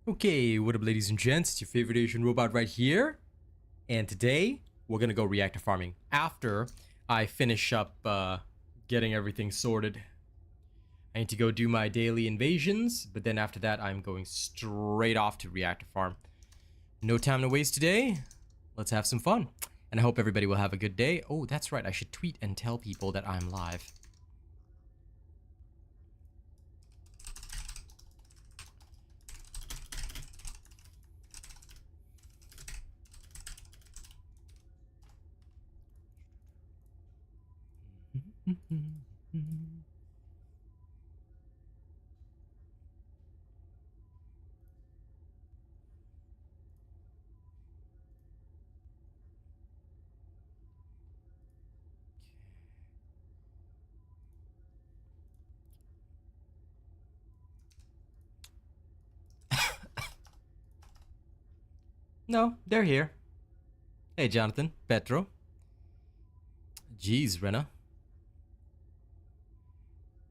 Okay, what up ladies and gents, it's your favorite Asian robot right here. And today, we're gonna go reactor farming after I finish up getting everything sorted. I need to go do my daily invasions, but then after that I'm going straight off to reactor farm. No time to waste today, let's have some fun. And I hope everybody will have a good day. Oh, that's right, I should tweet and tell people that I'm live. No, they're here. Hey Jonathan, Petro. Jeez, Rena.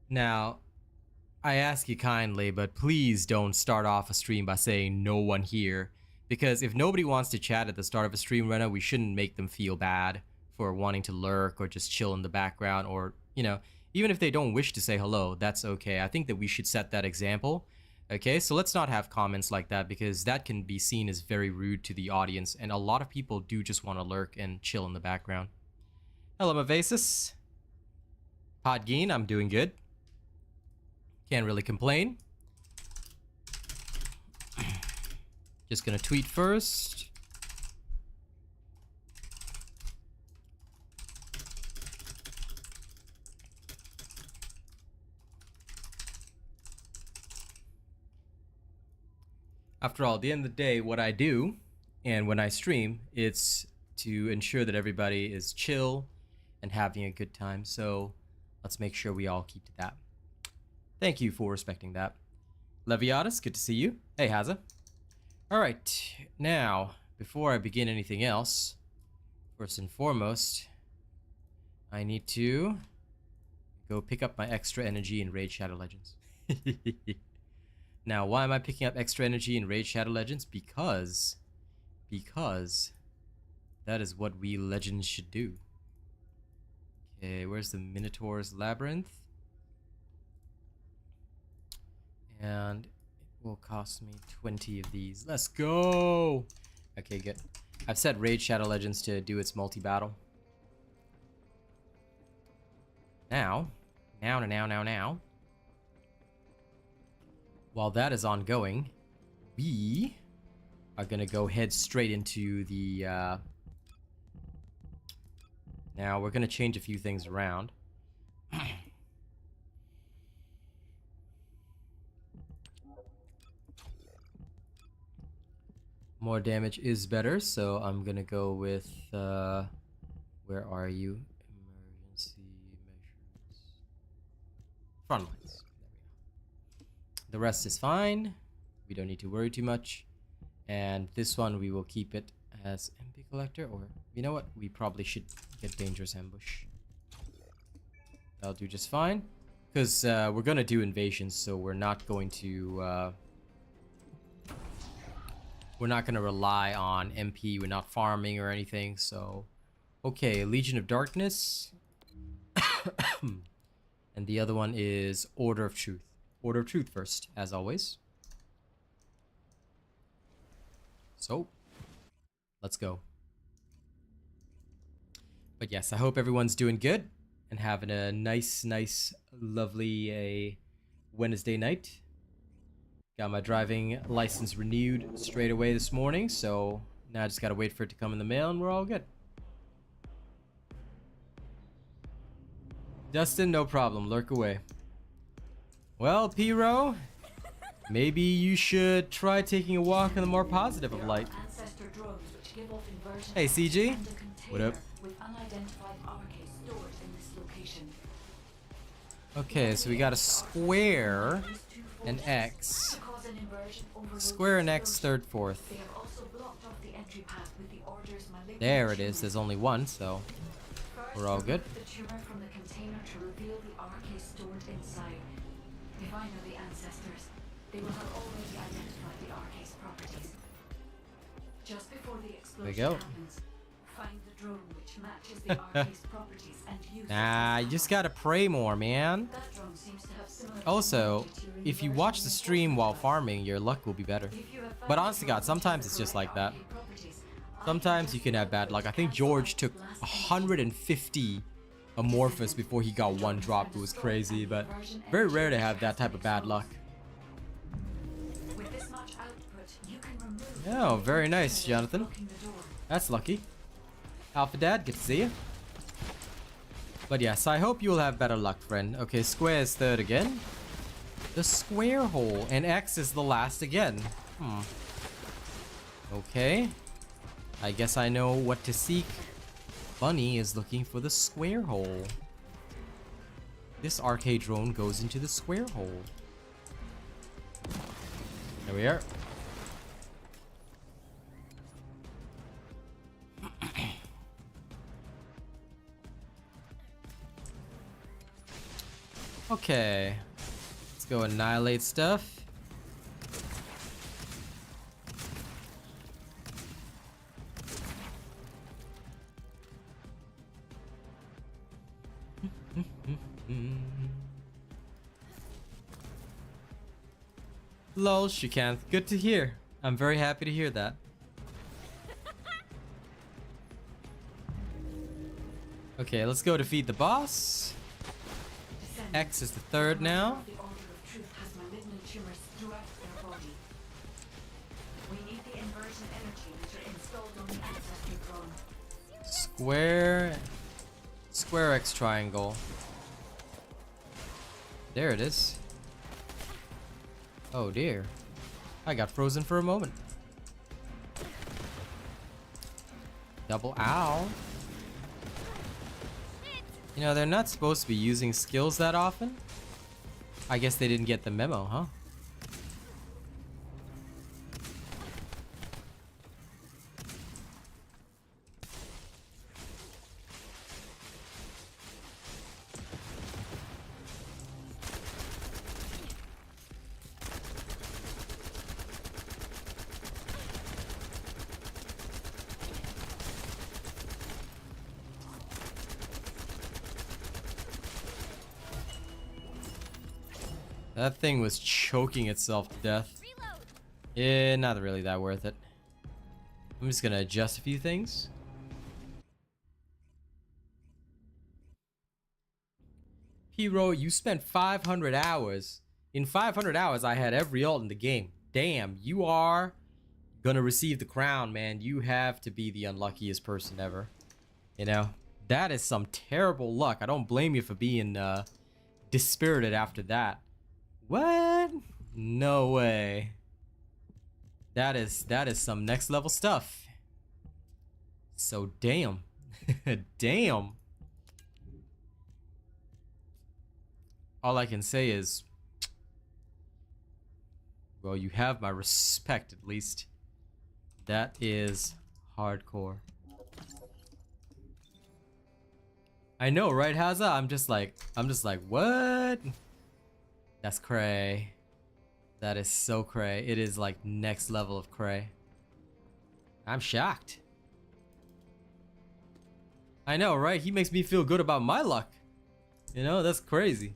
Now, I ask you kindly, but please don't start off a stream by saying no one here. Because if nobody wants to chat at the start of a stream, Rena, we shouldn't make them feel bad for wanting to lurk or just chill in the background or, you know, even if they don't wish to say hello, that's okay. I think that we should set that example. Okay, so let's not have comments like that because that can be seen as very rude to the audience, and a lot of people do just want to lurk and chill in the background. Hello, Mavasis. Podgeen, I'm doing good. Can't really complain. Just gonna tweet first. After all, at the end of the day, what I do, and when I stream, it's to ensure that everybody is chill and having a good time. So let's make sure we all keep to that. Thank you for respecting that. Leviatus, good to see you. Hey, Haza. Alright, now, before I begin anything else, first and foremost, I need to go pick up my extra energy in Raid Shadow Legends. Now, why am I picking up extra energy in Raid Shadow Legends? Because that is what we legends should do. Okay, where's the Minotaur's Labyrinth? And it will cost me 20 of these. Let's go! Okay, good. I've set Raid Shadow Legends to do its multi-battle. Now. While that is ongoing, we are gonna go head straight into the, Now, we're gonna change a few things around. More damage is better, so I'm gonna go with, where are you? Emergency measures. Front lines. There we go. The rest is fine. We don't need to worry too much. And this one, we will keep it as MP Collector, or, you know what? We probably should get Dangerous Ambush. That'll do just fine. Because we're gonna do invasions, so we're not going to, we're not going to rely on MP. We're not farming or anything, so... Okay, Legion of Darkness. And the other one is Order of Truth. Order of Truth first, as always. So, let's go. But yes, I hope everyone's doing good and having a nice, lovely Wednesday night. Got my driving license renewed straight away this morning, so now I just gotta wait for it to come in the mail and we're all good. Dustin, no problem, lurk away. Well, P-Row, maybe you should try taking a walk in the more positive of light. Hey, CG. What up? Okay, so we got a square, an X. Square and X, third, fourth. There it is. There's only one, so we're all good. They will have already identified the RK's properties. Just before the explosion happens, find the drone which matches the RK's properties and use Nah, you just gotta pray more, man. That drone seems to have similar Also, technology to your if you inversion watch the stream while farming, your luck will be better. If you have found But the honestly, drone God, which sometimes has it's the just correct like that. RK properties, I Sometimes you suggest can have bad luck. I think George took 150 Amorphous before he got one drop. It was crazy, but very rare to have that type of bad luck. With this much output, you can remove Oh, very nice, Jonathan. blocking the door. That's lucky. Alpha Dad, good to see you. But yes, I hope you'll have better luck, friend. Okay, square is third again. The square hole. And X is the last again. Okay. I guess I know what to seek. Bunny is looking for the square hole. This arcade drone goes into the square hole. There we are. Okay. Let's go annihilate stuff. Lol, Shikanth. Good to hear. I'm very happy to hear that. Okay, let's go defeat the boss. X is the third now. The Order of Truth has malignant tumors throughout their body. We need the inversion energy which are installed on the ancestry drone. Square X triangle. There it is. Oh dear. I got frozen for a moment. Double ow. You know, they're not supposed to be using skills that often. I guess they didn't get the memo, huh? That thing was choking itself to death. Yeah, not really that worth it. I'm just gonna adjust a few things. Hero, you spent 500 hours. In 500 hours, I had every ult in the game. Damn, you are gonna receive the crown, man. You have to be the unluckiest person ever. You know, that is some terrible luck. I don't blame you for being dispirited after that. What? No way. That is some next level stuff. So damn. Damn. All I can say is, well, you have my respect at least. That is hardcore. I know, right, Haza? I'm just like, what? That's cray. That is so cray. It is like next level of cray. I'm shocked. I know, right? He makes me feel good about my luck. You know, that's crazy.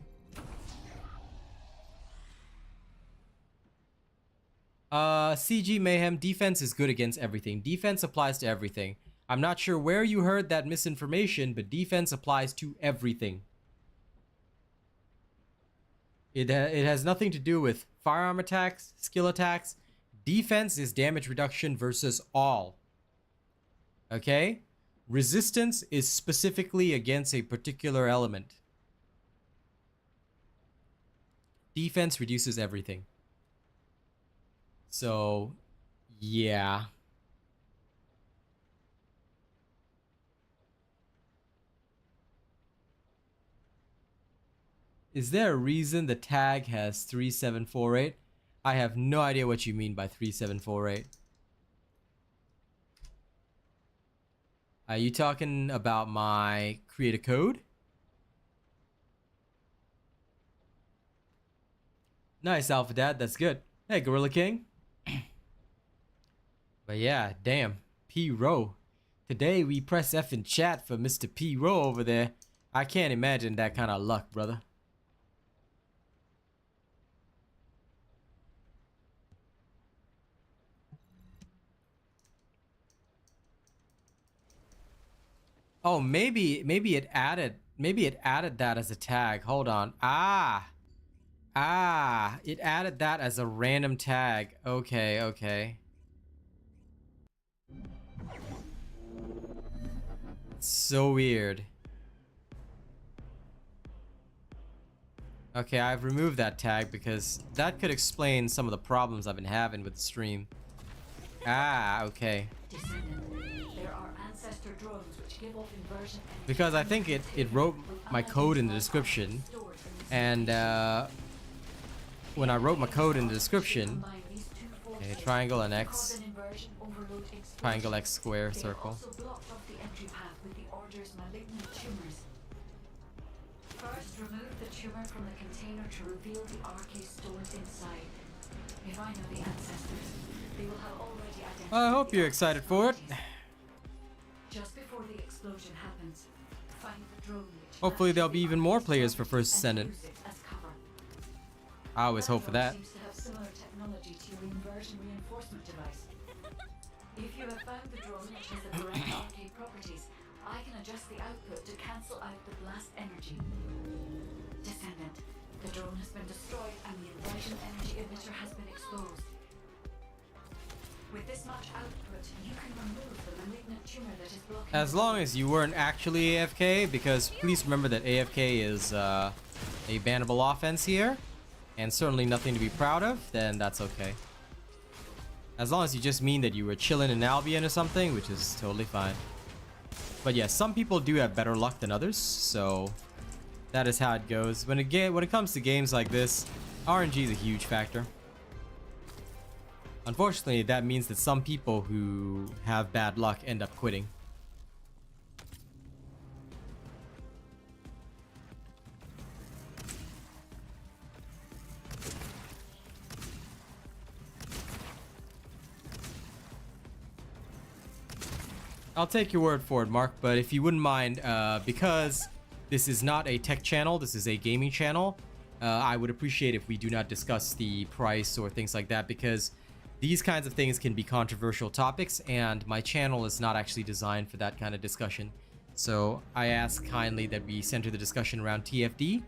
CG Mayhem, defense is good against everything. Defense applies to everything. I'm not sure where you heard that misinformation, but defense applies to everything. It has nothing to do with firearm attacks, skill attacks. Defense is damage reduction versus all. Okay? Resistance is specifically against a particular element. Defense reduces everything. So, yeah. Is there a reason the tag has 3748? I have no idea what you mean by 3748. Are you talking about my create a code? Nice, Alpha Dad. That's good. Hey, Gorilla King. But yeah, damn. P. Rowe. Today we press F in chat for Mr. P. Rowe over there. I can't imagine that kind of luck, brother. Oh, maybe it added that as a tag. Hold on. It added that as a random tag. Okay, okay. So weird. Okay, I've removed that tag because that could explain some of the problems I've been having with the stream. Okay. There are ancestor drones which give off inversion energy. Because I think it wrote my code in the description, and when I wrote my code in the description, okay, triangle and X, triangle X square circle. First, remove the tumor from the container to reveal the RK stored inside. If I know the ancestors, they will have already identified. I hope you're excited for it. Just before the explosion happens, find the drone which Hopefully there'll be even more players for First Descendant. I always hope for that. Seems to have similar technology to your inversion reinforcement device. If you have found the drone which has the correct RK properties, I can adjust the output to cancel out the blast energy. Descendant, the drone has been destroyed and the inversion energy emitter has been exposed. With this much output, you can remove the malignant tumor that is blocking. As long as you weren't actually AFK, because please remember that AFK is a bannable offense here, and certainly nothing to be proud of, then that's okay. As long as you just mean that you were chilling in Albion or something, which is totally fine. But yes, some people do have better luck than others, so that is how it goes. When it comes to games like this, RNG is a huge factor. Unfortunately, that means that some people who have bad luck end up quitting. I'll take your word for it, Mark, but if you wouldn't mind, because this is not a tech channel, this is a gaming channel, I would appreciate if we do not discuss the price or things like that, because these kinds of things can be controversial topics, and my channel is not actually designed for that kind of discussion. So I ask kindly that we center the discussion around TFD,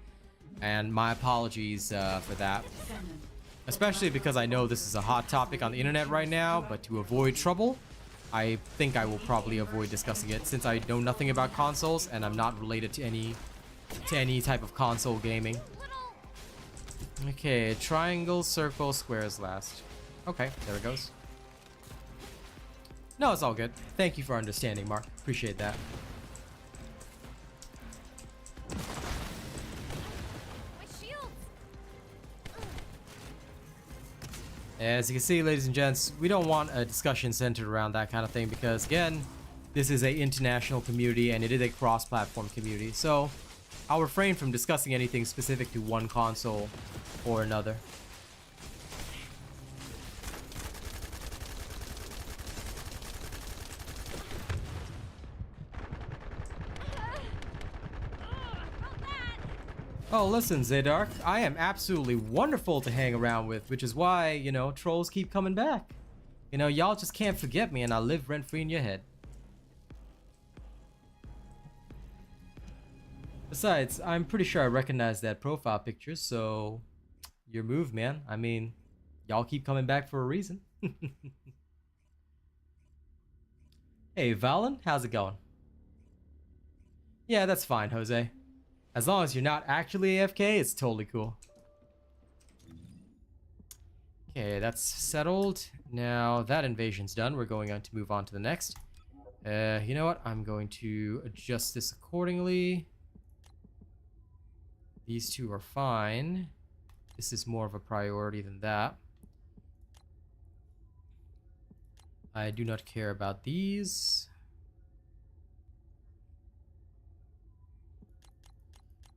and my apologies for that. Especially because I know this is a hot topic on the internet right now, but to avoid trouble, I think I will probably avoid discussing it since I know nothing about consoles and I'm not related to any type of console gaming. Okay, triangle, circle, squares last. Okay, there it goes. No, it's all good. Thank you for understanding, Mark. Appreciate that. As you can see, ladies and gents, we don't want a discussion centered around that kind of thing because, again, this is an international community and it is a cross-platform community. So I'll refrain from discussing anything specific to one console or another. Oh, listen, Zaydark, I am absolutely wonderful to hang around with, which is why, you know, trolls keep coming back. You know, y'all just can't forget me and I live rent-free in your head. Besides, I'm pretty sure I recognize that profile picture, so your move, man. I mean, y'all keep coming back for a reason. Hey, Valen, how's it going? Yeah, that's fine, Jose. As long as you're not actually AFK, it's totally cool. Okay, that's settled. Now that invasion's done, we're going on to move on to the next. You know what? I'm going to adjust this accordingly. These two are fine. This is more of a priority than that. I do not care about these.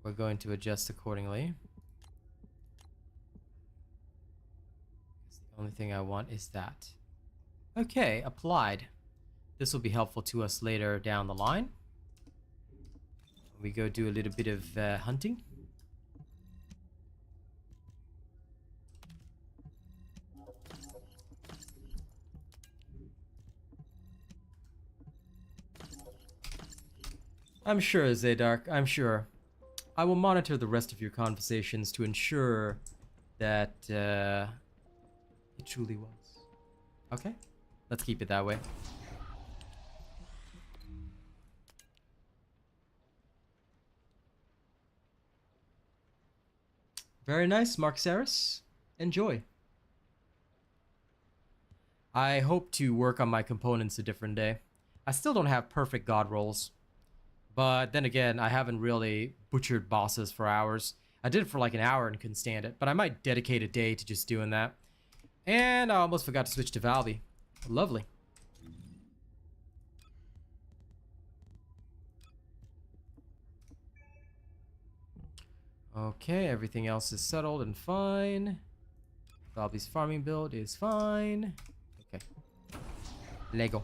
We're going to adjust accordingly. The only thing I want is that. Okay, applied. This will be helpful to us later down the line. We go do a little bit of hunting. I'm sure, Zadark, I'm sure. I will monitor the rest of your conversations to ensure that it truly was. Okay, let's keep it that way. Very nice, Mark Saris. Enjoy. I hope to work on my components a different day. I still don't have perfect god rolls. But then again, I haven't really butchered bosses for hours. I did it for like an hour and couldn't stand it. But I might dedicate a day to just doing that. And I almost forgot to switch to Valby. Lovely. Okay, everything else is settled and fine. Valby's farming build is fine. Okay. Lego.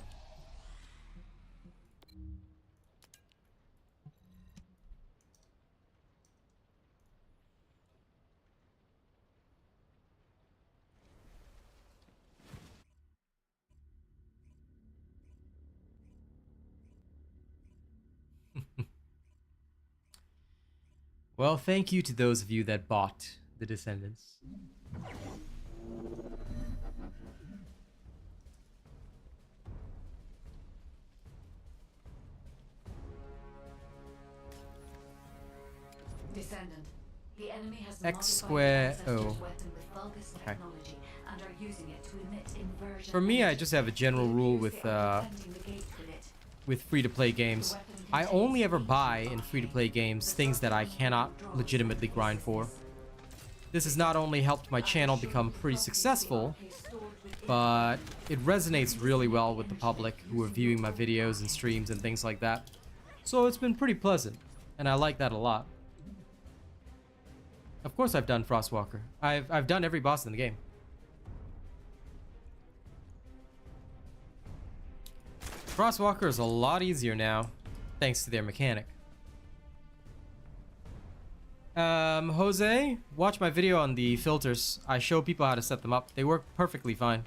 Well, thank you to those of you that bought the Descendants. Descendant, the enemy has X square O. weapon with Vulgus technology and are using it to emit inversion. For me, I just have a general rule with free-to-play games. I only ever buy in free-to-play games things that I cannot legitimately grind for. This has not only helped my channel become pretty successful, but it resonates really well with the public who are viewing my videos and streams and things like that. So it's been pretty pleasant, and I like that a lot. Of course I've done Frostwalker. I've done every boss in the game. Frostwalker is a lot easier now, thanks to their mechanic. Jose, watch my video on the filters. I show people how to set them up. They work perfectly fine.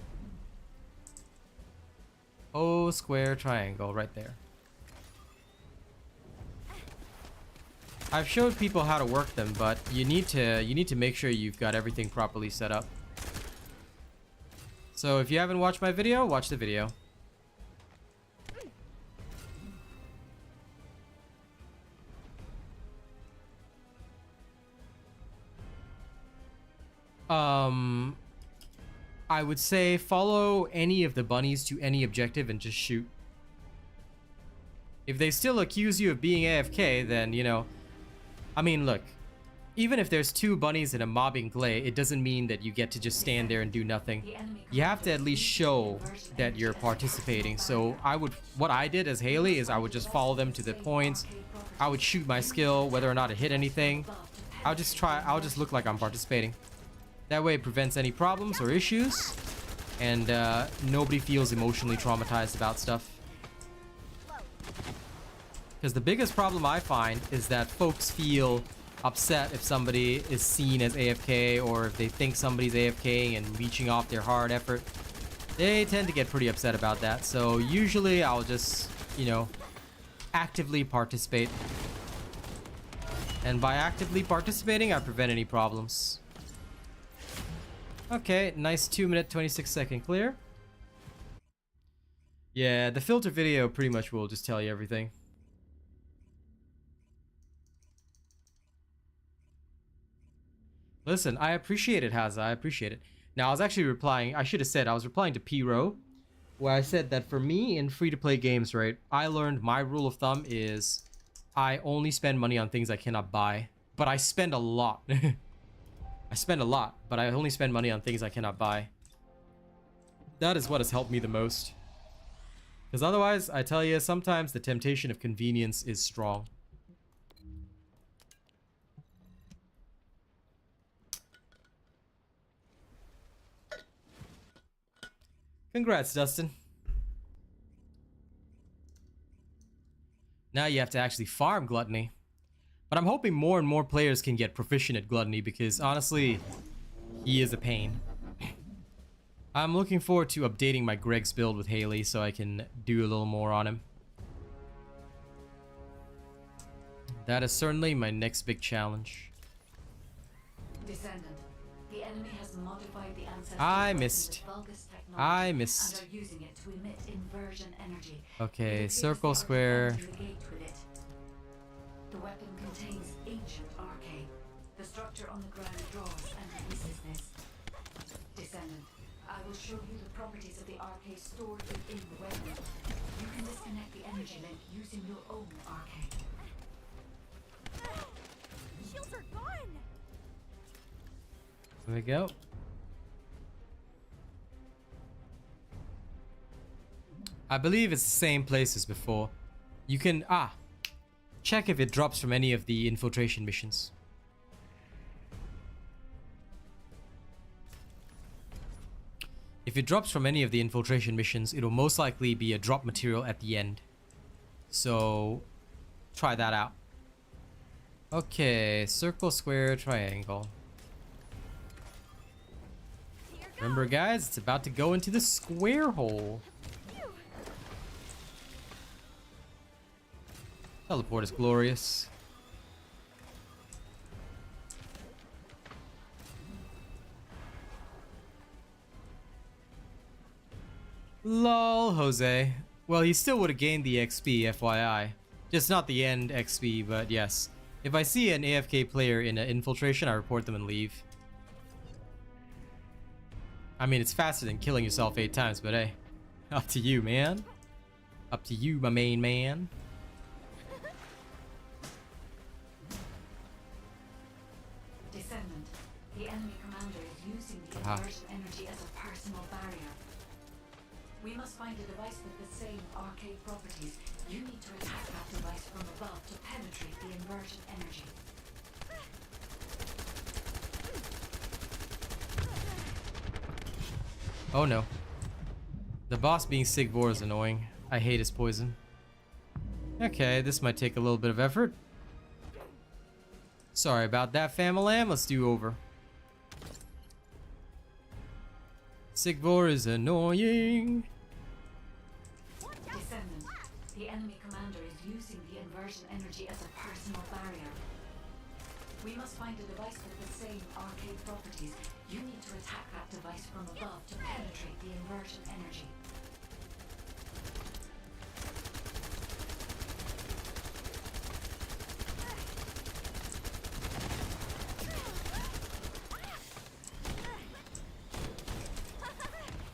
O square triangle right there. I've showed people how to work them, but you need to make sure you've got everything properly set up. So if you haven't watched my video, watch the video. I would say follow any of the bunnies to any objective and just shoot. If they still accuse you of being AFK, then, you know, I mean, look, even if there's 2 bunnies in a mobbing Gley, it doesn't mean that you get to just stand there and do nothing. You have to at least show that you're participating. So what I did as Haley is I would just follow them to the points. I would shoot my skill, whether or not it hit anything. I'll just look like I'm participating. That way it prevents any problems or issues, and nobody feels emotionally traumatized about stuff. Because the biggest problem I find is that folks feel upset if somebody is seen as AFK, or if they think somebody's AFKing and leeching off their hard effort. They tend to get pretty upset about that, so usually I'll just, you know, actively participate. And by actively participating, I prevent any problems. Okay, nice 2-minute 26-second clear. Yeah, the filter video pretty much will just tell you everything. Listen, I appreciate it, Hazza. I appreciate it. Now, I was actually replying. I should have said I was replying to P-Row, where I said that for me in free-to-play games, right, I learned my rule of thumb is I only spend money on things I cannot buy. But I spend a lot. I spend a lot, but I only spend money on things I cannot buy. That is what has helped me the most. Because otherwise, I tell you, sometimes the temptation of convenience is strong. Congrats, Dustin. Now you have to actually farm Gluttony. But I'm hoping more and more players can get proficient at Gluttony because honestly, he is a pain. I'm looking forward to updating my Greg's build with Haley so I can do a little more on him. That is certainly my next big challenge. Descendant, the enemy has modified the ancestor I missed. I missed. and are using it to emit inversion energy. Okay, It circle, appears the square. artifact to negate with it. The weapon contains ancient arcane. The structure on the ground draws and releases this. Descendant, I will show you the properties of the arcane stored within the weapon. You can disconnect the energy link using your own arcane. Shields are gone. There we go. I believe it's the same place as before. You can check if it drops from any of the infiltration missions. If it drops from any of the infiltration missions, it'll most likely be a drop material at the end. So try that out. Okay, circle, square, triangle. Remember guys, it's about to go into the square hole. Teleport is glorious. Lol, Jose. Well, he still would have gained the XP, FYI. Just not the end XP, but yes. If I see an AFK player in an infiltration, I report them and leave. I mean, it's faster than killing yourself 8 times, but hey. Up to you, man. Up to you, my main man. Descendant, the enemy commander is using the inversion energy as a personal barrier. We must find a device with the same arcade properties. You need to attack that device from above to penetrate the inversion energy. Oh no. The boss being Sigvor is annoying. I hate his poison. Okay, this might take a little bit of effort. Sorry about that, Famalam. Let's do over. Sigvor is annoying. Descendant, the enemy commander is using the inversion energy as a personal barrier. We must find a device with the same arcade properties. You need to attack that device from above to penetrate the inversion energy.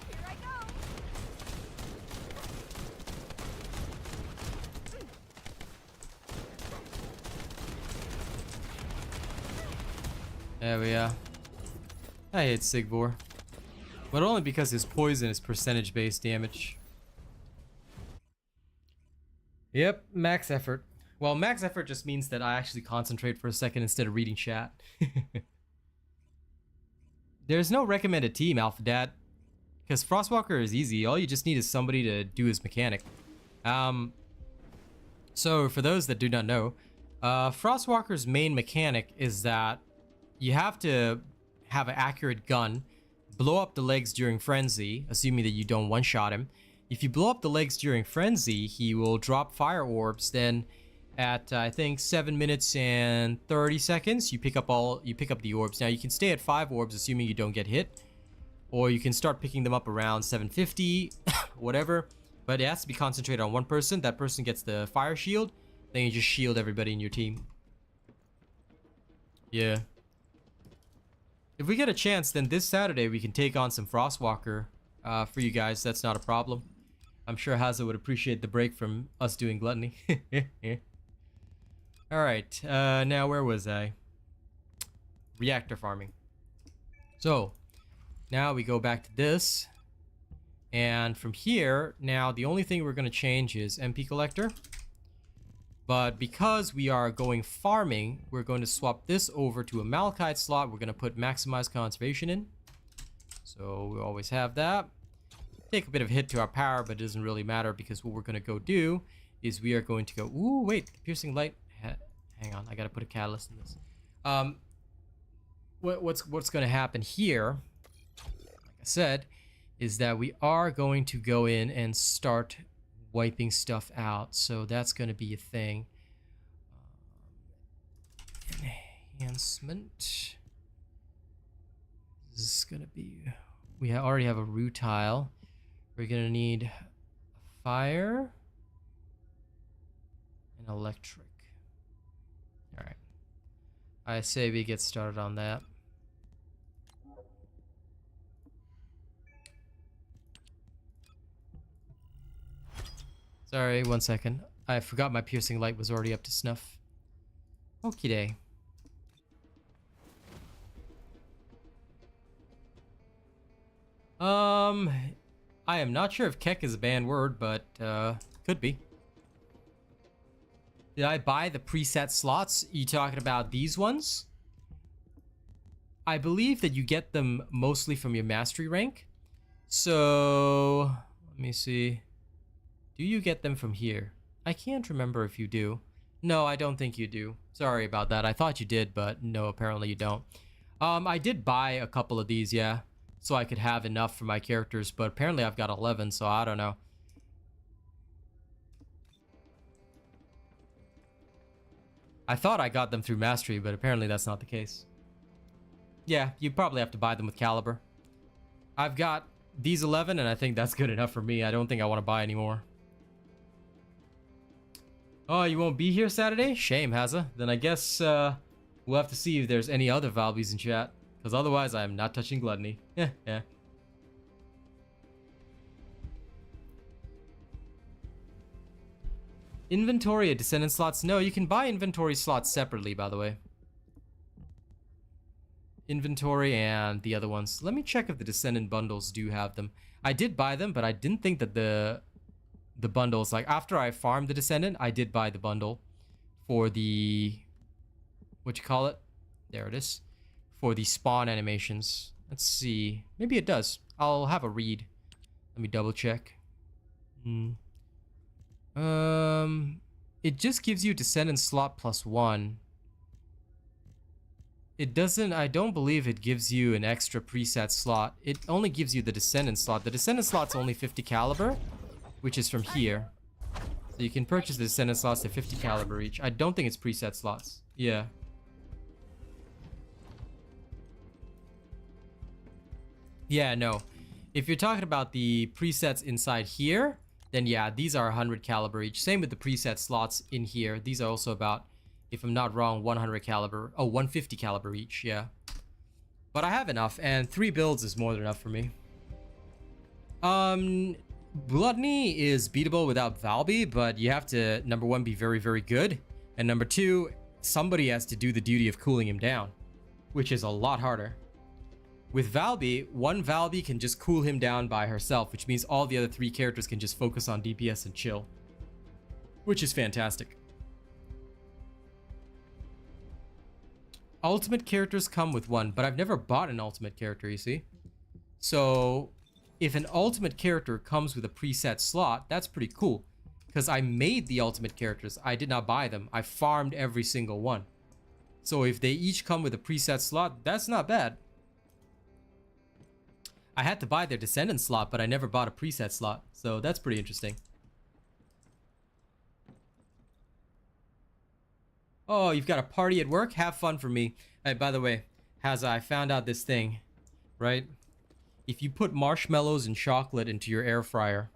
Here I go. There we are. I hate Sigvor. But only because his poison is percentage-based damage. Yep, max effort. Well, max effort just means that I actually concentrate for a second instead of reading chat. There's no recommended team, Alpha Dad. Because Frostwalker is easy. All you just need is somebody to do his mechanic. So, for those that do not know, Frostwalker's main mechanic is that you have to have an accurate gun, blow up the legs during Frenzy, assuming that you don't one-shot him. If you blow up the legs during Frenzy, he will drop fire orbs. Then at I think 7 minutes and 30 seconds, you pick up the orbs. Now you can stay at 5 orbs, assuming you don't get hit, or you can start picking them up around 750, whatever. But it has to be concentrated on one person. That person gets the fire shield. Then you just shield everybody in your team. Yeah. If we get a chance, then this Saturday we can take on some Frostwalker for you guys. That's not a problem. I'm sure Haza would appreciate the break from us doing Gluttony. Alright, now where was I? Reactor farming. So, now we go back to this. And from here, now the only thing we're going to change is MP Collector. But because we are going farming, we're going to swap this over to a Malachite slot. We're going to put Maximize Conservation in. So we always have that. take a bit of a hit to our power, but it doesn't really matter because what we're going to go do is we are going to go... Ooh, wait. Piercing light. Hang on. I got to put a catalyst in this. What's going to happen here, like I said, is that we are going to go in and start wiping stuff out. So that's going to be a thing. Enhancement. This is going to be... We already have a rutile. We're going to need fire and electric. Alright. I say we get started on that. Sorry, 1 second. I forgot my piercing light was already up to snuff. Okie day. I am not sure if keck is a banned word, but could be. Did I buy the preset slots? You talking about these ones? I believe that you get them mostly from your mastery rank. So, let me see. Do you get them from here? I can't remember if you do. No, I don't think you do. Sorry about that. I thought you did, but no, apparently you don't. I did buy a couple of these, yeah, so I could have enough for my characters, but apparently I've got 11, so I don't know. I thought I got them through mastery, but apparently that's not the case. Yeah, you probably have to buy them with caliber. I've got these 11, and I think that's good enough for me. I don't think I want to buy any more. Oh, you won't be here Saturday? Shame, Hazza. Then I guess we'll have to see if there's any other Valbies in chat. Because otherwise, I am not touching Gluttony. Yeah. Inventory at Descendant slots? No, you can buy inventory slots separately, by the way. Inventory and the other ones. Let me check if the Descendant bundles do have them. I did buy them, but I didn't think that the bundles, like after I farmed the Descendant, I did buy the bundle for the, what you call it? There it is. For the spawn animations. Let's see. Maybe it does. I'll have a read. Let me double check. It just gives you Descendant slot +1. It doesn't, I don't believe it gives you an extra preset slot. It only gives you the Descendant slot. The Descendant slot's only 50 caliber, which is from here. So you can purchase the Descendant slots at 50 caliber each. I don't think it's preset slots. Yeah. Yeah, no. If you're talking about the presets inside here, then yeah, these are 100 caliber each. Same with the preset slots in here. These are also about, if I'm not wrong, 100 caliber. Oh, 150 caliber each, yeah. But I have enough, and 3 builds is more than enough for me. Gluttony is beatable without Valby, but you have to, number 1, be very, very good. And number 2, somebody has to do the duty of cooling him down, which is a lot harder. With Valby, one Valby can just cool him down by herself, which means all the other 3 characters can just focus on DPS and chill, which is fantastic. Ultimate characters come with 1, but I've never bought an ultimate character, you see? So if an ultimate character comes with a preset slot, that's pretty cool, because I made the ultimate characters. I did not buy them. I farmed every single one. So if they each come with a preset slot, that's not bad. I had to buy their Descendant slot, but I never bought a preset slot. So that's pretty interesting. Oh, you've got a party at work? Have fun for me. Hey, by the way, Hazza, I found out this thing, right? If you put marshmallows and chocolate into your air fryer,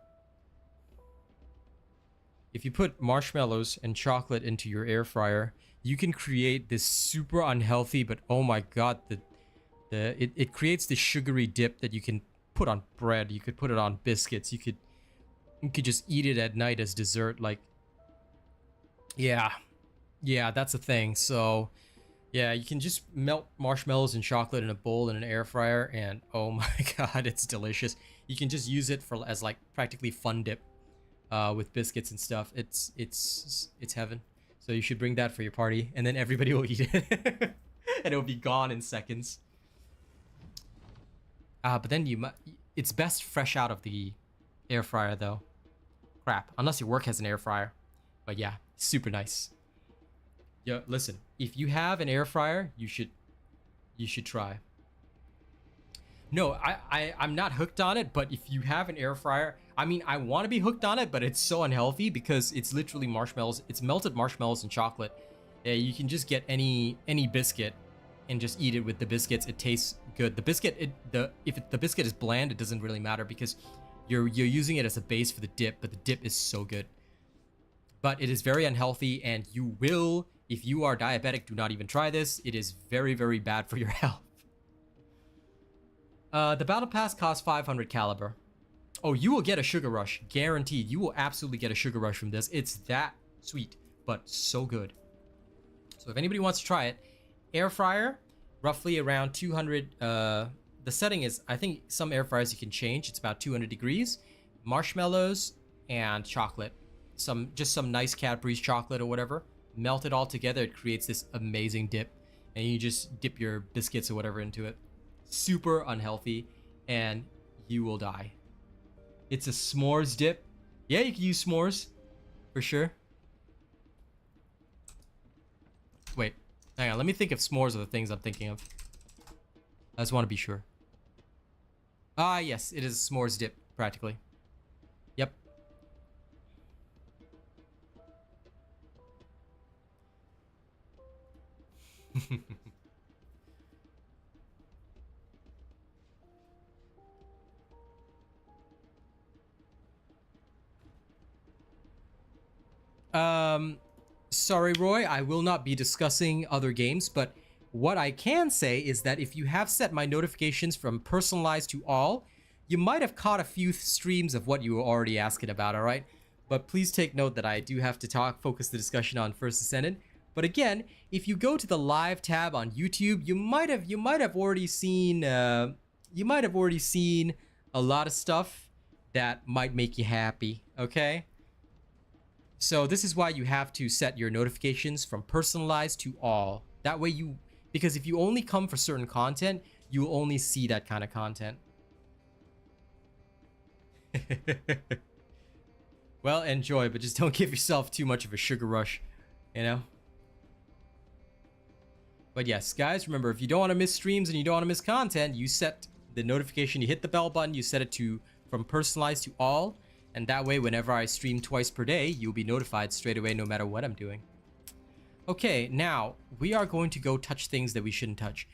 you can create this super unhealthy, but oh my god, it creates this sugary dip that you can put on bread. You could put it on biscuits. You could just eat it at night as dessert. Like, yeah, that's a thing. So yeah, you can just melt marshmallows and chocolate in a bowl in an air fryer, and oh my god, it's delicious. You can just use it for as like practically fun dip with biscuits and stuff. It's heaven. So you should bring that for your party, and then everybody will eat it and it'll be gone in seconds. But then it's best fresh out of the air fryer though. Crap, unless your work has an air fryer. But yeah, super nice. Yeah, listen, if you have an air fryer, you should try. No, I'm not hooked on it, but if you have an air fryer, I mean, I want to be hooked on it, but it's so unhealthy because it's literally marshmallows. It's melted marshmallows and chocolate. Yeah, you can just get any biscuit and just eat it with the biscuits. It tastes good. The biscuit, if the biscuit is bland, it doesn't really matter because you're using it as a base for the dip, but the dip is so good. But it is very unhealthy, and you will, if you are diabetic, do not even try this. It is very, very bad for your health. The battle pass costs 500 caliber. Oh, you will get a sugar rush, guaranteed. You will absolutely get a sugar rush from this. It's that sweet, but so good. So if anybody wants to try it, air fryer, roughly around 200. The setting is, I think some air fryers you can change. It's about 200 degrees. Marshmallows and chocolate. Just some nice Cadbury's chocolate or whatever. Melt it all together. It creates this amazing dip, and you just dip your biscuits or whatever into it. Super unhealthy, and you will die. It's a s'mores dip. Yeah, you can use s'mores for sure. Wait, hang on. Let me think if s'mores are the things I'm thinking of. I just want to be sure. Ah, yes, it is a s'mores dip, practically. Yep. Sorry, Roy, I will not be discussing other games, but what I can say is that if you have set my notifications from personalized to all, you might have caught a few streams of what you were already asking about, alright? But please take note that I do have to focus the discussion on First Descendant. But again, if you go to the live tab on YouTube, you might have already seen a lot of stuff that might make you happy, okay? So this is why you have to set your notifications from personalized to all. That way because if you only come for certain content, you will only see that kind of content. Well, enjoy, but just don't give yourself too much of a sugar rush, you know? But yes, guys, remember, if you don't want to miss streams and you don't want to miss content, you set the notification, you hit the bell button, you set it from personalized to all. And that way, whenever I stream twice per day, you'll be notified straight away no matter what I'm doing. Okay, now, we are going to go touch things that we shouldn't touch.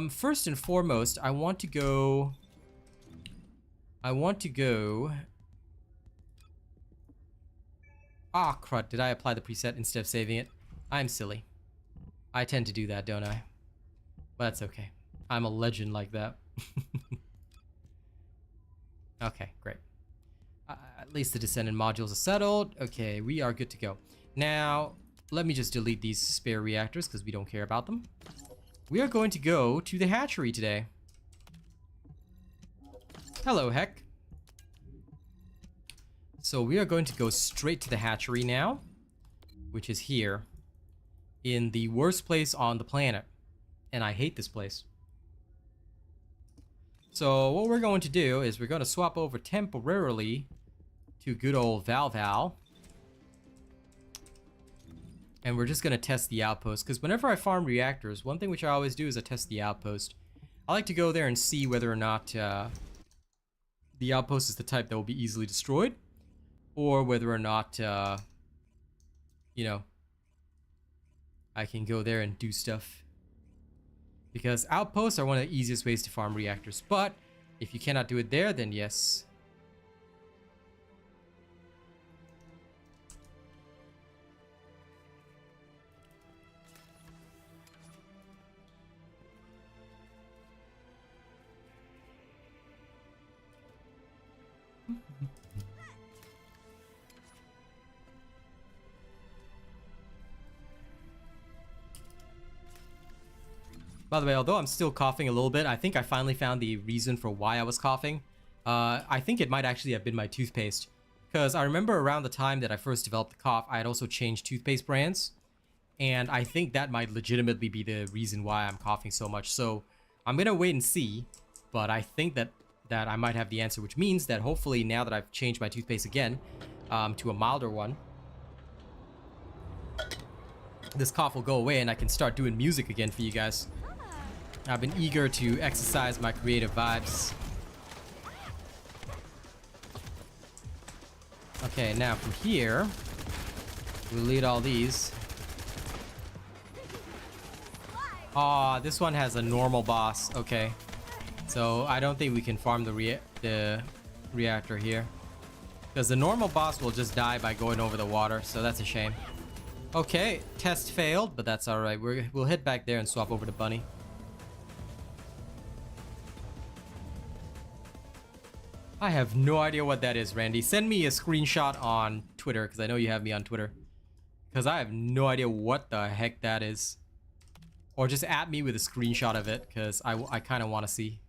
First and foremost, I want to go... Ah, crud, did I apply the preset instead of saving it? I'm silly. I tend to do that, don't I? But that's okay. I'm a legend like that. Okay, great. At least the Descendant modules are settled. Okay, we are good to go. Now, let me just delete these spare reactors because we don't care about them. We are going to go to the hatchery today. Hello, Heck. So we are going to go straight to the hatchery now, which is here, in the worst place on the planet. And I hate this place. So what we're going to do is we're going to swap over temporarily to good old Val. And we're just going to test the outpost. Because whenever I farm reactors, one thing which I always do is I test the outpost. I like to go there and see whether or not the outpost is the type that will be easily destroyed. Or whether or not, you know, I can go there and do stuff. Because outposts are one of the easiest ways to farm reactors. But if you cannot do it there, then yes. By the way, although I'm still coughing a little bit, I think I finally found the reason for why I was coughing. I think it might actually have been my toothpaste. Because I remember around the time that I first developed the cough, I had also changed toothpaste brands. And I think that might legitimately be the reason why I'm coughing so much. So I'm going to wait and see. But I think that that I might have the answer, which means that hopefully now that I've changed my toothpaste again to a milder one, this cough will go away and I can start doing music again for you guys. I've been eager to exercise my creative vibes. Okay, now from here, we'll lead all these. Aw, this one has a normal boss. Okay. So I don't think we can farm the reactor here. Because the normal boss will just die by going over the water, so that's a shame. Okay, test failed, but that's alright. We'll head back there and swap over to Bunny. I have no idea what that is, Randy. Send me a screenshot on Twitter, because I know you have me on Twitter. Because I have no idea what the heck that is. Or just at me with a screenshot of it, because I kind of want to see.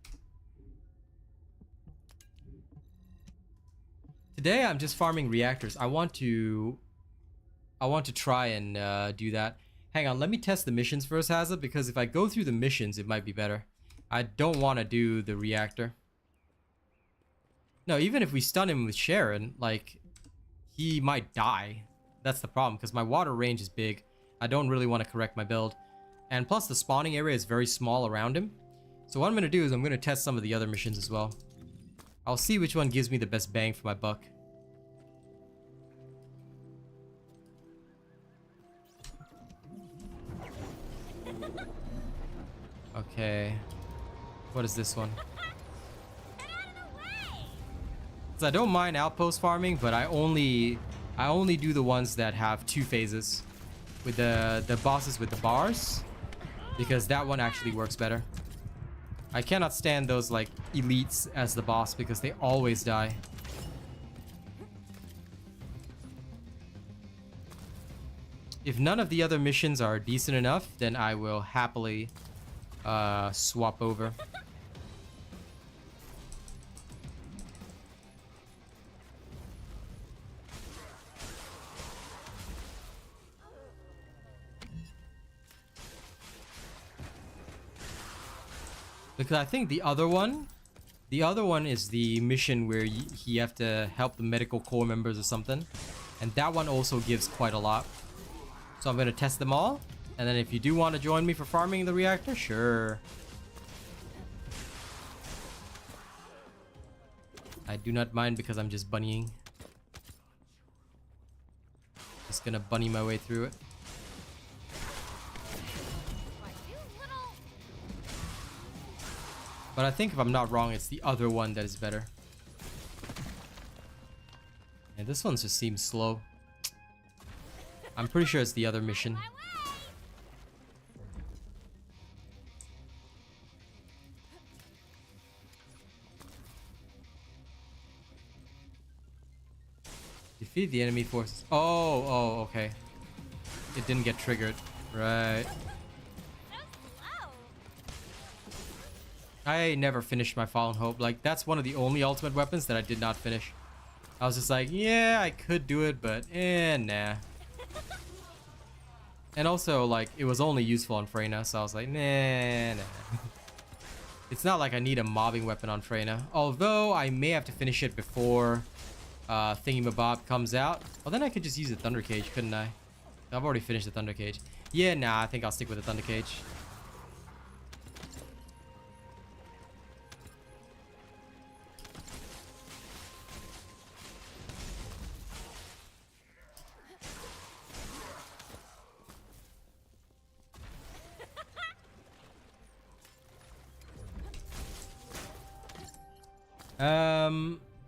Today I'm just farming reactors. I want to try and do that. Hang on, let me test the missions first, Hazza, because if I go through the missions, it might be better. I don't want to do the reactor. No, even if we stun him with Sharon, like, he might die. That's the problem, because my water range is big. I don't really want to correct my build. And plus, the spawning area is very small around him. So what I'm going to do is I'm going to test some of the other missions as well. I'll see which one gives me the best bang for my buck. Okay. What is this one? I don't mind outpost farming, but I only do the ones that have 2 phases with the bosses with the bars, because that one actually works better. I cannot stand those like elites as the boss because they always die. If none of the other missions are decent enough, then I will happily swap over. Because I think the other one is the mission where you have to help the medical corps members or something. And that one also gives quite a lot. So I'm going to test them all. And then if you do want to join me for farming the reactor, sure. I do not mind because I'm just bunnying. Just going to bunny my way through it. But I think if I'm not wrong, it's the other one that is better. And this one just seems slow. I'm pretty sure it's the other mission. Defeat the enemy forces. Oh, okay. It didn't get triggered. Right. I never finished my Fallen Hope. Like, that's one of the only ultimate weapons that I did not finish. I was just like, yeah, I could do it, but nah. And also, like, it was only useful on Freyna, so I was like, nah. It's not like I need a mobbing weapon on Freyna. Although, I may have to finish it before Thingy-Mabob comes out. Well, then I could just use the Thunder Cage, couldn't I? I've already finished the Thunder Cage. Yeah, nah, I think I'll stick with the Thunder Cage.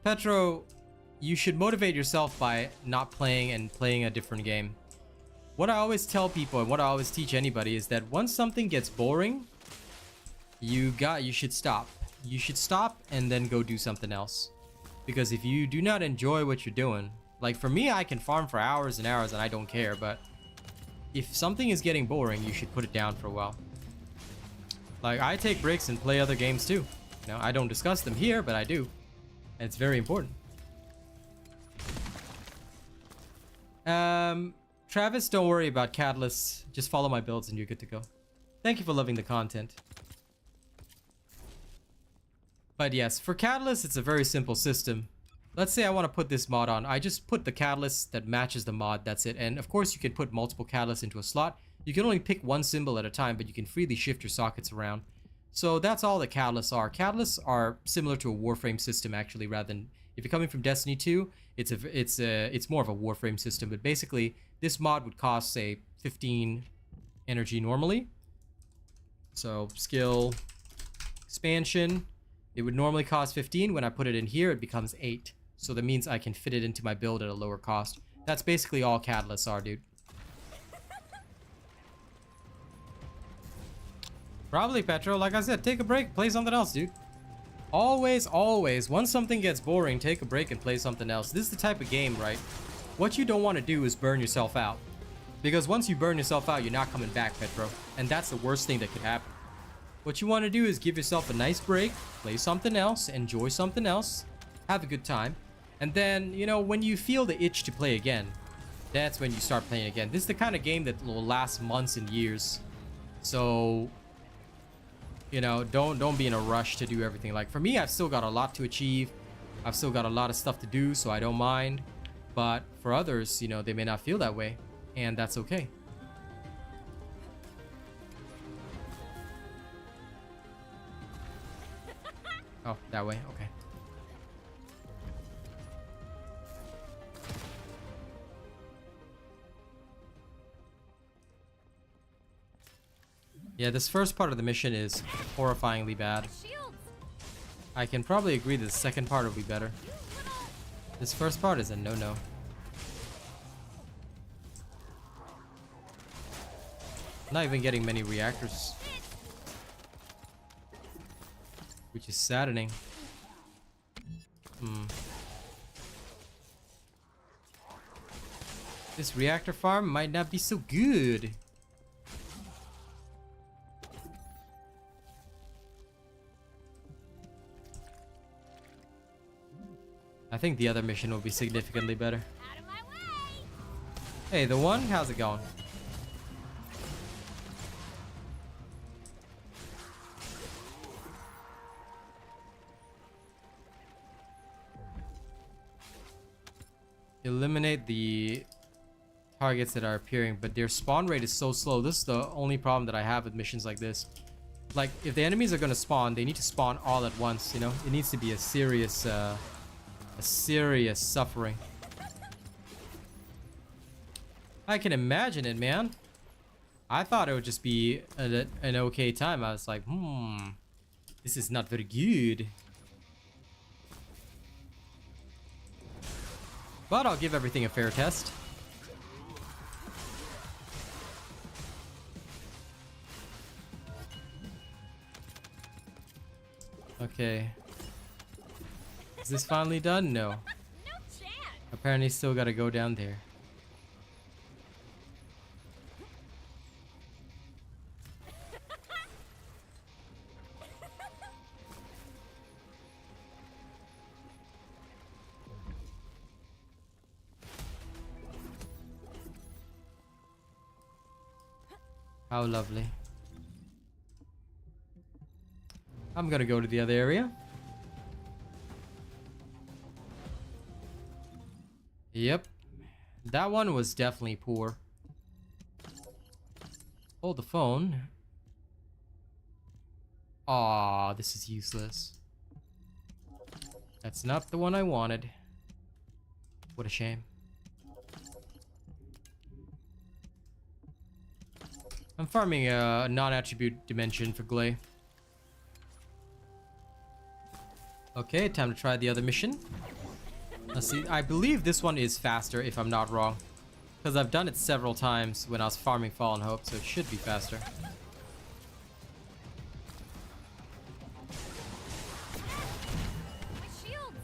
Petro, you should motivate yourself by not playing and playing a different game. What I always tell people and what I always teach anybody is that once something gets boring, you should stop. You should stop and then go do something else. Because if you do not enjoy what you're doing, like for me, I can farm for hours and hours and I don't care, but if something is getting boring, you should put it down for a while. Like, I take breaks and play other games too. You know, I don't discuss them here, but I do. And it's very important. Travis, don't worry about catalysts. Just follow my builds and you're good to go. Thank you for loving the content. But yes, for catalyst, it's a very simple system. Let's say I want to put this mod on. I just put the catalyst that matches the mod, that's it. And of course you can put multiple catalysts into a slot. You can only pick one symbol at a time, but you can freely shift your sockets around. So that's all the catalysts are. Catalysts are similar to a Warframe system actually, rather than, if you're coming from Destiny 2, it's more of a Warframe system. But basically, this mod would cost, say, 15 energy normally. So skill expansion, it would normally cost 15. When I put it in here, it becomes 8. So that means I can fit it into my build at a lower cost. That's basically all catalysts are, dude. Probably, Petro. Like I said, take a break, play something else, dude. Always, always, once something gets boring, take a break and play something else. This is the type of game, right? What you don't want to do is burn yourself out. Because once you burn yourself out, you're not coming back, Petro. And that's the worst thing that could happen. What you want to do is give yourself a nice break, play something else, enjoy something else, have a good time. And then, you know, when you feel the itch to play again, that's when you start playing again. This is the kind of game that will last months and years. So, you know, don't be in a rush to do everything. Like for me, I've still got a lot to achieve. I've still got a lot of stuff to do, so I don't mind. But for others, you know, they may not feel that way, and that's okay. Oh, that way? Okay. Yeah, this first part of the mission is horrifyingly bad. I can probably agree that the second part will be better. This first part is a no-no. Not even getting many reactors, which is saddening. This reactor farm might not be so good. I think the other mission will be significantly better. Out of my way! Hey, the one? How's it going? Eliminate the targets that are appearing, but their spawn rate is so slow. This is the only problem that I have with missions like this. Like, if the enemies are gonna spawn, they need to spawn all at once, you know? It needs to be a serious suffering. I can imagine it, man. I thought it would just be an okay time. I was like, this is not very good. But I'll give everything a fair test. Okay. Is this finally done? No. No chance! Apparently still gotta go down there. How lovely. I'm gonna go to the other area. Yep. That one was definitely poor. Hold the phone. Aw, this is useless. That's not the one I wanted. What a shame. I'm farming a non-attribute dimension for Gley. Okay, time to try the other mission. Let's see, I believe this one is faster if I'm not wrong. Because I've done it several times when I was farming Fallen Hope, so it should be faster. My shields!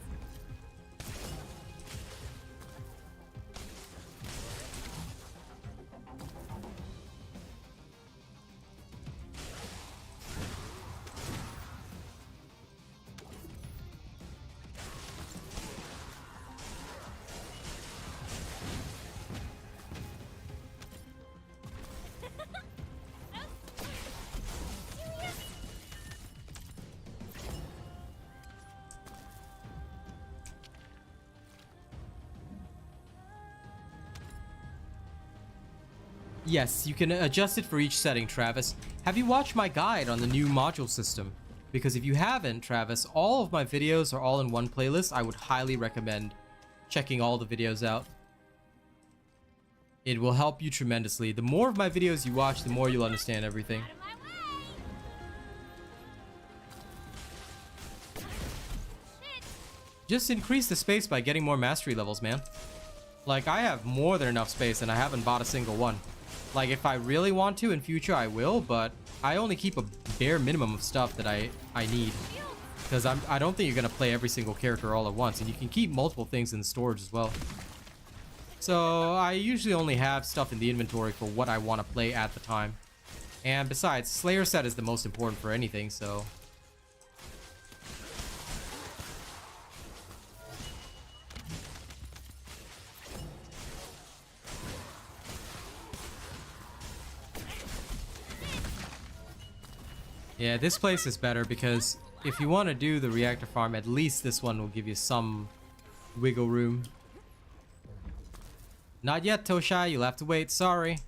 Yes, you can adjust it for each setting, Travis. Have you watched my guide on the new module system? Because if you haven't, Travis, all of my videos are all in one playlist. I would highly recommend checking all the videos out. It will help you tremendously. The more of my videos you watch, the more you'll understand everything. Out of my way! Shit! Just increase the space by getting more mastery levels, man. Like, I have more than enough space and I haven't bought a single one. Like, if I really want to in future, I will, but I only keep a bare minimum of stuff that I need. Because I don't think you're going to play every single character all at once, and you can keep multiple things in storage as well. So, I usually only have stuff in the inventory for what I want to play at the time. And besides, Slayer set is the most important for anything, so... Yeah, this place is better because if you want to do the reactor farm, at least this one will give you some wiggle room. Not yet, Toshai. You'll have to wait. Sorry.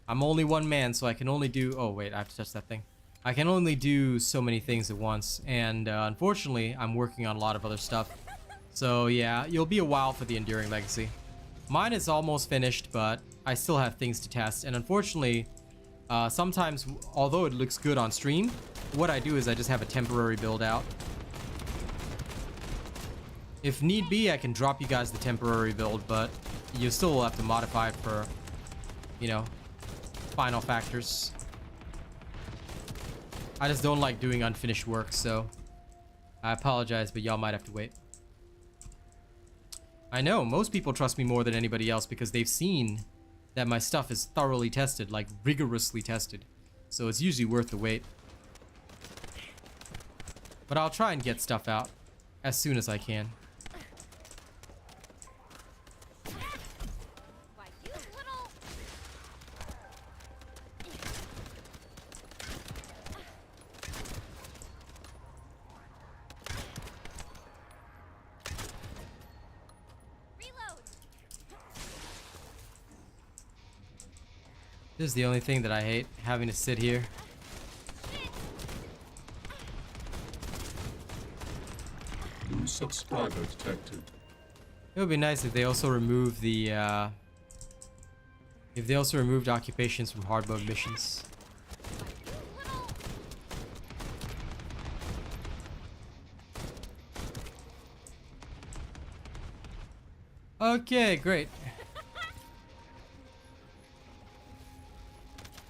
I'm only one man, so I can only do... Oh, wait. I have to touch that thing. I can only do so many things at once. And unfortunately, I'm working on a lot of other stuff. So, yeah, you'll be a while for the Enduring Legacy. Mine is almost finished, but I still have things to test. And unfortunately, sometimes, although it looks good on stream, what I do is I just have a temporary build out. If need be, I can drop you guys the temporary build, but you still will have to modify it for, you know, final factors. I just don't like doing unfinished work, so I apologize, but y'all might have to wait. I know, most people trust me more than anybody else because they've seen that my stuff is thoroughly tested, like rigorously tested. So it's usually worth the wait. But I'll try and get stuff out as soon as I can. Why, you little... Reload! This is the only thing that I hate, having to sit here. New subscriber detected. It would be nice if they also remove the, if they also removed occupations from hard mode missions. Okay, great.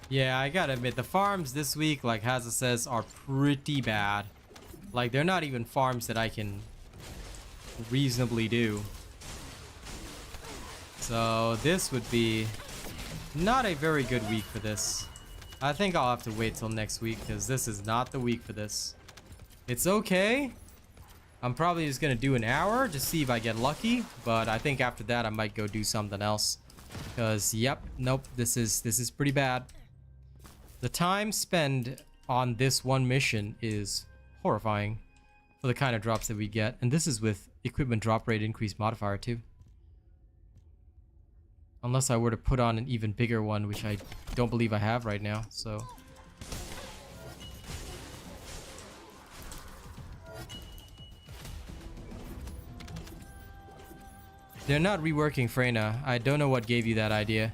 Yeah, I gotta admit, the farms this week, like Haza says, are pretty bad. Like, they're not even farms that I can reasonably do. So, this would be not a very good week for this. I think I'll have to wait till next week, because this is not the week for this. It's okay. I'm probably just gonna do an hour, just see if I get lucky. But I think after that, I might go do something else. Because, yep, nope, this is pretty bad. The time spent on this one mission is horrifying for the kind of drops that we get. And this is with equipment drop rate increase modifier too. Unless I were to put on an even bigger one, which I don't believe I have right now, so... They're not reworking Freyna. I don't know what gave you that idea.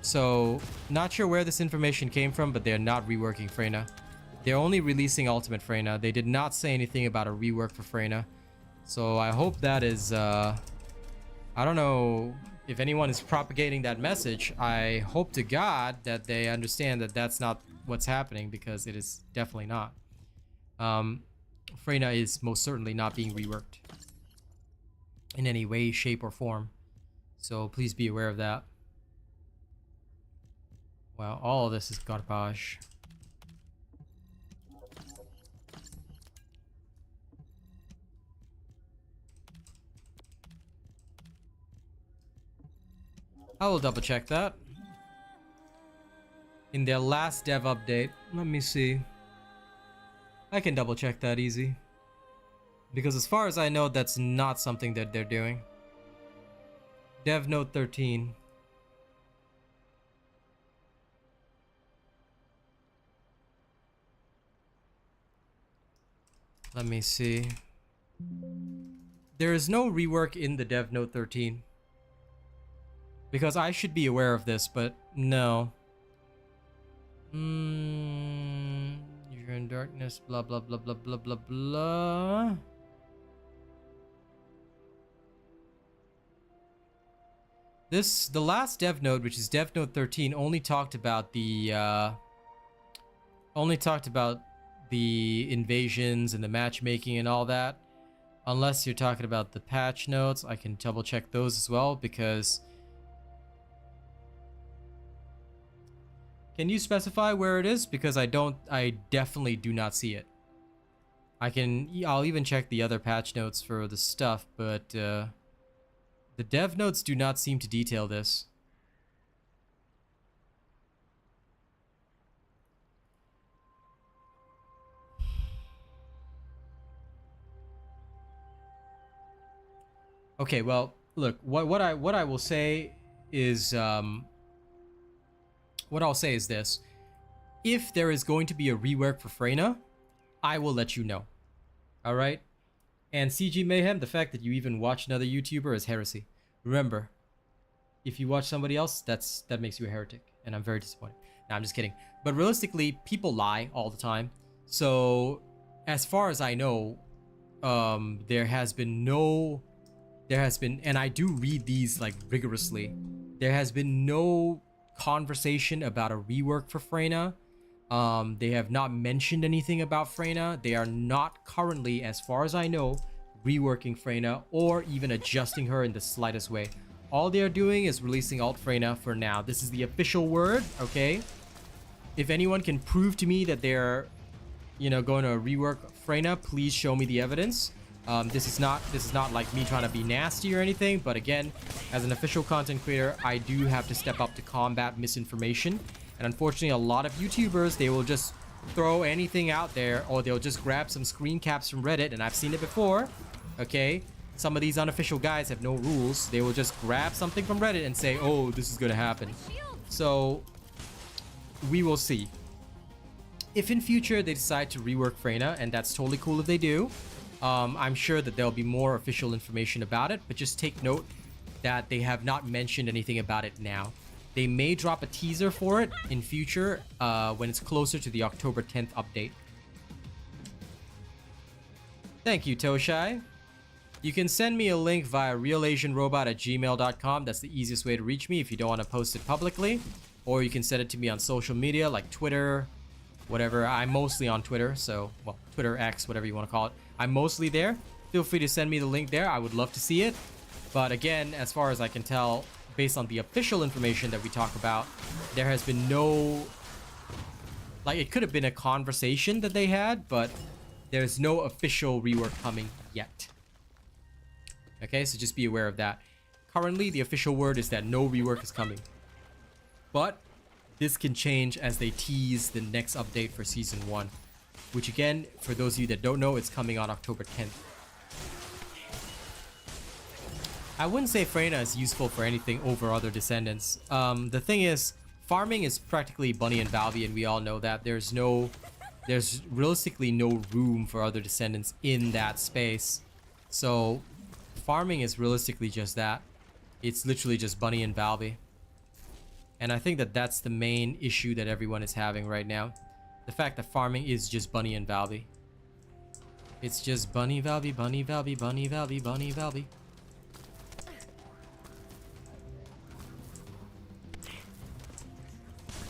So, not sure where this information came from, but they're not reworking Freyna. They're only releasing Ultimate Freyna. They did not say anything about a rework for Freyna. So, I hope that is, I don't know if anyone is propagating that message. I hope to God that they understand that that's not what's happening, because it is definitely not. Freyna is most certainly not being reworked in any way, shape, or form. So, please be aware of that. Wow, all of this is garbage. I will double check that. In their last dev update, let me see. I can double check that easy. Because as far as I know, that's not something that they're doing. Dev note 13. Let me see. There is no rework in the Dev Note 13. Because I should be aware of this, but no. You're in darkness, blah blah blah blah blah blah blah. The last Dev Note, which is Dev Note 13, only talked about the invasions and the matchmaking and all that. Unless you're talking about the patch notes, I can double check those as well, because... Can you specify where it is? Because I definitely do not see it. I'll even check the other patch notes for the stuff, but the dev notes do not seem to detail this. Okay, well, look, what I will say is what I'll say is this: if there is going to be a rework for Freyna, I will let you know. All right? And CG Mayhem, the fact that you even watch another YouTuber is heresy. Remember, if you watch somebody else, that makes you a heretic, and I'm very disappointed. No, I'm just kidding. But realistically, people lie all the time. So, as far as I know, there has been, and I do read these like rigorously. There has been no conversation about a rework for Freyna. They have not mentioned anything about Freyna. They are not currently, as far as I know, reworking Freyna or even adjusting her in the slightest way. All they are doing is releasing Alt Freyna for now. This is the official word, okay? If anyone can prove to me that they're, going to rework Freyna, please show me the evidence. This is not like me trying to be nasty or anything, but again, as an official content creator, I do have to step up to combat misinformation. And unfortunately, a lot of YouTubers, they will just throw anything out there, or they'll just grab some screen caps from Reddit, and I've seen it before, okay? Some of these unofficial guys have no rules. They will just grab something from Reddit and say, oh, this is gonna happen. So, we will see. If in future they decide to rework Freyna, and that's totally cool if they do, I'm sure that there'll be more official information about it, but just take note that they have not mentioned anything about it now. They may drop a teaser for it in future when it's closer to the October 10th update. Thank you, Toshai. You can send me a link via RealAsianRobot@gmail.com. That's the easiest way to reach me if you don't want to post it publicly. Or you can send it to me on social media like Twitter, whatever. I'm mostly on Twitter, so, well, Twitter, X, whatever you want to call it. I'm mostly there. Feel free to send me the link there. I would love to see it. But again, as far as I can tell, based on the official information that we talk about, there has been no... Like, it could have been a conversation that they had, but there's no official rework coming yet. Okay, so just be aware of that. Currently, the official word is that no rework is coming. But this can change as they tease the next update for Season 1. Which again, for those of you that don't know, it's coming on October 10th. I wouldn't say Freyna is useful for anything over other Descendants. The thing is, farming is practically Bunny and Valby, and we all know that. There's realistically no room for other Descendants in that space. So, farming is realistically just that. It's literally just Bunny and Valby. And I think that that's the main issue that everyone is having right now. The fact that farming is just Bunny and Valby. It's just Bunny, Valby, Bunny, Valby, Bunny, Valby, Bunny, Valby.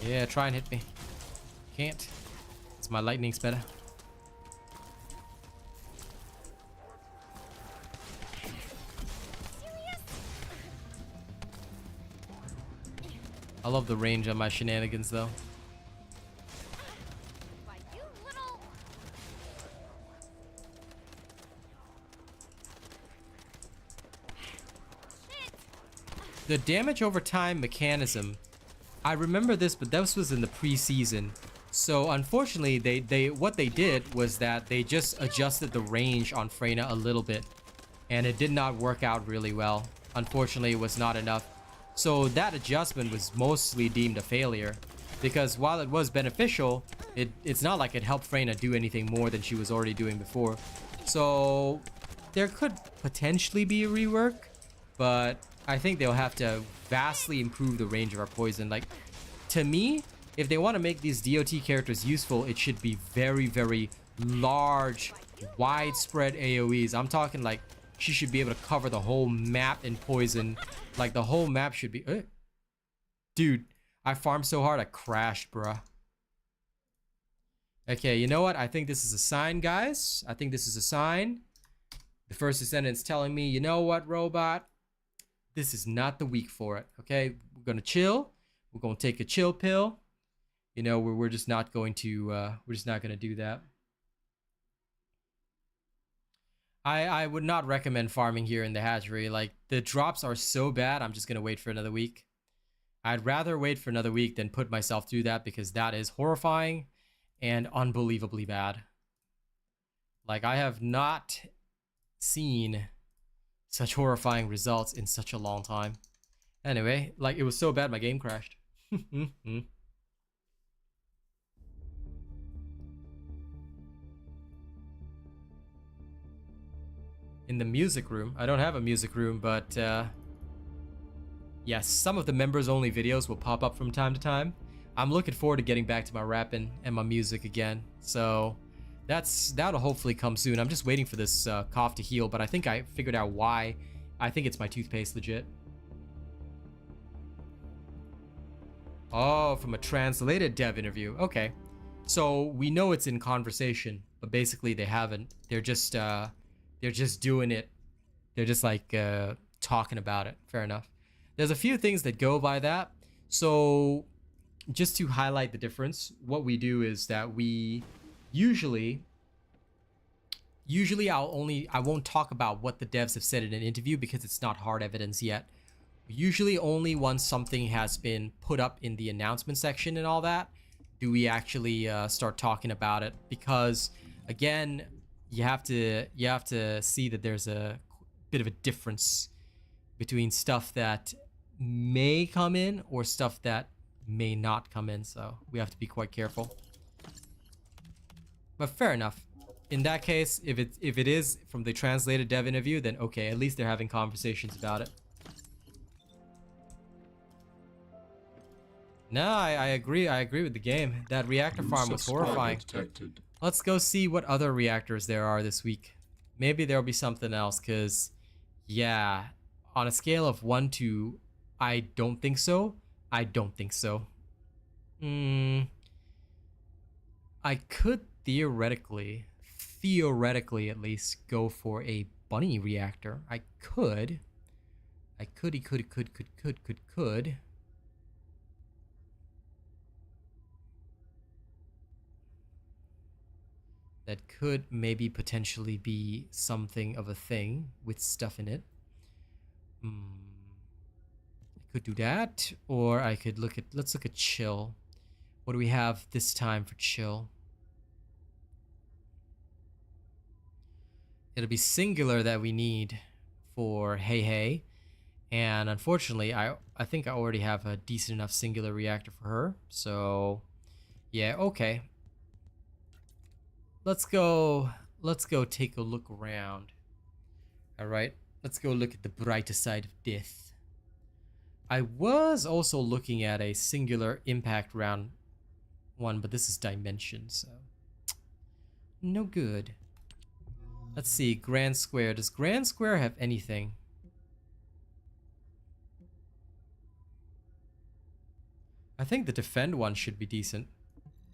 Yeah, try and hit me. Can't. It's my lightning's better. I love the range on my shenanigans though. Why, you little... Shit! The damage over time mechanism, I remember this, but this was in the pre-season. So unfortunately, what they did was that they just adjusted the range on Freyna a little bit, and it did not work out really well. Unfortunately, it was not enough. So that adjustment was mostly deemed a failure, because while it was beneficial, It's not like it helped Freyna do anything more than she was already doing before. So there could potentially be a rework, but I think they'll have to vastly improve the range of our poison. Like, to me, if they want to make these DOT characters useful, it should be very, very large, widespread AoEs. I'm talking like she should be able to cover the whole map in poison. Like, the whole map should be... Dude, I farmed so hard I crashed, bruh. Okay, you know what? I think this is a sign, guys. I think this is a sign. The First Descendant's telling me, you know what, robot? This is not the week for it, okay? We're gonna chill. We're gonna take a chill pill. You know, we're just not going to, we're just not gonna do that. I would not recommend farming here in the hatchery. Like, the drops are so bad, I'm just gonna wait for another week. I'd rather wait for another week than put myself through that, because that is horrifying and unbelievably bad. Like, I have not seen such horrifying results in such a long time. Anyway, like, it was so bad my game crashed. In the music room. I don't have a music room, but yes, some of the members only videos will pop up from time to time. I'm looking forward to getting back to my rapping and my music again. So that'll hopefully come soon. I'm just waiting for this cough to heal, but I think I figured out why. I think it's my toothpaste, legit. Oh, from a translated dev interview. Okay. So we know it's in conversation, but basically they haven't. They're just doing it. They're just like talking about it. Fair enough. There's a few things that go by that. So just to highlight the difference, what we do is that we usually I won't talk about what the devs have said in an interview because it's not hard evidence yet. Usually only once something has been put up in the announcement section and all that do we actually start talking about it, because again, you have to see that there's a bit of a difference between stuff that may come in or stuff that may not come in, so we have to be quite careful. But fair enough. In that case, if it is from the translated dev interview, then okay, at least they're having conversations about it. No, I agree with the game. That reactor farm was horrifying. Detected. Let's go see what other reactors there are this week. Maybe there'll be something else, because yeah, on a scale of 1 to I don't think so, I don't think so. I could theoretically at least go for a bunny reactor. I could. That could maybe potentially be something of a thing with stuff in it. I could do that, or I could let's look at chill. What do we have this time for chill? It'll be singular that we need for Hey Hey. And unfortunately, I think I already have a decent enough singular reactor for her. So yeah, okay. Let's go take a look around. Alright, let's go look at the brighter side of death. I was also looking at a singular impact round one, but this is dimension, so no good. Let's see, Grand Square. Does Grand Square have anything? I think the defend one should be decent.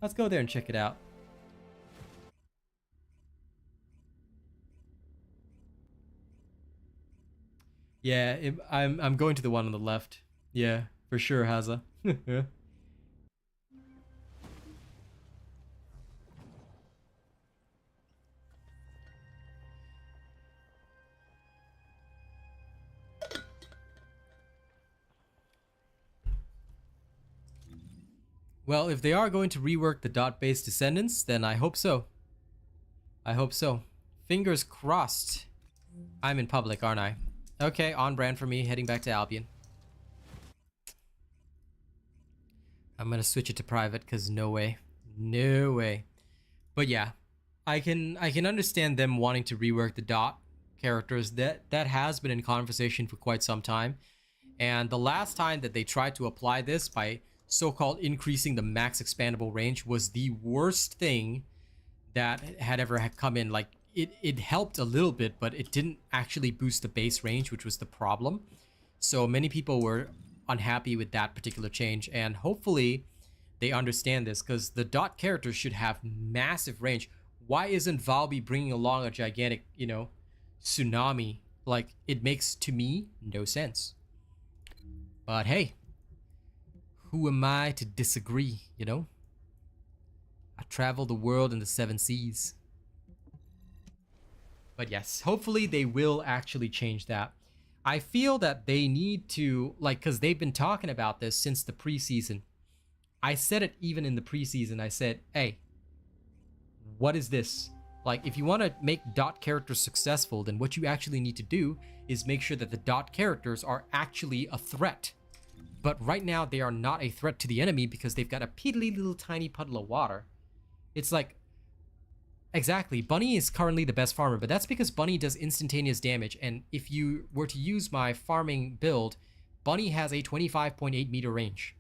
Let's go there and check it out. Yeah, I'm going to the one on the left. Yeah, for sure, Haza. Well, if they are going to rework the dot-based descendants, then I hope so. I hope so. Fingers crossed. I'm in public, aren't I? Okay, on brand for me, heading back to Albion. I'm gonna switch it to private, because no way. No way. But yeah, I can understand them wanting to rework the dot characters. That has been in conversation for quite some time. And the last time that they tried to apply this by so-called increasing the max expandable range was the worst thing that had ever come in. Like it helped a little bit, but it didn't actually boost the base range, which was the problem. So many people were unhappy with that particular change, and hopefully they understand this, because the dot characters should have massive range. Why isn't Valby bringing along a gigantic, you know, tsunami? Like, it makes, to me, no sense. But hey, who am I to disagree, you know? I travel the world in the 7 seas. But yes, hopefully they will actually change that. I feel that they need to, like, because they've been talking about this since the preseason. I said it even in the preseason. I said, hey, what is this? Like, if you want to make dot characters successful, then what you actually need to do is make sure that the dot characters are actually a threat. But right now, they are not a threat to the enemy because they've got a piddly little tiny puddle of water. It's like, exactly, Bunny is currently the best farmer, but that's because Bunny does instantaneous damage. And if you were to use my farming build, Bunny has a 25.8 meter range.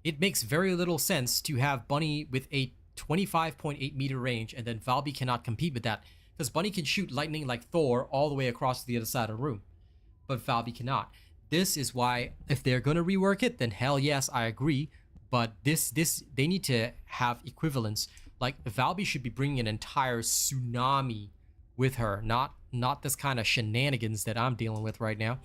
It makes very little sense to have Bunny with a 25.8 meter range, and then Valby cannot compete with that, because Bunny can shoot lightning like Thor all the way across to the other side of the room, but Valby cannot. This is why, if they're gonna rework it, then hell yes, I agree. But this they need to have equivalence. Like, Valby should be bringing an entire tsunami with her, not this kind of shenanigans that I'm dealing with right now.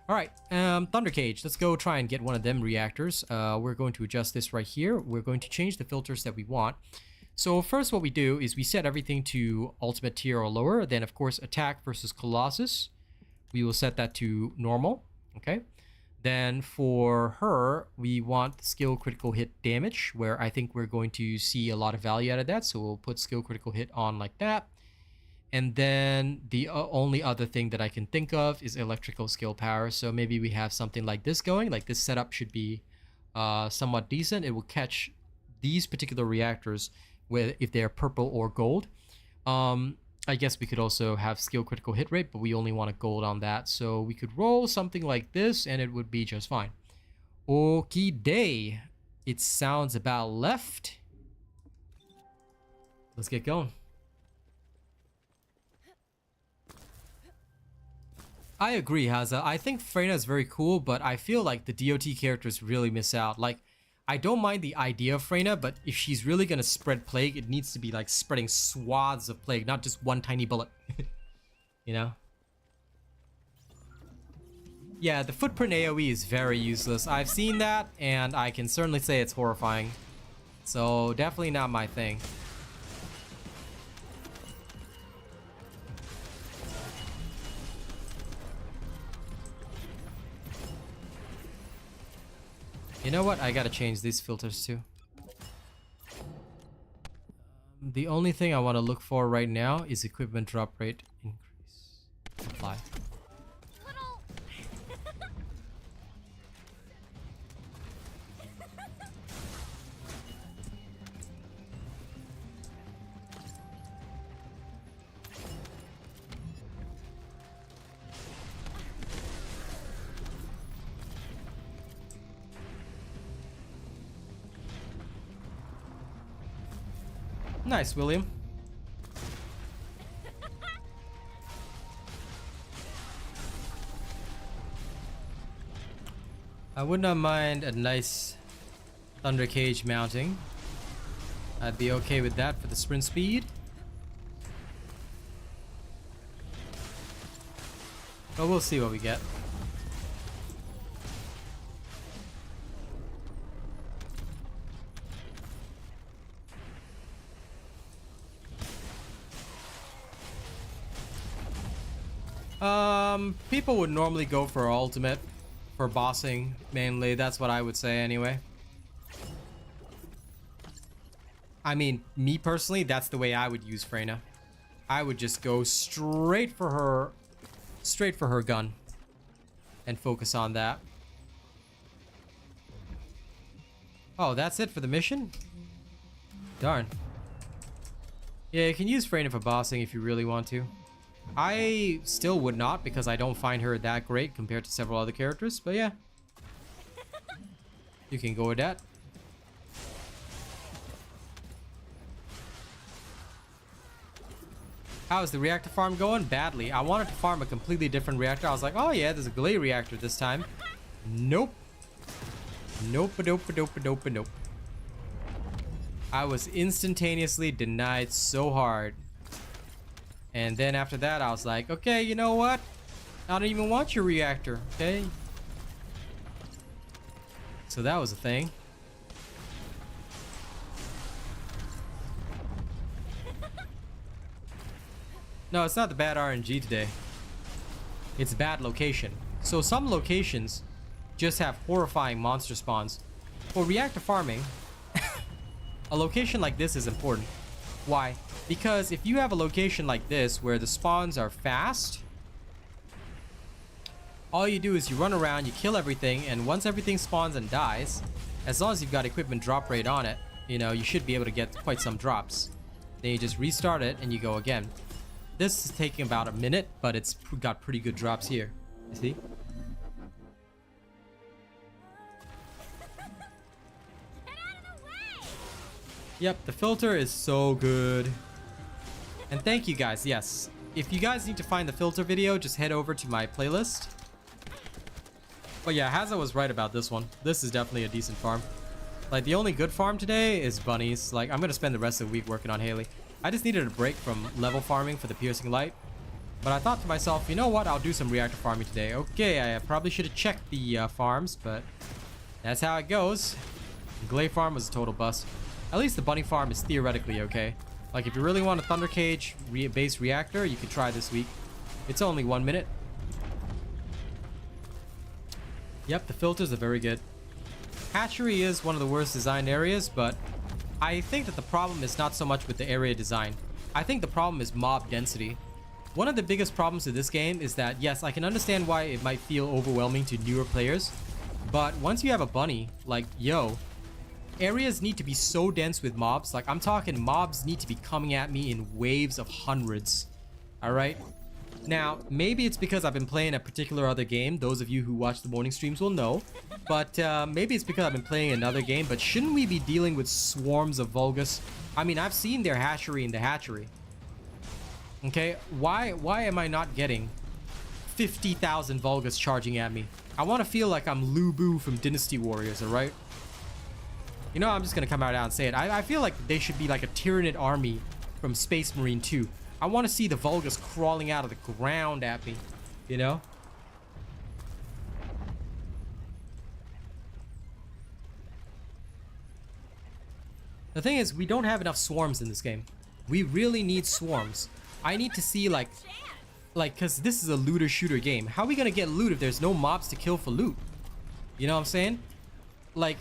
All right, Thunder Cage, let's go try and get one of them reactors. We're going to adjust this right here. We're going to change the filters that we want. So first what we do is we set everything to ultimate tier or lower. Then, of course, attack versus Colossus. We will set that to normal, okay? Then for her, we want skill critical hit damage, where I think we're going to see a lot of value out of that. So we'll put skill critical hit on like that. And then the only other thing that I can think of is electrical skill power. So maybe we have something like this going. Like, this setup should be somewhat decent. It will catch these particular reactors if they're purple or gold. I guess we could also have skill critical hit rate, but we only want a gold on that. So we could roll something like this and it would be just fine. Okie day. It sounds about left. Let's get going. I agree, Haza. I think Freyna is very cool, but I feel like the DOT characters really miss out. Like, I don't mind the idea of Freyna, but if she's really gonna spread plague, it needs to be like spreading swaths of plague, not just one tiny bullet. You know? Yeah, the footprint AoE is very useless. I've seen that, and I can certainly say it's horrifying. So, definitely not my thing. You know what? I gotta change these filters too. The only thing I want to look for right now is equipment drop rate increase. Apply. Nice, William. I would not mind a nice Thunder Cage mounting. I'd be okay with that for the sprint speed. But we'll see what we get. People would normally go for ultimate for bossing mainly. That's what I would say anyway. I mean, me personally, that's the way I would use Freyna. I would just go straight for her gun and focus on that. Oh, that's it for the mission? Darn. Yeah, you can use Freyna for bossing if you really want to. I still would not because I don't find her that great compared to several other characters, but yeah. You can go with that. How is the reactor farm going? Badly. I wanted to farm a completely different reactor. I was like, oh yeah, there's a Gley reactor this time. Nope. Nope, nope, nope, nope, nope. I was instantaneously denied so hard. And then after that, I was like, okay, you know what? I don't even want your reactor, okay? So that was a thing. No, it's not the bad RNG today. It's bad location. So some locations just have horrifying monster spawns. For reactor farming, a location like this is important. Why? Because if you have a location like this where the spawns are fast, all you do is you run around, you kill everything, and once everything spawns and dies, as long as you've got equipment drop rate on it, you know, you should be able to get quite some drops. Then you just restart it and you go again. This is taking about a minute, but it's got pretty good drops here. You see? Yep, the filter is so good. And thank you guys, yes. If you guys need to find the filter video, just head over to my playlist. But yeah, Haza was right about this one. This is definitely a decent farm. Like, the only good farm today is bunnies. Like, I'm gonna spend the rest of the week working on Haley. I just needed a break from level farming for the piercing light. But I thought to myself, you know what? I'll do some reactor farming today. Okay, I probably should have checked the farms, but that's how it goes. Gley farm was a total bust. At least the bunny farm is theoretically okay. Like, if you really want a Thunder Cage base reactor, you could try this week. It's only 1 minute. Yep, the filters are very good. Hatchery is one of the worst designed areas, but I think that the problem is not so much with the area design. I think the problem is mob density. One of the biggest problems with this game is that, yes, I can understand why it might feel overwhelming to newer players, but once you have a bunny, like, yo, areas need to be so dense with mobs. Like, I'm talking mobs need to be coming at me in waves of hundreds. Alright? Now, maybe it's because I've been playing a particular other game. Those of you who watch the morning streams will know. But maybe it's because I've been playing another game. But shouldn't we be dealing with swarms of Vulgus? I mean, I've seen their hatchery in the hatchery. Okay? Why am I not getting 50,000 Vulgus charging at me? I want to feel like I'm Lu Bu from Dynasty Warriors, alright? You know, I'm just gonna come out and say it. I feel like they should be like a Tyranid army from Space Marine 2. I want to see the Vulgus crawling out of the ground at me, you know? The thing is, we don't have enough swarms in this game. We really need swarms. I need to see like, cause this is a looter shooter game. How are we gonna get loot if there's no mobs to kill for loot? You know what I'm saying? Like,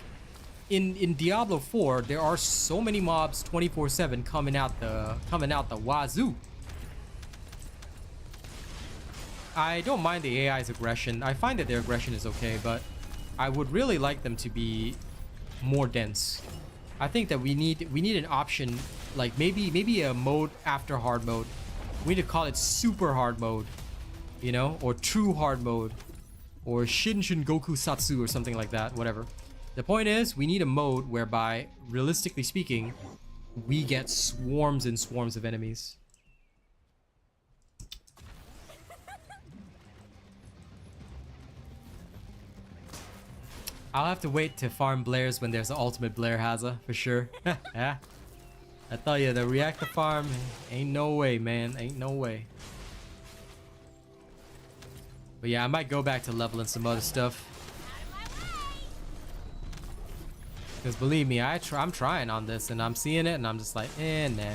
in Diablo 4, there are so many mobs 24/7 coming out the wazoo. I don't mind the AI's aggression. I find that their aggression is okay, but I would really like them to be more dense. I think that we need an option, like maybe a mode after hard mode. We need to call it super hard mode, you know, or true hard mode, or Shin Goku Satsu or something like that, whatever. The point is, we need a mode whereby, realistically speaking, we get swarms and swarms of enemies. I'll have to wait to farm Blairs when there's an ultimate Blair Haza, for sure. Yeah. I tell you, the reactor farm, ain't no way, man. Ain't no way. But yeah, I might go back to leveling some other stuff. Because believe me, I'm trying on this and I'm seeing it and I'm just like, nah.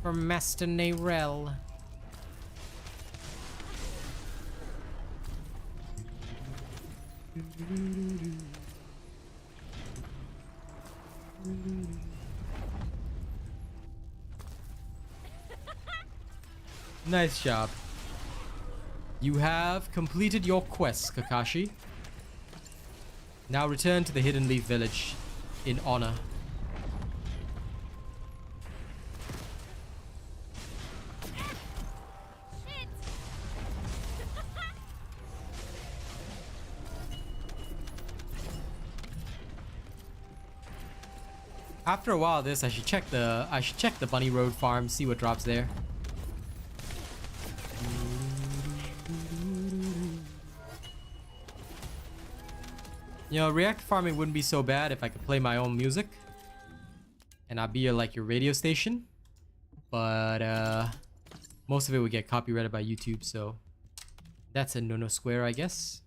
For Master Nayrel. Nice job. You have completed your quest, Kakashi. Now return to the Hidden Leaf Village. in honor. Shit! After a while of this, I should check the Bunny Road farm, see what drops there. You know, reactor farming wouldn't be so bad if I could play my own music. And I'd be like your radio station. But most of it would get copyrighted by YouTube, so that's a no-no square, I guess.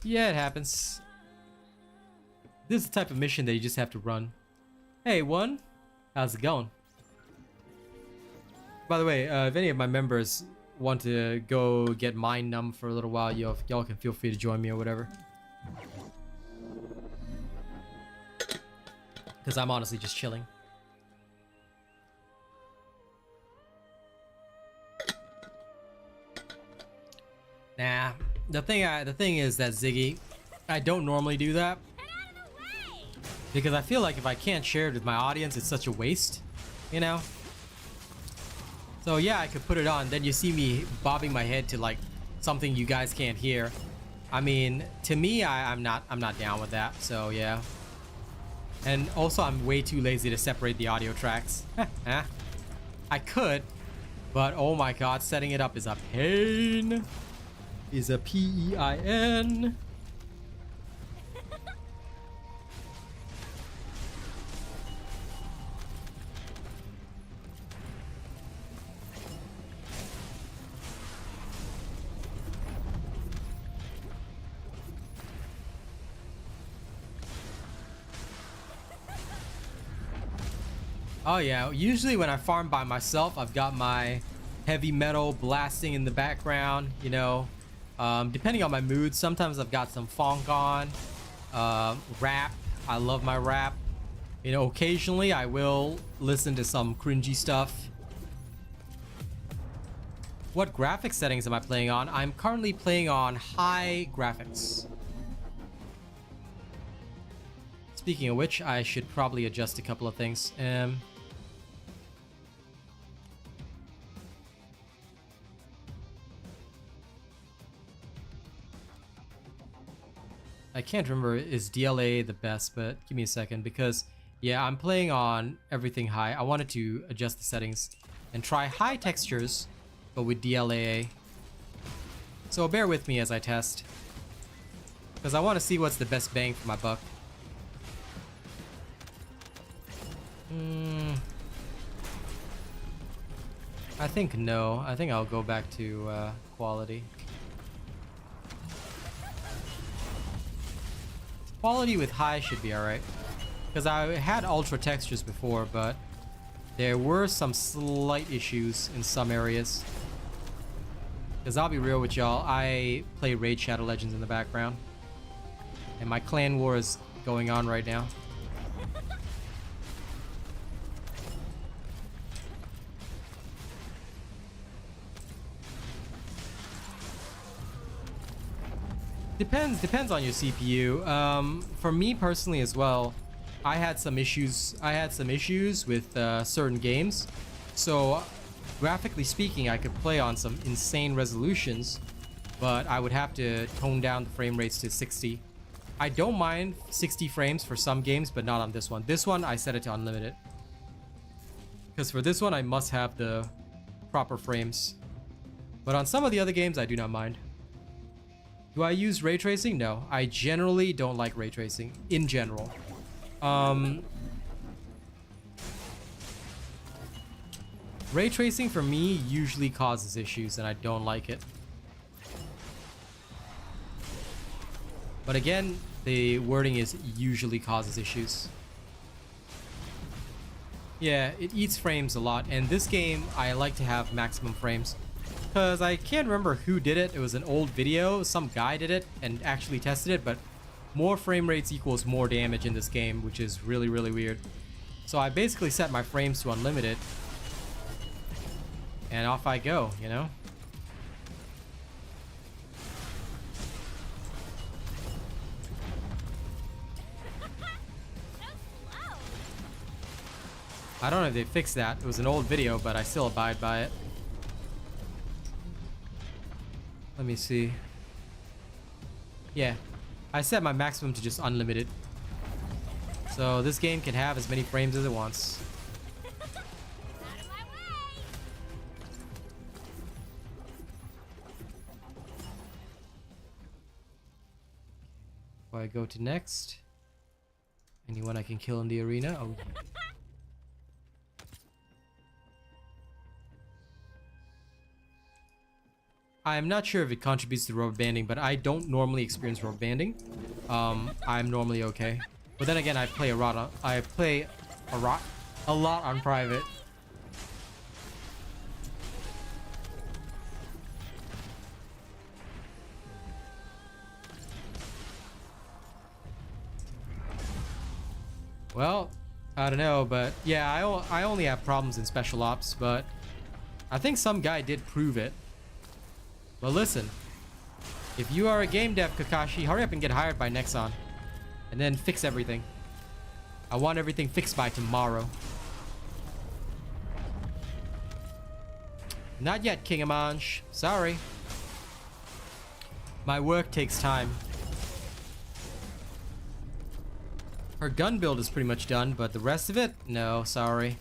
Yeah, it happens. This is the type of mission that you just have to run. Hey, one. How's it going? By the way, if any of my members want to go get mind numb for a little while, y'all can feel free to join me or whatever. Because I'm honestly just chilling. Nah, the thing is that Ziggy, I don't normally do that. Get out of the way! Because I feel like if I can't share it with my audience, it's such a waste, you know? So yeah, I could put it on, then you see me bobbing my head to like something you guys can't hear. I mean, to me, I'm not down with that, so yeah. And also, I'm way too lazy to separate the audio tracks. I could, but oh my god, setting it up is a pain. Is a P-E-I-N. Oh yeah, usually when I farm by myself, I've got my heavy metal blasting in the background, you know. Depending on my mood, sometimes I've got some funk on, rap. I love my rap. You know, occasionally I will listen to some cringy stuff. What graphics settings am I playing on? I'm currently playing on high graphics. Speaking of which, I should probably adjust a couple of things. I can't remember, is DLA the best, but give me a second because, yeah, I'm playing on everything high. I wanted to adjust the settings and try high textures, but with DLA. So bear with me as I test, because I want to see what's the best bang for my buck. I think no. I think I'll go back to quality. Quality with high should be alright. Because I had ultra textures before, but there were some slight issues in some areas. Because I'll be real with y'all, I play Raid Shadow Legends in the background. And my clan war is going on right now. Depends on your CPU. For me personally as well, I had some issues with certain games. So graphically speaking, I could play on some insane resolutions, but I would have to tone down the frame rates to 60. I don't mind 60 frames for some games, but not on this one. This one I set it to unlimited. Because for this one I must have the proper frames. But on some of the other games I do not mind. Do I use ray tracing? No. I generally don't like ray tracing, in general. Ray tracing for me usually causes issues and I don't like it. But again, the wording is usually causes issues. Yeah, it eats frames a lot, and this game I like to have maximum frames. Because I can't remember who did it. It was an old video. Some guy did it and actually tested it, but more frame rates equals more damage in this game, which is really, really weird. So I basically set my frames to unlimited. And off I go, you know? I don't know if they fixed that. It was an old video, but I still abide by it. Let me see. Yeah, I set my maximum to just unlimited. So this game can have as many frames as it wants. Out of my way! Before I go to next. Anyone I can kill in the arena? Oh. I'm not sure if it contributes to rubber banding, but I don't normally experience rubber banding. I'm normally okay. But then again, I play a lot on private. Well, I don't know, but yeah, I only have problems in special ops, but I think some guy did prove it. But listen, if you are a game dev, Kakashi, hurry up and get hired by Nexon. And then fix everything. I want everything fixed by tomorrow. Not yet, King Amanj. Sorry. My work takes time. Her gun build is pretty much done, but the rest of it? No, sorry.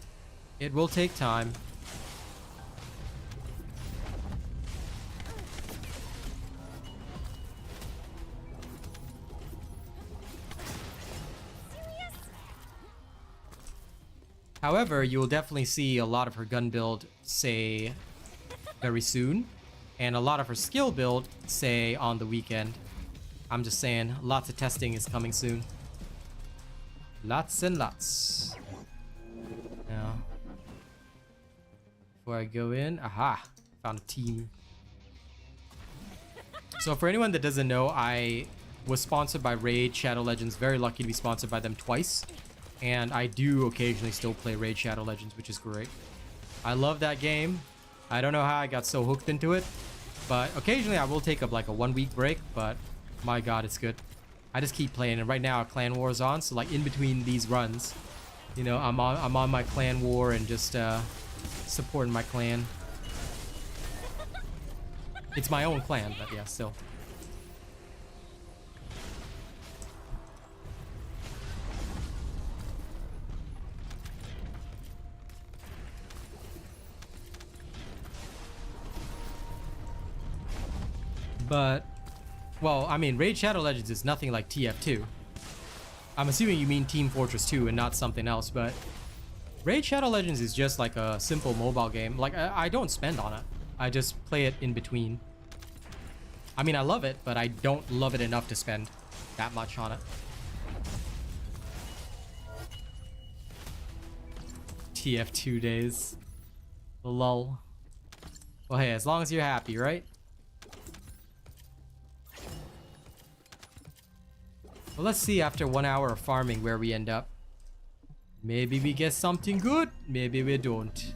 It will take time. However, you will definitely see a lot of her gun build, say, very soon. And a lot of her skill build, say, on the weekend. I'm just saying, lots of testing is coming soon. Lots and lots. Now, before I go in, aha, found a team. So for anyone that doesn't know, I was sponsored by Raid Shadow Legends. Very lucky to be sponsored by them twice. And I do occasionally still play Raid Shadow Legends, which is great. I love that game. I don't know how I got so hooked into it, but occasionally I will take up like a 1 week break, but my god, it's good. I just keep playing, and right now Clan War is on, so like in between these runs, you know, I'm on my Clan War and just supporting my clan. It's my own clan, but yeah, still. But, well, I mean, Raid Shadow Legends is nothing like TF2. I'm assuming you mean Team Fortress 2 and not something else, but Raid Shadow Legends is just like a simple mobile game. Like, I don't spend on it. I just play it in between. I mean, I love it, but I don't love it enough to spend that much on it. TF2 days. Lol. Well, hey, as long as you're happy, right? Well, let's see after 1 hour of farming where we end up. Maybe we get something good, maybe we don't.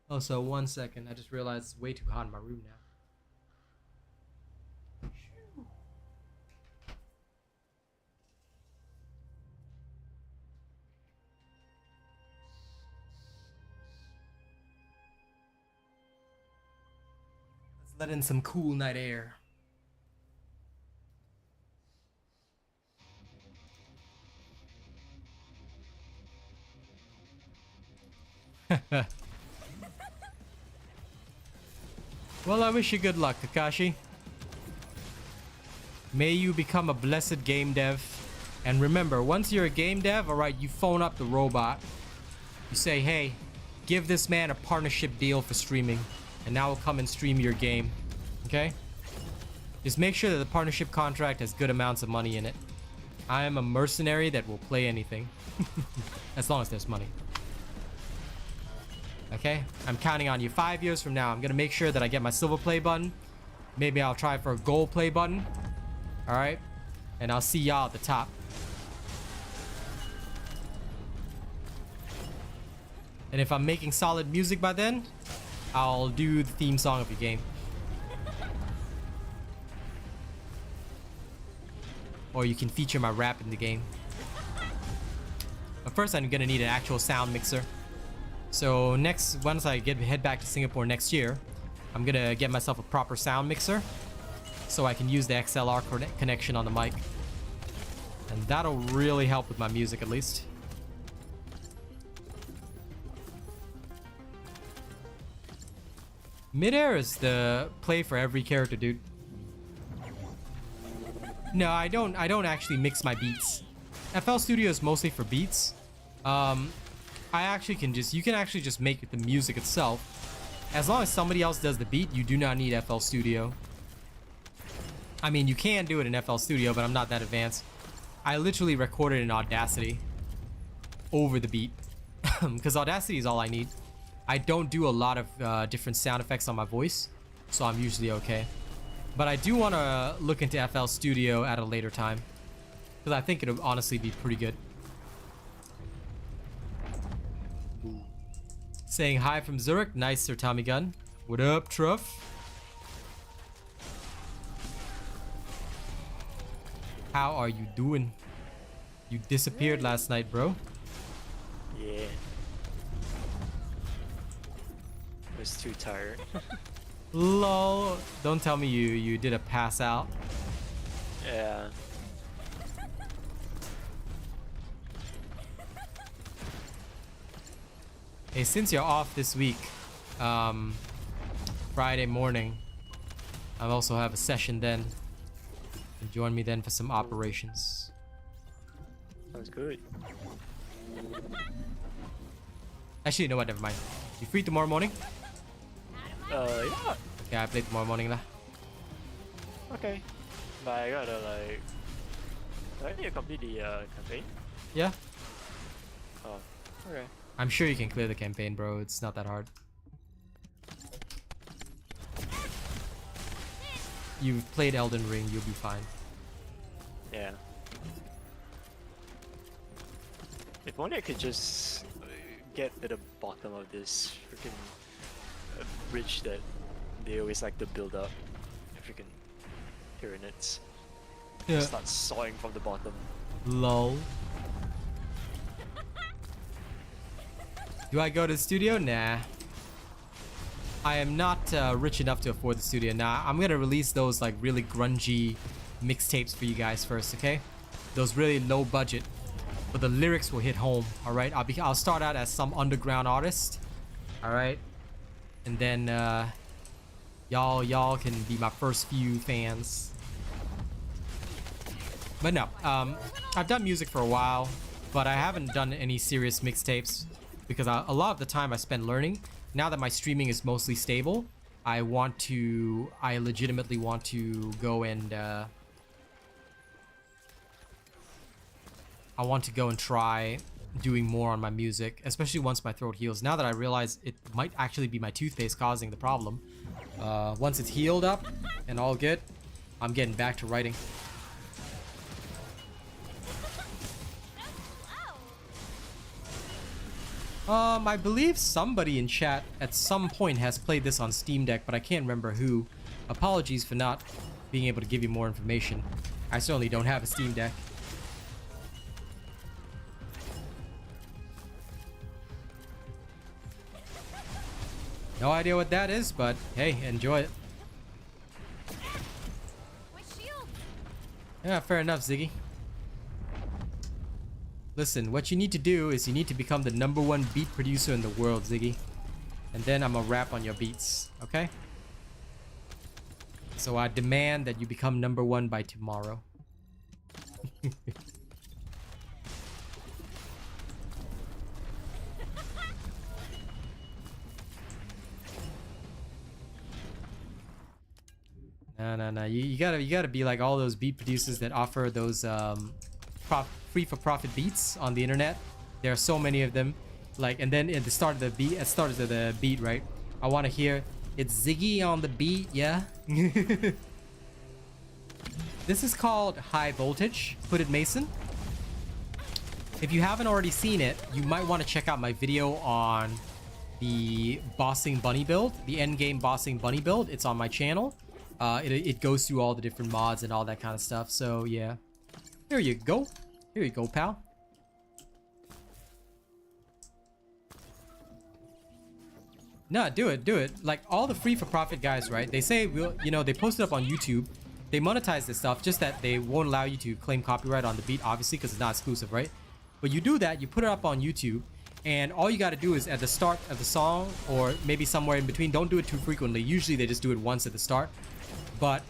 Also, 1 second, I just realized it's way too hot in my room now. Let in some cool night air. Well, I wish you good luck, Kakashi. May you become a blessed game dev. And remember, once you're a game dev, alright, you phone up the robot. You say, hey, give this man a partnership deal for streaming. And now we'll come and stream your game. Okay? Just make sure that the partnership contract has good amounts of money in it. I am a mercenary that will play anything. As long as there's money. Okay? I'm counting on you. 5 years from now, I'm gonna make sure that I get my silver play button. Maybe I'll try for a gold play button. Alright? And I'll see y'all at the top. And if I'm making solid music by then, I'll do the theme song of your game. Or you can feature my rap in the game. But first I'm gonna need an actual sound mixer. So once I head back to Singapore next year, I'm gonna get myself a proper sound mixer so I can use the XLR connection on the mic. And that'll really help with my music at least. Midair is the play for every character, dude. No, I don't actually mix my beats. FL Studio is mostly for beats. You can actually just make the music itself. As long as somebody else does the beat, you do not need FL Studio. I mean, you can do it in FL Studio, but I'm not that advanced. I literally recorded in Audacity over the beat because Audacity is all I need. I don't do a lot of different sound effects on my voice, so I'm usually okay. But I do want to look into FL Studio at a later time because I think it'll honestly be pretty good. Saying hi from Zurich. Nice, Sir Tommy Gun. What up, Truff? How are you doing? You disappeared last night, bro. Yeah. I was too tired. Lol. Don't tell me you did a pass out. Yeah. Hey, since you're off this week, Friday morning, I also have a session then. And join me then for some operations. Sounds good. Actually, you know what? Never mind. You free tomorrow morning? Yeah. Okay, I play tomorrow morning lah. Okay. But I gotta like... Do I need to complete the campaign? Yeah. Oh, okay. I'm sure you can clear the campaign, bro. It's not that hard. You've played Elden Ring, you'll be fine. Yeah. If only I could just get to the bottom of this freaking bridge that they always like to build up. Freaking pyramids. Yeah. Start sawing from the bottom. Lol. Do I go to the studio? Nah. I am not rich enough to afford the studio. Nah, I'm gonna release those like really grungy mixtapes for you guys first, okay? Those really low budget, but the lyrics will hit home. All right, I'll start out as some underground artist. All right, and then y'all can be my first few fans. But no, I've done music for a while, but I haven't done any serious mixtapes because a lot of the time I spend learning. Now that my streaming is mostly stable, I legitimately want to go and try doing more on my music, especially once my throat heals. Now that I realize it might actually be my toothpaste causing the problem. Once it's healed up and all good, I'm getting back to writing. I believe somebody in chat at some point has played this on Steam Deck, but I can't remember who. Apologies for not being able to give you more information. I certainly don't have a Steam Deck. No idea what that is, but hey, enjoy it. Yeah, fair enough, Ziggy. Listen, what you need to do is you need to become the #1 beat producer in the world, Ziggy. And then I'm gonna rap on your beats, okay? So I demand that you become #1 by tomorrow. No. You gotta be like all those beat producers that offer those free for profit beats on the internet. There are so many of them. Like, and then at the start of the beat, right? I want to hear it's Ziggy on the beat, yeah. This is called High Voltage. Put it, Mason. if you haven't already seen it, you might want to check out my video on the bossing bunny build, the end game bossing bunny build. It's on my channel. It goes through all the different mods and all that kind of stuff. So yeah, here you go. Here you go, pal. No, do it, do it. Like all the free for profit guys, right? They say, you know, they post it up on YouTube. They monetize this stuff, just that they won't allow you to claim copyright on the beat, obviously, because it's not exclusive, right? But you do that, you put it up on YouTube, and all you got to do is at the start of the song, or maybe somewhere in between. Don't do it too frequently. Usually they just do it once at the start. But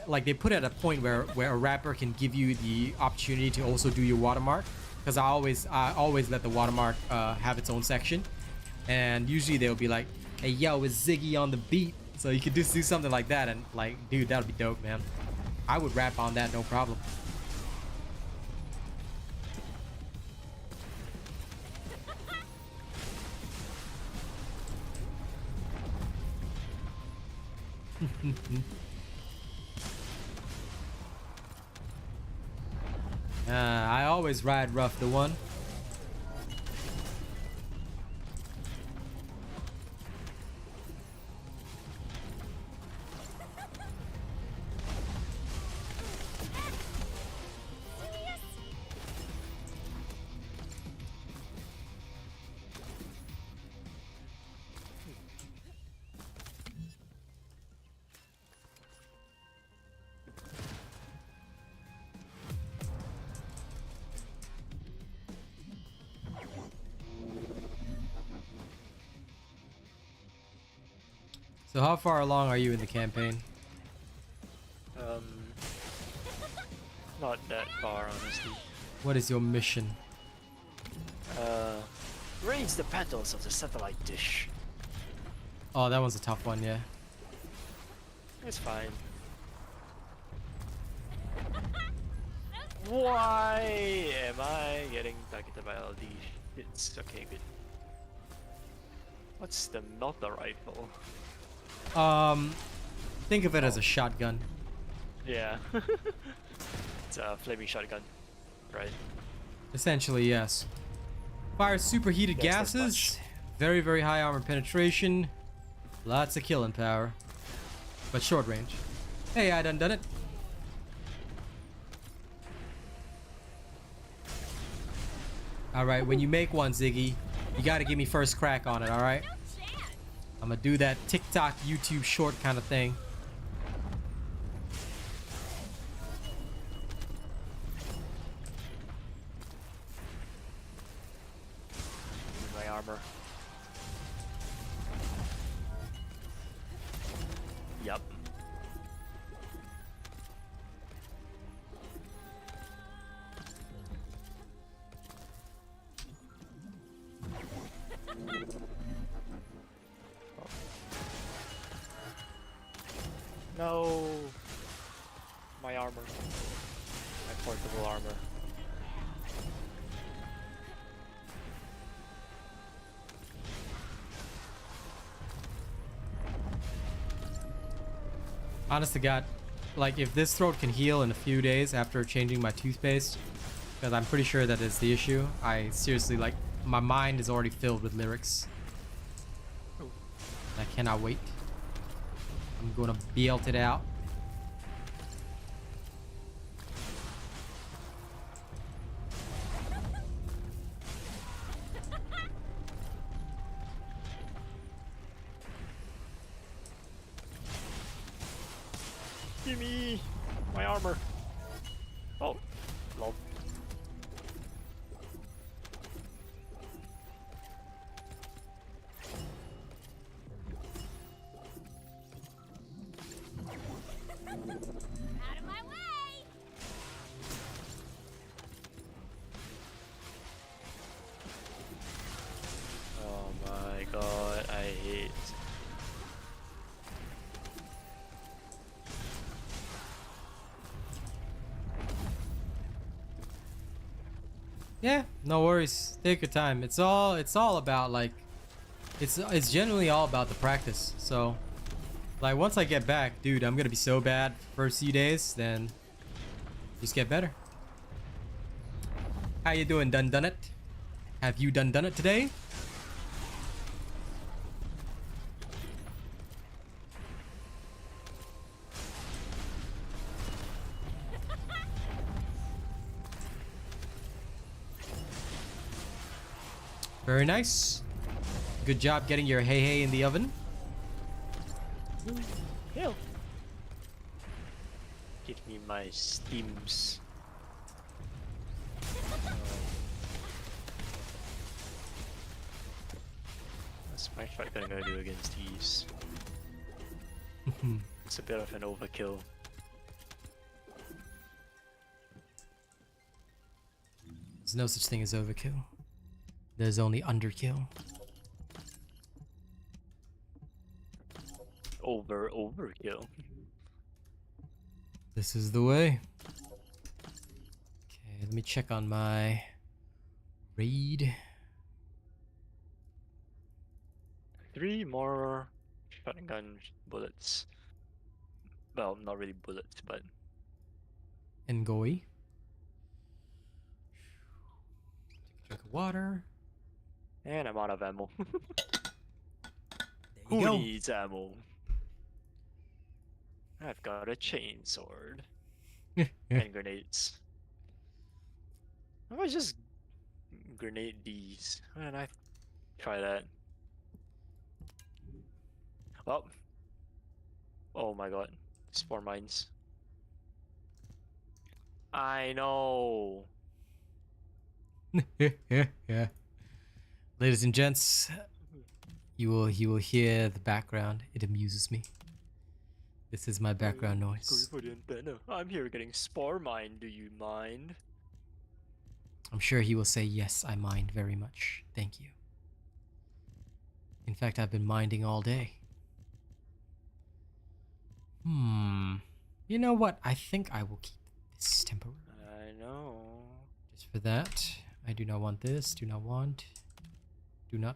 like they put it at a point where a rapper can give you the opportunity to also do your watermark, because I always let the watermark have its own section, and usually they'll be like, hey yo, it's Ziggy on the beat, so you could just do something like that, and like, dude, that would be dope, man. I would rap on that, no problem. I always ride rough, the one. So how far along are you in the campaign? Not that far, honestly. What is your mission? Raise the petals of the satellite dish. Oh, that one's a tough one, yeah. It's fine. Why am I getting targeted by all these hits? Okay, good. What's the melter rifle? Think of it as a shotgun. Yeah. It's a flaming shotgun, right? Essentially, yes. Fires superheated Yes, that's gases. Very, very high armor penetration. Lots of killing power. But short range. Hey, I done it. Alright, when you make one, Ziggy, you gotta give me first crack on it, alright? No chance. I'm gonna do that TikTok, YouTube short kind of thing. My armor. Yup. No. My armor. My portable armor. Honest to God, like if this throat can heal in a few days after changing my toothpaste, because I'm pretty sure that is the issue. I seriously, like, my mind is already filled with lyrics. I cannot wait. I'm gonna belt it out. Give me my armor. Oh, lol. Out of my way. Oh my god, I hate. Yeah, no worries. Take your time. It's all about, like, it's generally all about the practice. So, like, once I get back, dude, I'm gonna be so bad first few days, then just get better. How you doing, done it? Have you done it today? Very nice. Good job getting your hey in the oven. Hell. Give me my steams. What's my shotgun gonna do against these? It's a bit of an overkill. There's no such thing as overkill. There's only underkill. Overkill. This is the way. Okay, let me check on my raid. 3 more shotgun bullets. Well, not really bullets, but Ngoi. Take a drink of water. and I'm out of ammo. There Who you go. needs ammo? I've got a chainsword and grenades. I might just grenade these. And I try that. Well, oh my god, spore mines. I know. Yeah. Ladies and gents, you will hear the background. It amuses me. This is my background noise. Sorry for the antenna. I'm here getting spore mine. Do you mind? I'm sure he will say, yes, I mind very much. Thank you. In fact, I've been minding all day. You know what? I think I will keep this temporarily. I know. Just for that. I do not want this. Do not want. Do not.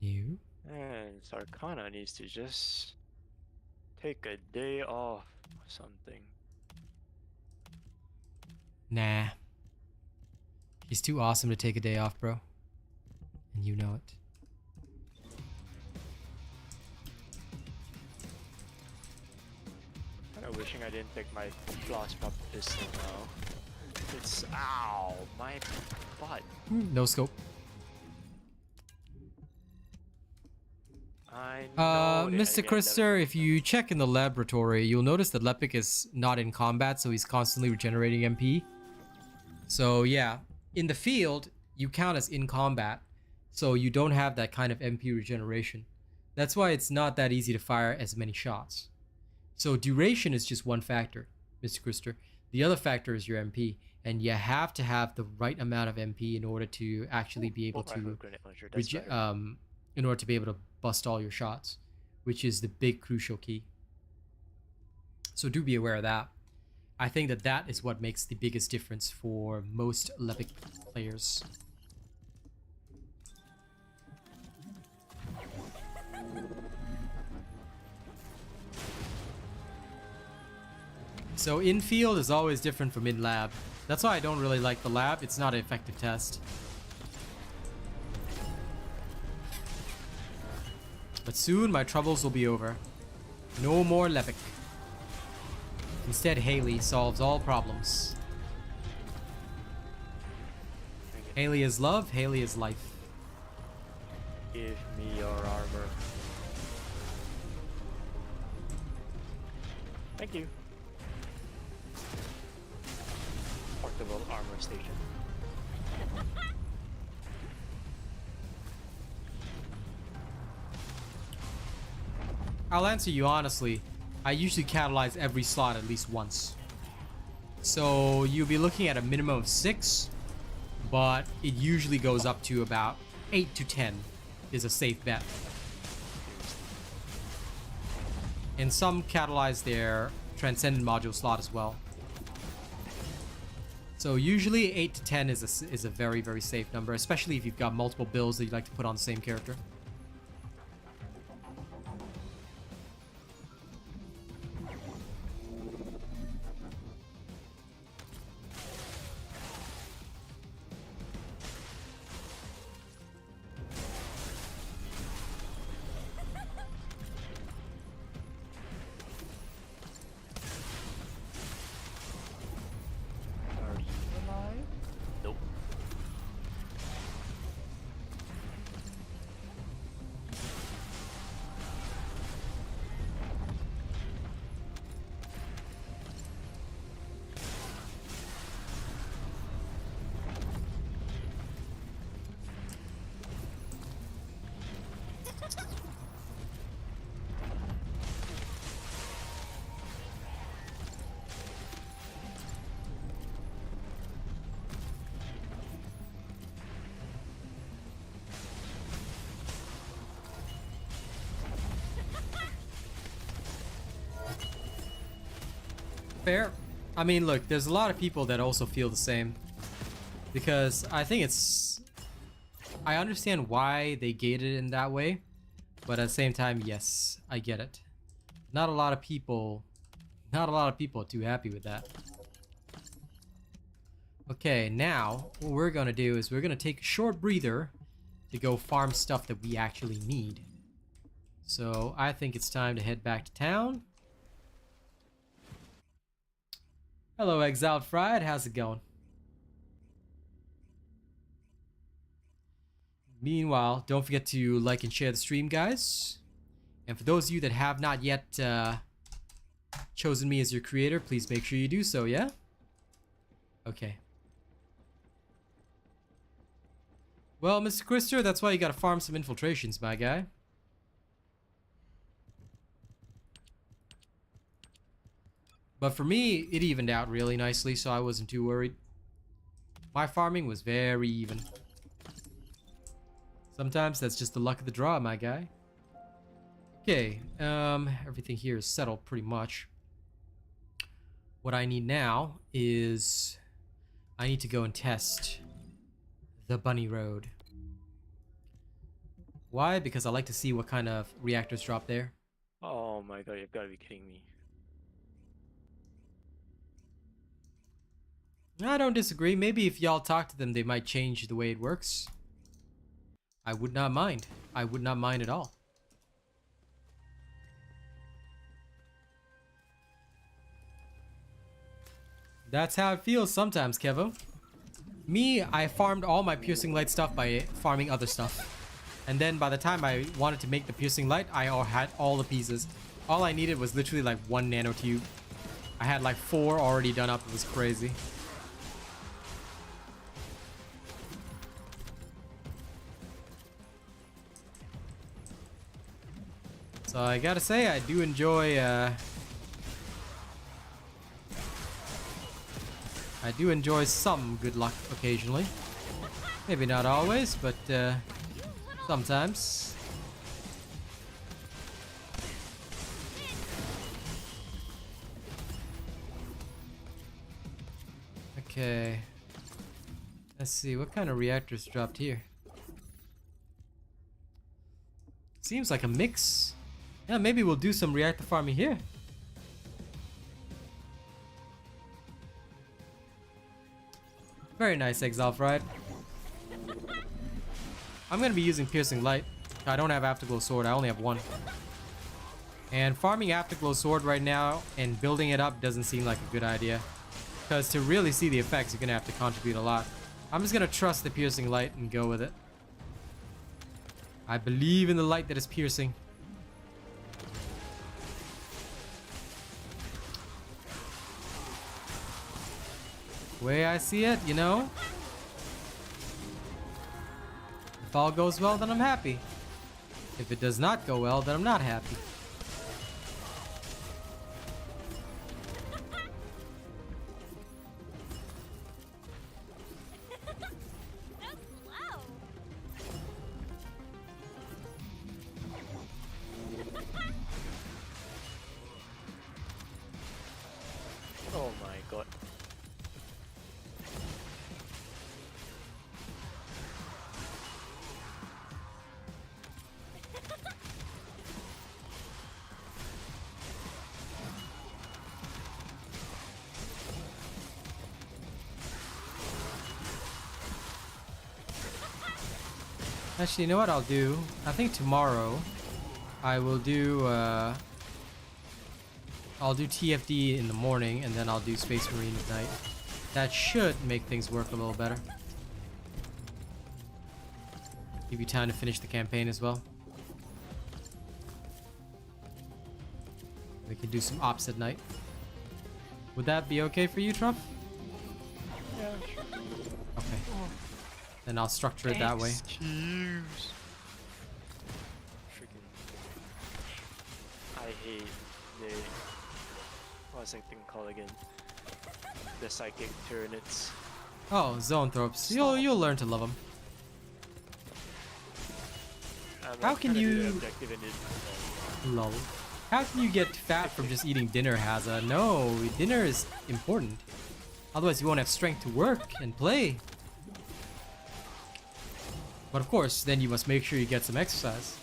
New. And Sarkana needs to just take a day off or something. Nah. He's too awesome to take a day off, bro. And you know it. Kinda wishing I didn't take my plasma pistol now. It's ow, my butt. No scope. I know. Mr. Krister, if you check in the laboratory, you'll notice that Lepic is not in combat, so he's constantly regenerating MP. So yeah, in the field, you count as in combat, so you don't have that kind of MP regeneration. That's why it's not that easy to fire as many shots. So duration is just one factor, Mr. Krister. The other factor is your MP, and you have to have the right amount of MP in order to actually be able to in order to be able to bust all your shots, which is the big crucial key. So do be aware of that. I think that that is what makes the biggest difference for most Lepic players. So in-field is always different from in-lab. That's why I don't really like the lab. It's not an effective test. But soon my troubles will be over. No more Lepic. Instead, Haley solves all problems. Haley is love, Haley is life. Give me your armor. Thank you. Portable armor station. I'll answer you honestly. I usually catalyze every slot at least once. So you'll be looking at a minimum of 6, but it usually goes up to about 8 to 10 is a safe bet. And some catalyze their Transcendent module slot as well. So usually 8 to 10 is a very, very safe number, especially if you've got multiple builds that you like to put on the same character. Fair. I mean, look, there's a lot of people that also feel the same. Because I think it's... I understand why they gated it in that way. But at the same time, yes, I get it. Not a lot of people are too happy with that. Okay, now what we're gonna do is we're gonna take a short breather to go farm stuff that we actually need. So I think it's time to head back to town. Hello, Exiled Fried. How's it going? Meanwhile, don't forget to like and share the stream, guys. And for those of you that have not yet chosen me as your creator, please make sure you do so, yeah? Okay. Well, Mr. Krister, that's why you gotta farm some infiltrations, my guy. But for me, it evened out really nicely, so I wasn't too worried. My farming was very even. Sometimes that's just the luck of the draw, my guy. Okay, everything here is settled pretty much. What I need now is... I need to go and test the bunny road. Why? Because I like to see what kind of reactors drop there. Oh my god, you've got to be kidding me. I don't disagree. Maybe if y'all talk to them, they might change the way it works. I would not mind. I would not mind at all. That's how it feels sometimes, Kevo. Me, I farmed all my piercing light stuff by farming other stuff. And then by the time I wanted to make the piercing light, I had all the pieces. All I needed was literally like 1 nanotube. I had like 4 already done up. It was crazy. So I gotta say, I do enjoy some good luck occasionally. Maybe not always, but sometimes. Okay. Let's see, what kind of reactors dropped here? Seems like a mix. Yeah, maybe we'll do some reactor farming here. Very nice, Exile Fried. I'm gonna be using Piercing Light. I don't have Afterglow Sword, I only have 1. And farming Afterglow Sword right now and building it up doesn't seem like a good idea. Because to really see the effects, you're gonna have to contribute a lot. I'm just gonna trust the Piercing Light and go with it. I believe in the light that is piercing. The way I see it, you know, if all goes well, then I'm happy. If it does not go well, then I'm not happy. Oh my god. Actually, you know what I'll do? I think tomorrow I will do I'll do TFD in the morning and then I'll do Space Marine at night. That should make things work a little better. Give you time to finish the campaign as well. We can do some ops at night. Would that be okay for you, Trump? Yeah, sure. Okay. Then I'll structure it that way. Excuse. Freaking. I hate the. What's that thing called again? The psychic tyranids. Oh, Zoanthropes. You'll learn to love them. I'm How can trying to do the you- objective and it, Lol. How can you get fat from just eating dinner, Haza? No, dinner is important. Otherwise you won't have strength to work and play. But of course, then you must make sure you get some exercise.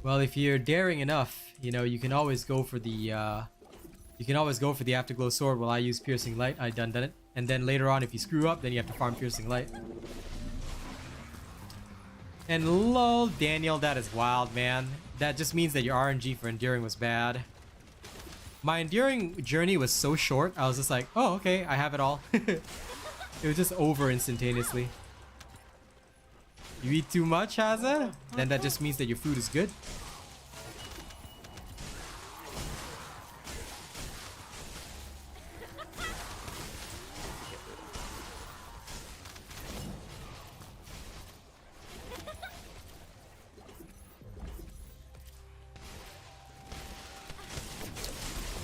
Well, if you're daring enough, you know, you can always go for the Afterglow sword while I use Piercing Light. I done it. And then later on, if you screw up, then you have to farm Piercing Light. And lol, Daniel, that is wild, man. That just means that your RNG for enduring was bad. My enduring journey was so short, I was just like, oh, okay, I have it all. It was just over instantaneously. You eat too much, Haza? Then that just means that your food is good.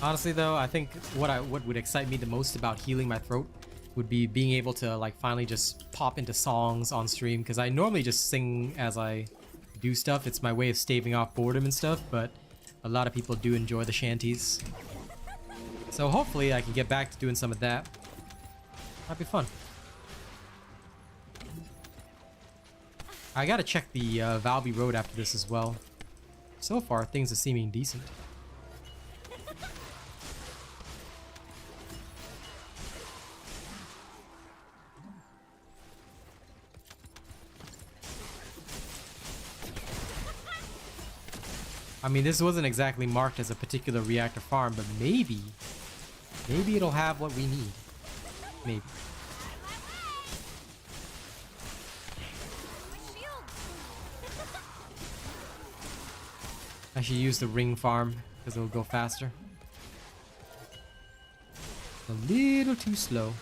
Honestly though, I think what would excite me the most about healing my throat would be being able to like finally just pop into songs on stream, because I normally just sing as I do stuff. It's my way of staving off boredom and stuff, but a lot of people do enjoy the shanties. So hopefully I can get back to doing some of that. That'd be fun. I gotta check the Valby Road after this as well. So far things are seeming decent. I mean, this wasn't exactly marked as a particular reactor farm, but maybe it'll have what we need. Maybe. I should use the ring farm because it'll go faster. A little too slow.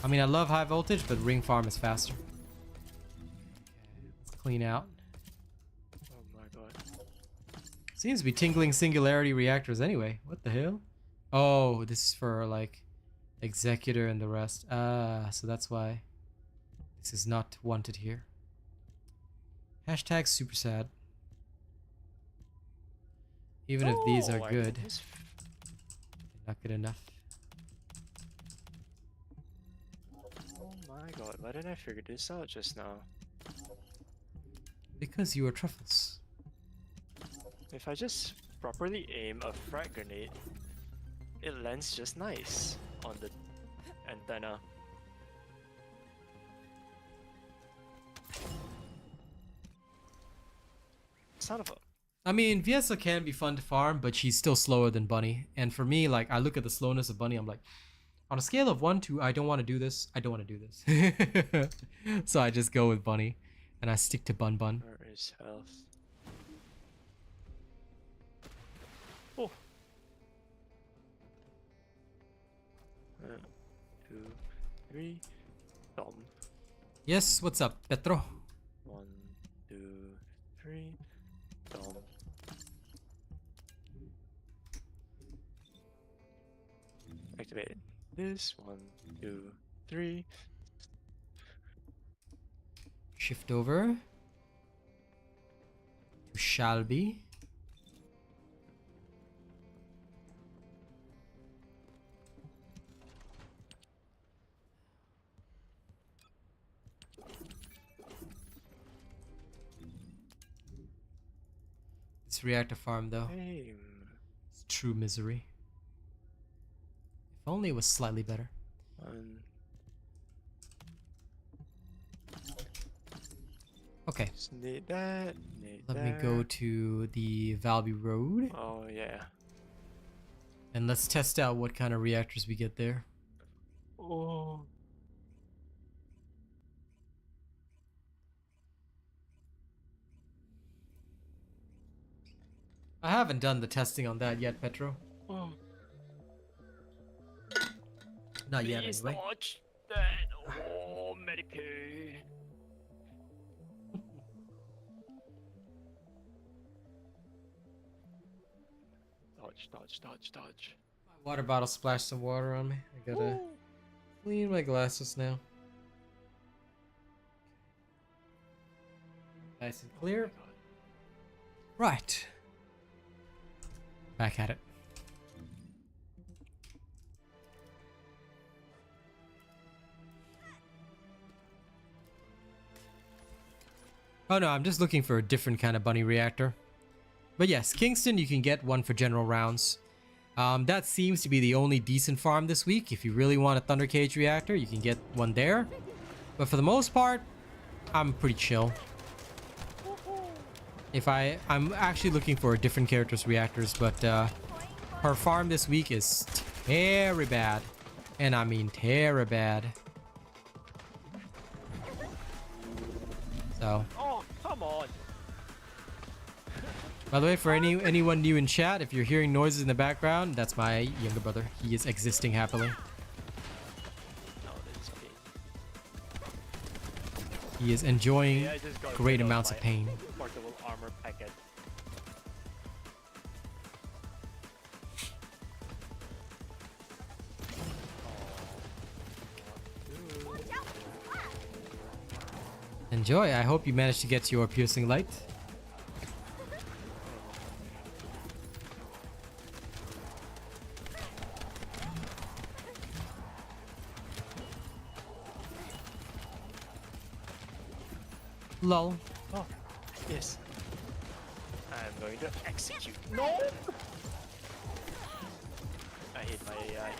I mean, I love high voltage, but ring farm is faster. Let's clean out. Seems to be tingling singularity reactors anyway. What the hell? Oh, this is for like Executor and the rest. Ah, so that's why this is not wanted here. Hashtag super sad. Even if these are good, they're not good enough. Oh my god, why didn't I figure this out just now? Because you are truffles. If I just properly aim a frag grenade, it lands just nice on the antenna. Son of a... I mean, Viesa can be fun to farm, but she's still slower than Bunny. And for me, like, I look at the slowness of Bunny, I'm like, on a scale of 1 to I don't want to do this, I don't want to do this. So I just go with Bunny, and I stick to Bun Bun. Where is health? Oh. 1, 2, 3. Dom. Yes, what's up, Petro? 1, 2, 3. Dom. Activate this. 1, 2, 3. Shift over to Shalby. This reactor farm though, it's true misery. If only it was slightly better. 1. Okay. Just need that. Let me go to the Valby Road Oh yeah. and let's test out what kind of reactors we get there. Oh. I haven't done the testing on that yet, Petro. Oh. Not yet, Please anyway. dodge that. Oh, Medicaid. Dodge. My water bottle splashed some water on me. I gotta clean my glasses now. Nice and clear. Right. Back at it. Oh no, I'm just looking for a different kind of bunny reactor. But yes, Kingston, you can get one for general rounds. That seems to be the only decent farm this week. If you really want a Thunder Cage reactor, you can get one there. But for the most part, I'm pretty chill. I'm actually looking for a different character's reactors, but her farm this week is very bad. And I mean very bad. So. Oh, come on. By the way, for anyone new in chat, if you're hearing noises in the background, that's my younger brother. He is existing happily. No, that's okay. He is enjoying Yeah, I just got great rid amounts my of pain. Portable armor packet. Enjoy. I hope you managed to get your piercing light. Lol. Oh, yes. I'm going to execute. No! I hate my AI.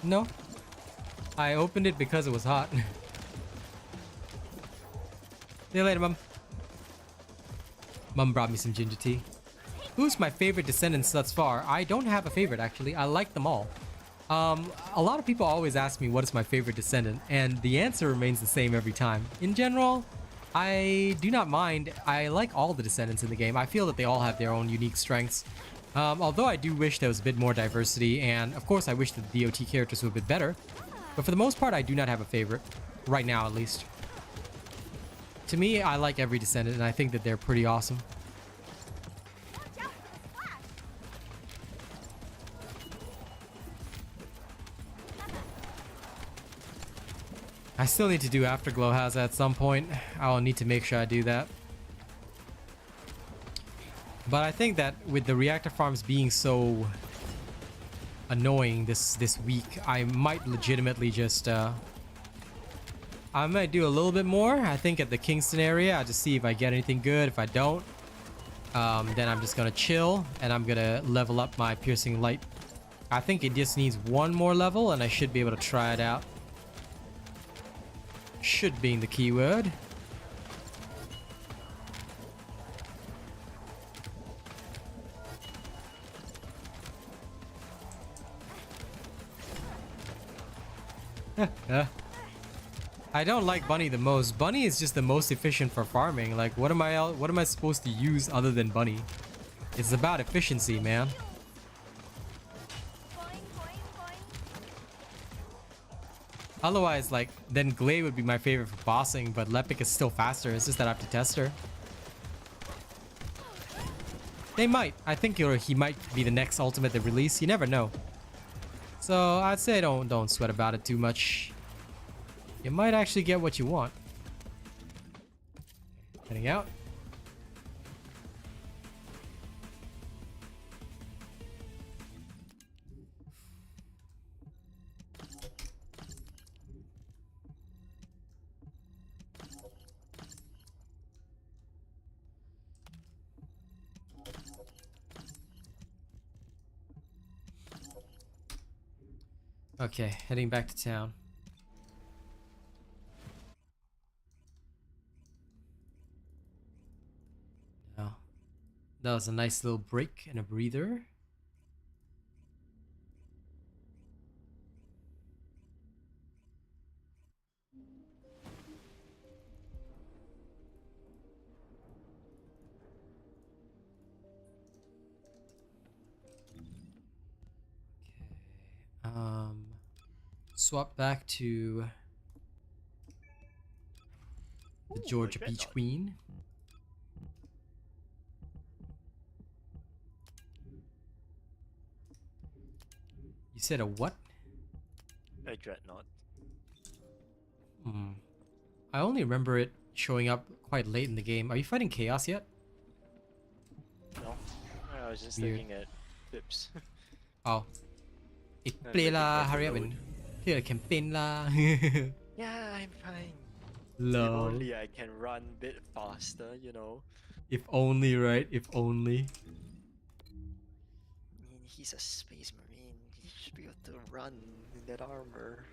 No. I opened it because it was hot. See you later, Mom. Mom brought me some ginger tea. Who's my favorite Descendants thus far? I don't have a favorite, actually. I like them all. A lot of people always ask me what is my favorite Descendant, and the answer remains the same every time. In general, I do not mind. I like all the Descendants in the game. I feel that they all have their own unique strengths. Although I do wish there was a bit more diversity, and of course I wish that the DOT characters were a bit better. But for the most part, I do not have a favorite. Right now, at least. To me, I like every Descendant, and I think that they're pretty awesome. I still need to do Afterglow Hazard at some point. I'll need to make sure I do that. But I think that with the reactor farms being so annoying this week, I might legitimately just I might do a little bit more. I think at the Kingston area, I'll just see if I get anything good. If I don't, then I'm just gonna chill and I'm gonna level up my piercing light. I think it just needs one more level and I should be able to try it out. Should being the keyword. I don't like Bunny the most. Bunny is just the most efficient for farming. Like, what am I supposed to use other than Bunny? It's about efficiency, man. Otherwise, like, then Gley would be my favorite for bossing, but Lepic is still faster. It's just that I have to test her. They might. I think he might be the next ultimate they release. You never know. So I'd say don't sweat about it too much. You might actually get what you want. Heading out. Okay, heading back to town. Now, that was a nice little break and a breather. Okay, swap back to the Georgia Beach Queen. You said a what? a dreadnought. Hmm. I only remember it showing up quite late in the game. Are you fighting Chaos yet? No, I was just Weird. looking at clips. Oh. Ik I'm play waiting la, for it to hurry up load. and play the campaign la. Yeah, I'm fine. If Lol. only I can run a bit faster, you know. If only, right? If only. I mean, he's a space marine. He should be able to run in that armor.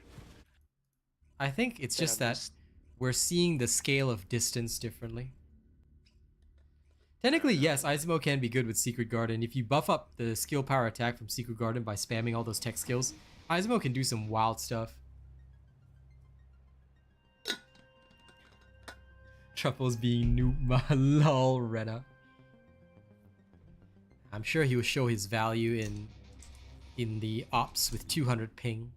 I think it's Then just I'm that we're seeing the scale of distance differently. Technically, yes, Izmo can be good with Secret Garden. If you buff up the skill power attack from Secret Garden by spamming all those tech skills, Izmo can do some wild stuff. Truffles being noob, lol, Rena. I'm sure he will show his value in the ops with 200 ping.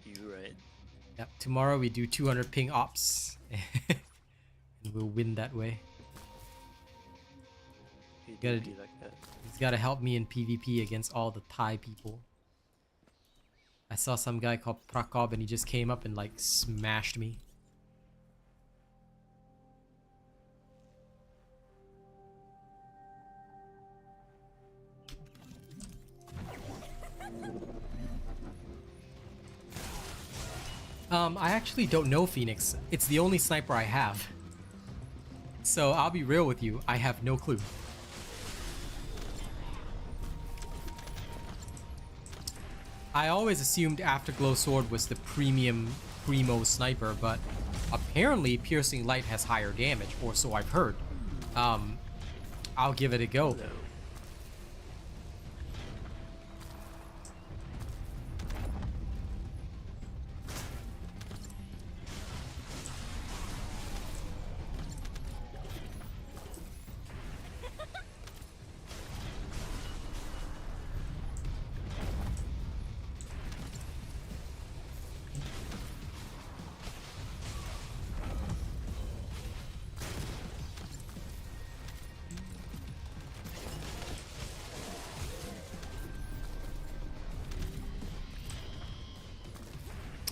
You right. Yep, tomorrow we do 200 ping ops. And we'll win that way. He Gotta do be like that. He's gotta help me in PvP against all the Thai people. I saw some guy called Prakop and he just came up and like smashed me. I actually don't know Phoenix. It's the only sniper I have. So I'll be real with you, I have no clue. I always assumed Afterglow Sword was the premium primo sniper, but apparently Piercing Light has higher damage, or so I've heard. I'll give it a go. Hello.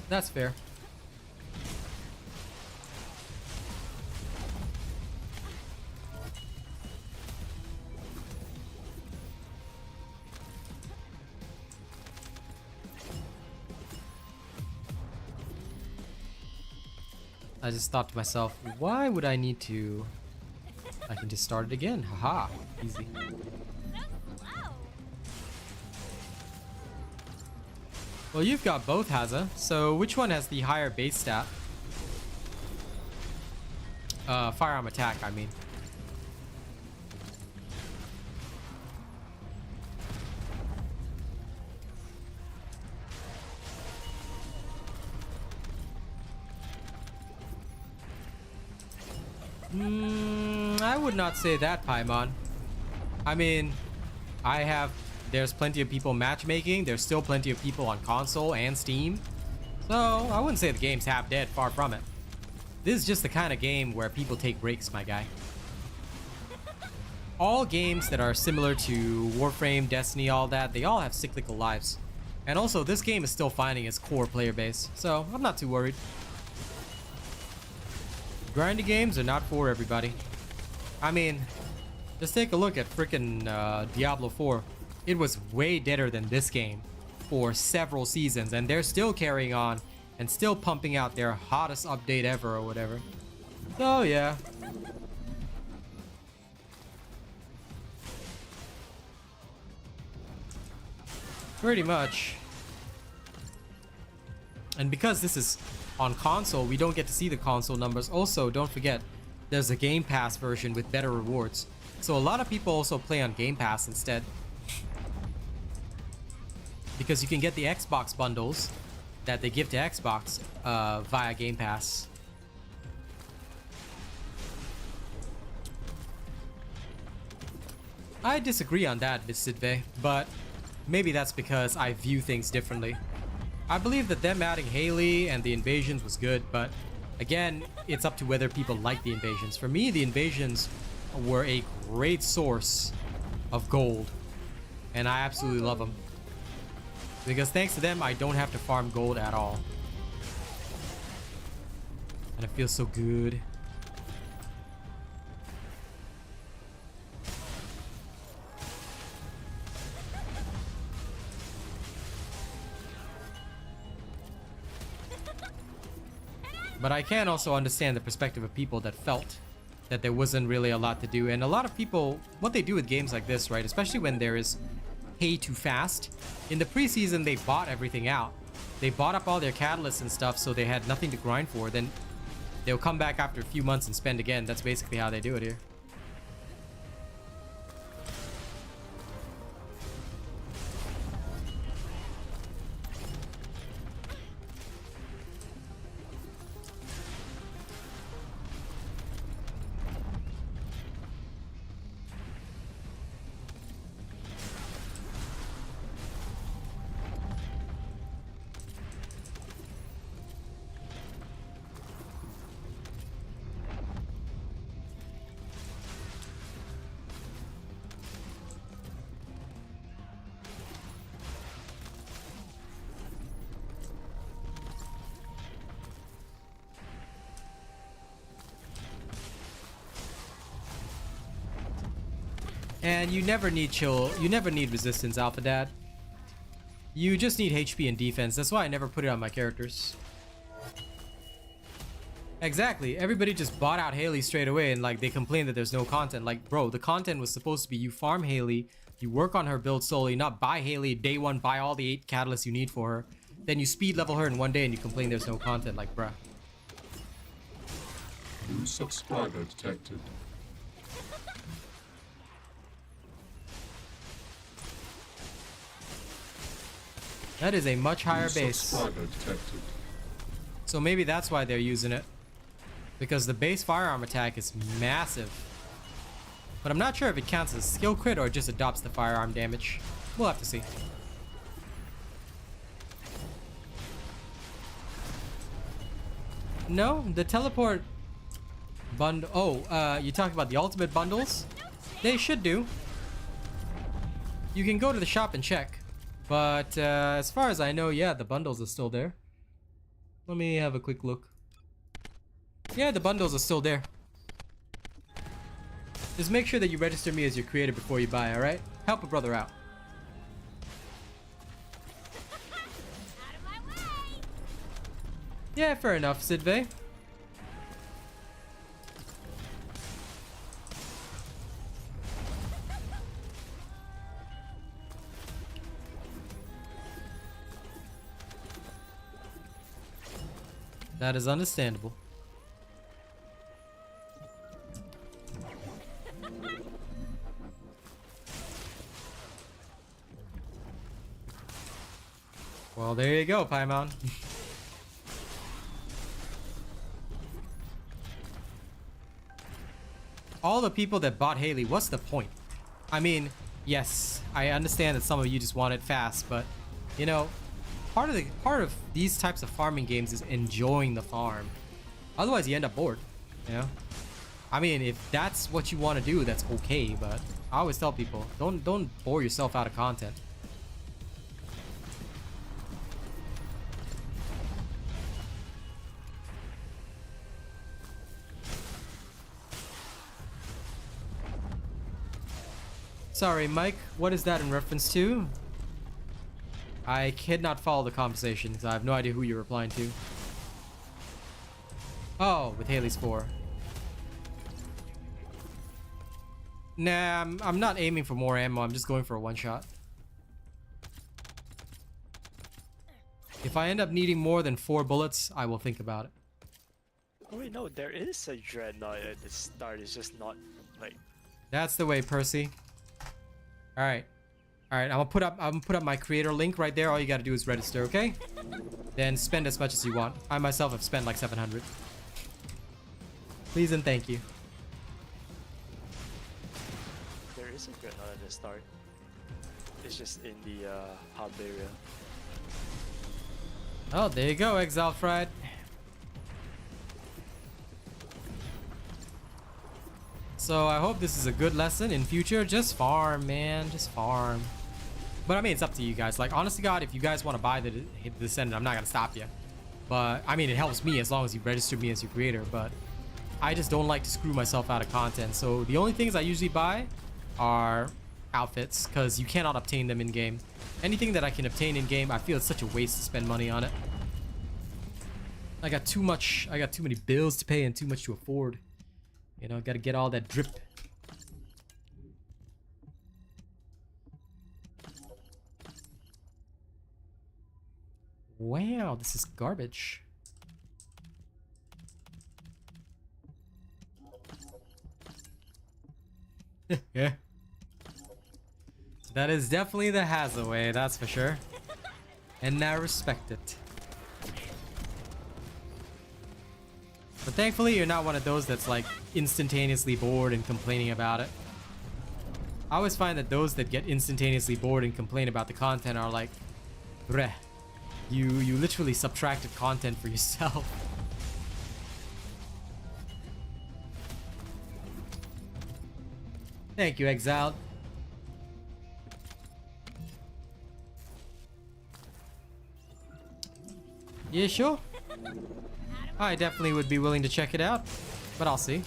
That's fair. I just thought to myself, why would I need to... I can just start it again. Haha, easy. So slow. Well, you've got both, Haza. So which one has the higher base stat? Firearm attack, I mean. I would not say that, Paimon. I mean, there's plenty of people matchmaking, there's still plenty of people on console and Steam. So, I wouldn't say the game's half dead, far from it. This is just the kind of game where people take breaks, my guy. All games that are similar to Warframe, Destiny, all that, they all have cyclical lives. And also, this game is still finding its core player base, so I'm not too worried. Grindy games are not for everybody. I mean, just take a look at frickin' Diablo 4. It was way deader than this game for several seasons, and they're still carrying on and still pumping out their hottest update ever or whatever. So yeah. Pretty much. And because this is on console, we don't get to see the console numbers. Also, don't forget, there's a Game Pass version with better rewards. So a lot of people also play on Game Pass instead. Because you can get the Xbox bundles that they give to Xbox via Game Pass. I disagree on that, Ms. Sidve, but maybe that's because I view things differently. I believe that them adding Haley and the invasions was good, but again, it's up to whether people like the invasions. For me, the invasions were a great source of gold, and I absolutely love them. Because thanks to them, I don't have to farm gold at all. And it feels so good. But I can also understand the perspective of people that felt that there wasn't really a lot to do. And a lot of people, what they do with games like this, right? Especially when there is pay too fast. In the preseason, they bought everything out. They bought up all their catalysts and stuff, so they had nothing to grind for. Then they'll come back after a few months and spend again. That's basically how they do it here. And you never need chill, you never need resistance, Alpha Dad. You just need HP and defense. That's why I never put it on my characters. Exactly. Everybody just bought out Haley straight away and like they complain that there's no content. Like, bro, the content was supposed to be you farm Haley, you work on her build slowly, not buy Haley day one, buy all the 8 catalysts you need for her. Then you speed level her in one day and you complain there's no content. Like, bruh. New subscriber detected. That is a much higher New base. subscriber detected. So maybe that's why they're using it. Because the base firearm attack is massive. But I'm not sure if it counts as skill crit or it just adopts the firearm damage. We'll have to see. No, the teleport bundle. Oh, you talking about the ultimate bundles? They should do. You can go to the shop and check. But as far as I know, yeah, the bundles are still there. Let me have a quick look. Yeah, the bundles are still there. Just make sure that you register me as your creator before you buy, alright? Help a brother out. Out of my way! Yeah, fair enough, Sidvey. That is understandable. Well, there you go, Paimon. All the people that bought Haley, what's the point? I mean, yes, I understand that some of you just want it fast, but you know, part of these types of farming games is enjoying the farm. Otherwise, you end up bored. You know. I mean, if that's what you want to do, that's okay. But I always tell people, don't bore yourself out of content. Sorry, Mike. What is that in reference to? I cannot follow the conversation because I have no idea who you're replying to. Oh, with Haley's 4. Nah, I'm not aiming for more ammo. I'm just going for a one-shot. If I end up needing more than 4 bullets, I will think about it. Oh wait, no, there is a dreadnought at the start. It's just not like. That's the way, Percy. All right. I'm gonna put up my creator link right there. All you gotta do is register, okay? Then spend as much as you want. I myself have spent like 700. Please and thank you. There is a dreadnought at the start. It's just in the hub area. Oh, there you go, Exile Fried. So I hope this is a good lesson in future. Just farm, man. Just farm. But I mean, it's up to you guys. Like, honestly, God, if you guys want to buy the Descendant, I'm not gonna stop you. But I mean, it helps me as long as you register me as your creator. But I just don't like to screw myself out of content. So the only things I usually buy are outfits, because you cannot obtain them in game. Anything that I can obtain in game, I feel it's such a waste to spend money on it. I got too many bills to pay and too much to afford. You know, gotta get all that drip. Wow, this is garbage. Yeah. That is definitely the Hathaway, that's for sure. And I respect it. But thankfully, you're not one of those that's like instantaneously bored and complaining about it. I always find that those that get instantaneously bored and complain about the content are like, bruh, you literally subtracted content for yourself. Thank you, Exiled. Yeah, sure. I definitely would be willing to check it out, but I'll see.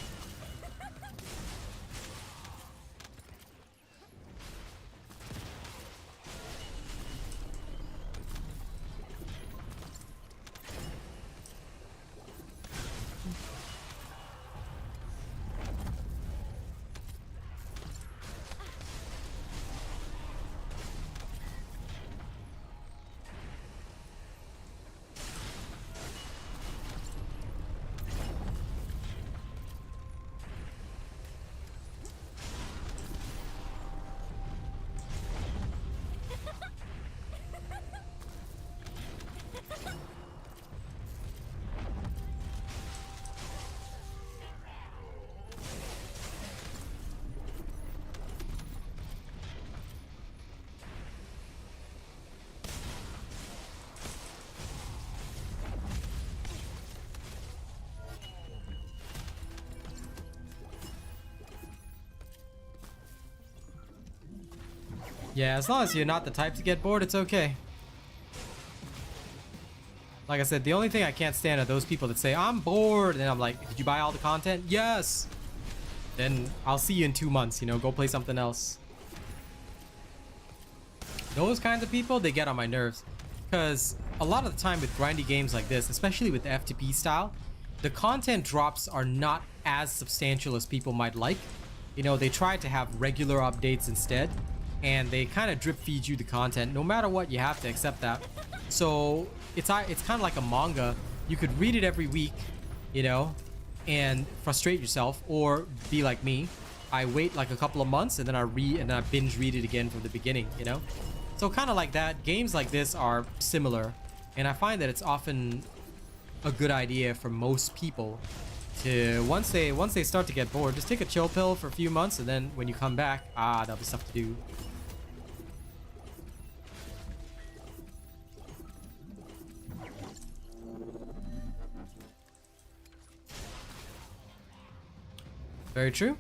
Yeah, as long as you're not the type to get bored, it's okay. Like I said, the only thing I can't stand are those people that say, I'm bored, and I'm like, did you buy all the content? Yes! Then I'll see you in 2 months, you know, go play something else. Those kinds of people, they get on my nerves. Because a lot of the time with grindy games like this, especially with the F2P style, the content drops are not as substantial as people might like. You know, they try to have regular updates instead. And they kind of drip feed you the content. No matter what, you have to accept that. So it's kind of like a manga. You could read it every week, you know, and frustrate yourself, or be like me. I wait like a couple of months and then I binge read it again from the beginning, you know. So kind of like that. Games like this are similar, and I find that it's often a good idea for most people to once they start to get bored, just take a chill pill for a few months, and then when you come back, there'll be stuff to do. Very true.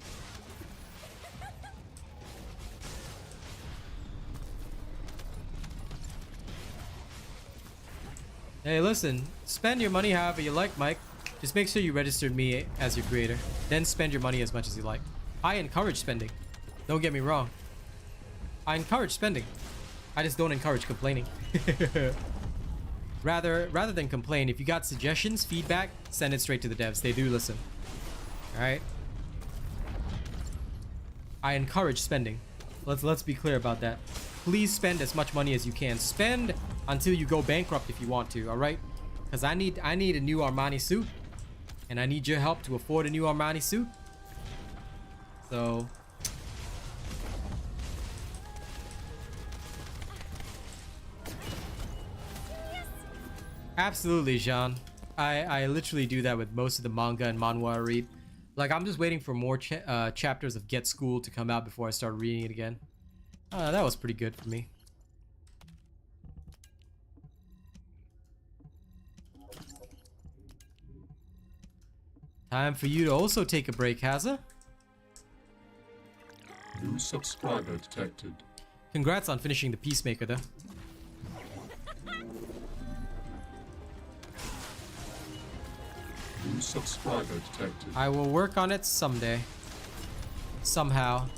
Hey, listen, spend your money however you like, Mike. Just make sure you registered me as your creator. Then spend your money as much as you like. I encourage spending. Don't get me wrong. I encourage spending. I just don't encourage complaining. Rather than complain, if you got suggestions, feedback, send it straight to the devs. They do listen. Alright? I encourage spending. Let's be clear about that. Please spend as much money as you can. Spend until you go bankrupt if you want to, alright? Because I need a new Armani suit. And I need your help to afford a new Armani suit. So absolutely, Jean. I literally do that with most of the manga and manhwa I read. Like, I'm just waiting for more chapters of Get School to come out before I start reading it again. That was pretty good for me. Time for you to also take a break, Haza. New subscriber detected. Congrats on finishing the Peacemaker, though. New subscriber detected. I will work on it someday. Somehow.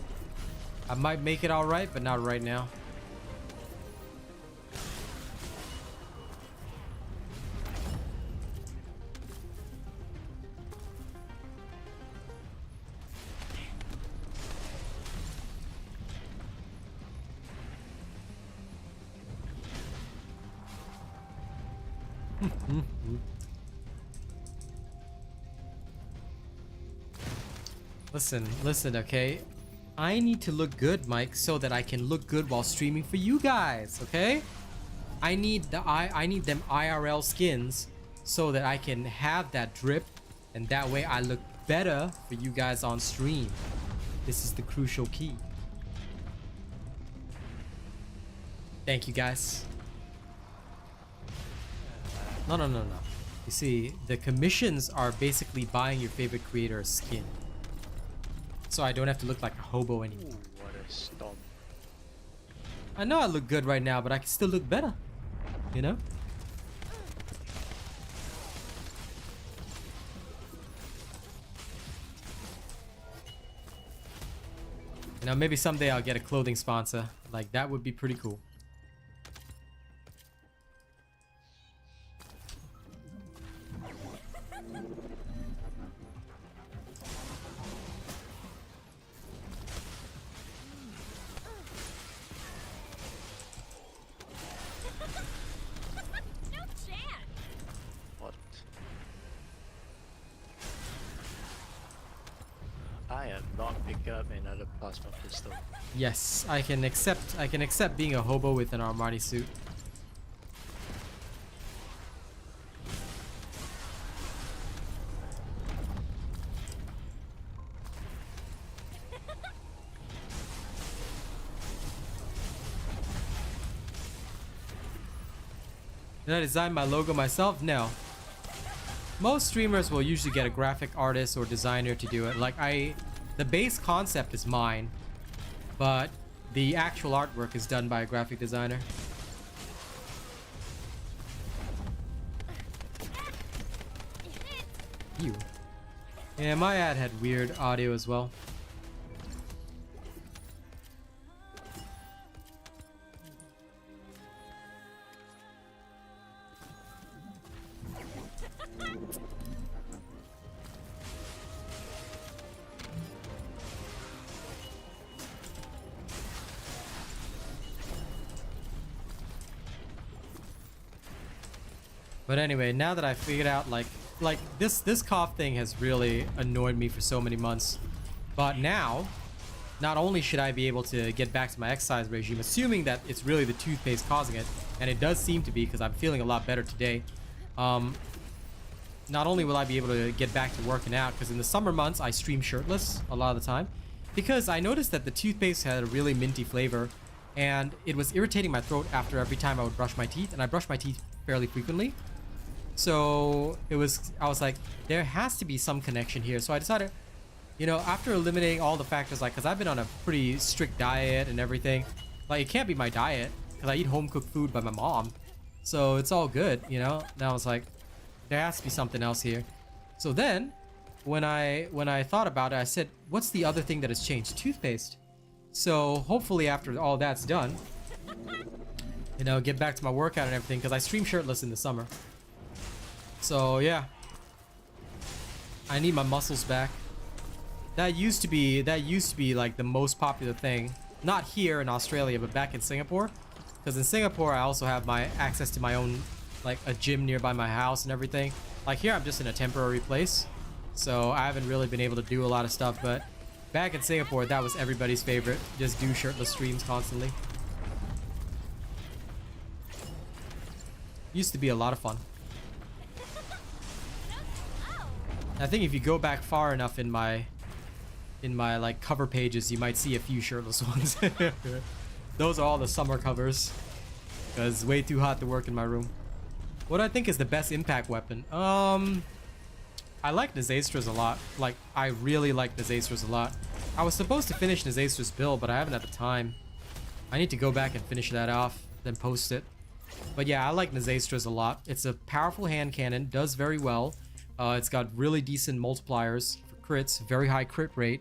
I might make it alright, but not right now. Listen, okay? I need to look good, Mike, so that I can look good while streaming for you guys, okay? I need them IRL skins so that I can have that drip, and that way I look better for you guys on stream. This is the crucial key. Thank you, guys. No. You see, the commissions are basically buying your favorite creator's skin. So I don't have to look like a hobo anymore. Ooh, what a stomp. I know I look good right now, but I can still look better. You know? You know, maybe someday I'll get a clothing sponsor. Like, that would be pretty cool. No chance. What? I am not picking up another plasma pistol. Yes, I can accept being a hobo with an Armani suit. Did I design my logo myself? No. Most streamers will usually get a graphic artist or designer to do it. Like, the base concept is mine, but the actual artwork is done by a graphic designer. You. Yeah, my ad had weird audio as well. But anyway, now that I figured out like this cough thing has really annoyed me for so many months. But now, not only should I be able to get back to my exercise regime, assuming that it's really the toothpaste causing it, and it does seem to be because I'm feeling a lot better today. Not only will I be able to get back to working out, because in the summer months I stream shirtless a lot of the time, because I noticed that the toothpaste had a really minty flavor, and it was irritating my throat after every time I would brush my teeth, and I brush my teeth fairly frequently. So I was like, there has to be some connection here. So I decided, you know, after eliminating all the factors, like, because I've been on a pretty strict diet and everything, like, it can't be my diet because I eat home cooked food by my mom, so it's all good, you know. Now I was like, there has to be something else here. So then when I thought about it, I said, what's the other thing that has changed? Toothpaste. So hopefully after all that's done, you know, get back to my workout and everything, because I stream shirtless in the summer. So yeah, I need my muscles back. That used to be like the most popular thing, not here in Australia, but back in Singapore. Because in Singapore, I also have my access to my own, like, a gym nearby my house and everything. Like, here I'm just in a temporary place, so I haven't really been able to do a lot of stuff. But back in Singapore, that was everybody's favorite. Just do shirtless streams constantly. Used to be a lot of fun. I think if you go back far enough in my like cover pages, you might see a few shirtless ones. Those are all the summer covers, because it's way too hot to work in my room. What do I think is the best impact weapon? I like Nazastras a lot. Like, I really like Nazastras a lot. I was supposed to finish Nazastra's build, but I haven't had the time. I need to go back and finish that off, then post it. But yeah, I like Nazastras a lot. It's a powerful hand cannon, does very well. It's got really decent multipliers for crits, very high crit rate.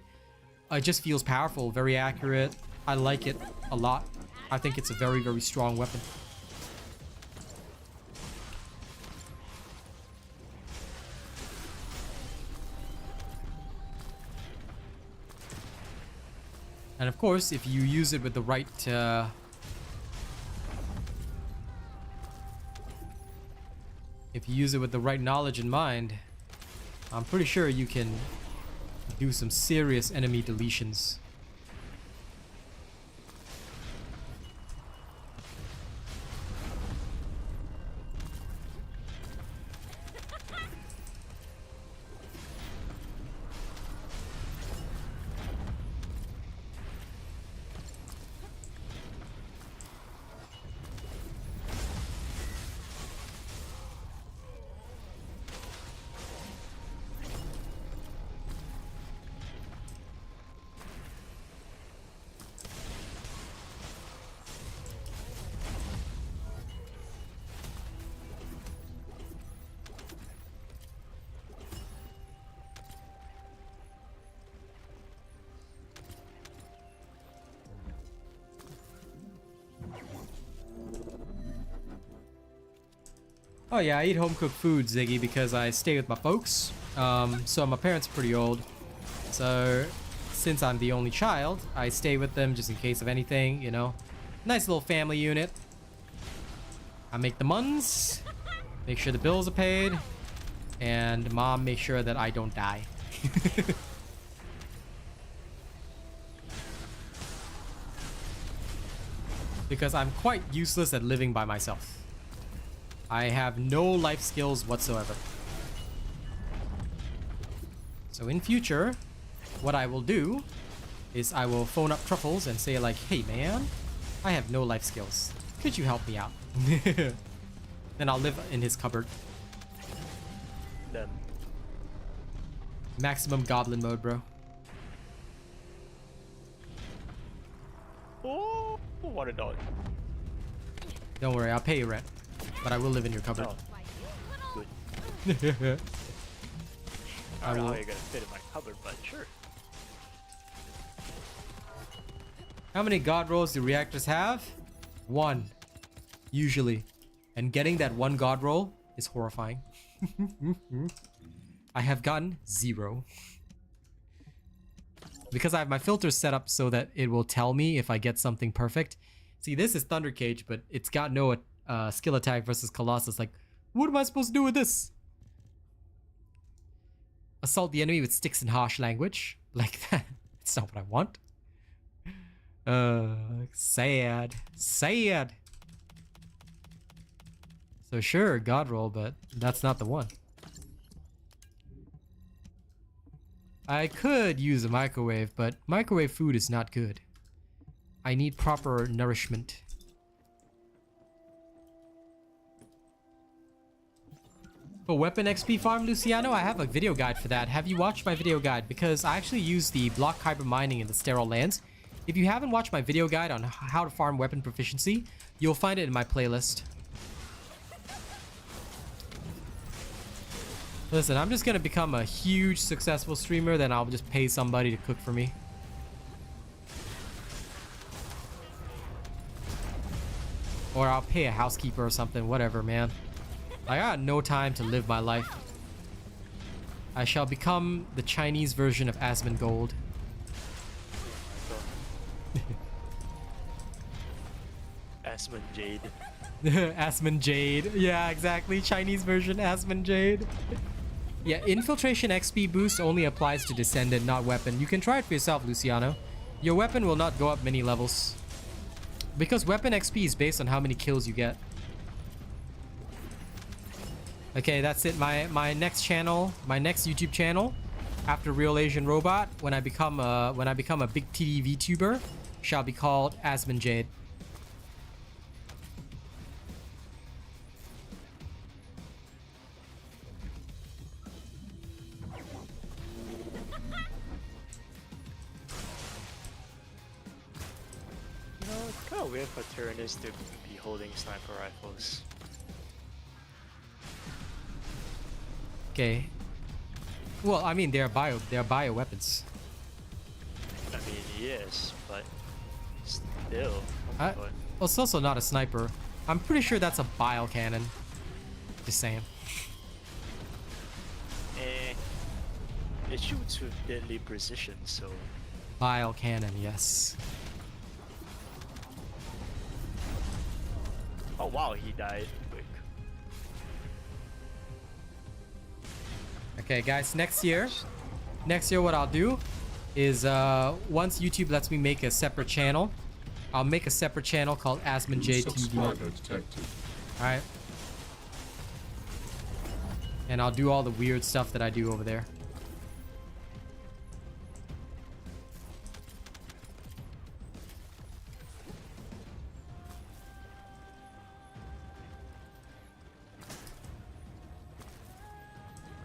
It just feels powerful, very accurate. I like it a lot. I think it's a very, very strong weapon. And of course, if you use it with the right knowledge in mind, I'm pretty sure you can do some serious enemy deletions. Oh yeah, I eat home-cooked food, Ziggy, because I stay with my folks. So my parents are pretty old. So since I'm the only child, I stay with them just in case of anything, you know. Nice little family unit. I make the muns, make sure the bills are paid, and mom makes sure that I don't die. Because I'm quite useless at living by myself. I have no life skills whatsoever. So in future, what I will do is I will phone up Truffles and say like, hey man, I have no life skills. Could you help me out? Then I'll live in his cupboard. Them. Maximum goblin mode, bro. Oh, what a dog. Don't worry, I'll pay you rent. But I will live in your cupboard. Oh, good. I I don't know will. how you're gonna fit in my cupboard, but sure. How many god rolls do reactors have? 1. Usually. And getting that 1 god roll is horrifying. I have gotten 0. Because I have my filters set up so that it will tell me if I get something perfect. See, this is Thunder Cage, but it's got no skill attack versus Colossus. Like, what am I supposed to do with this? Assault the enemy with sticks and harsh language. Like that. That's not what I want. Sad. Sad. So sure, god roll, but that's not the one. I could use a microwave, but microwave food is not good. I need proper nourishment. For weapon XP farm, Luciano, I have a video guide for that. Have you watched my video guide? Because I actually use the block hyper mining in the sterile lands. If you haven't watched my video guide on how to farm weapon proficiency, you'll find it in my playlist. Listen, I'm just gonna become a huge successful streamer, then I'll just pay somebody to cook for me. Or I'll pay a housekeeper or something, whatever, man. I got no time to live my life. I shall become the Chinese version of Asmongold. Asmon Jade. Asmon Jade. Yeah, exactly. Chinese version Asmon Jade. Yeah, infiltration XP boost only applies to Descendant, not weapon. You can try it for yourself, Luciano. Your weapon will not go up many levels. Because weapon XP is based on how many kills you get. Okay, that's it. My next channel, my next YouTube channel, after RealAsianRobot, when I become a big TD VTuber, shall be called Asmon Jade. You know, it's kind of weird for Tyrannus to be holding sniper rifles. Okay. Well, I mean, they're bio weapons. I mean, yes, but still. Oh my Well, it's also not a sniper. I'm pretty sure that's a bile cannon. Just saying. It shoots with deadly precision, so. Bile cannon, yes. Oh wow, he died quick. Okay, guys, next year what I'll do is once YouTube lets me make a separate channel, I'll make a separate channel called AsmonJTV. Subscriber detected. Alright. And I'll do all the weird stuff that I do over there.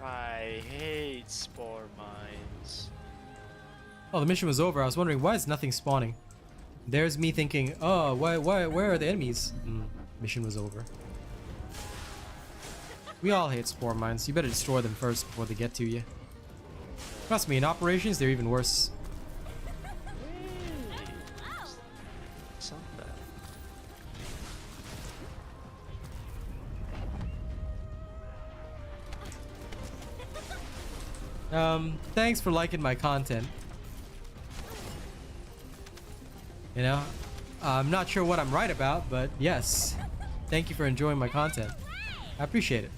I hate spore mines. Oh, the mission was over. I was wondering, why is nothing spawning? There's me thinking, oh, where are the enemies? Mission was over. We all hate spore mines. You better destroy them first before they get to you. Trust me, in operations, they're even worse. It's not bad. Thanks for liking my content. You know, I'm not sure what I'm right about, but yes. Thank you for enjoying my content. I appreciate it.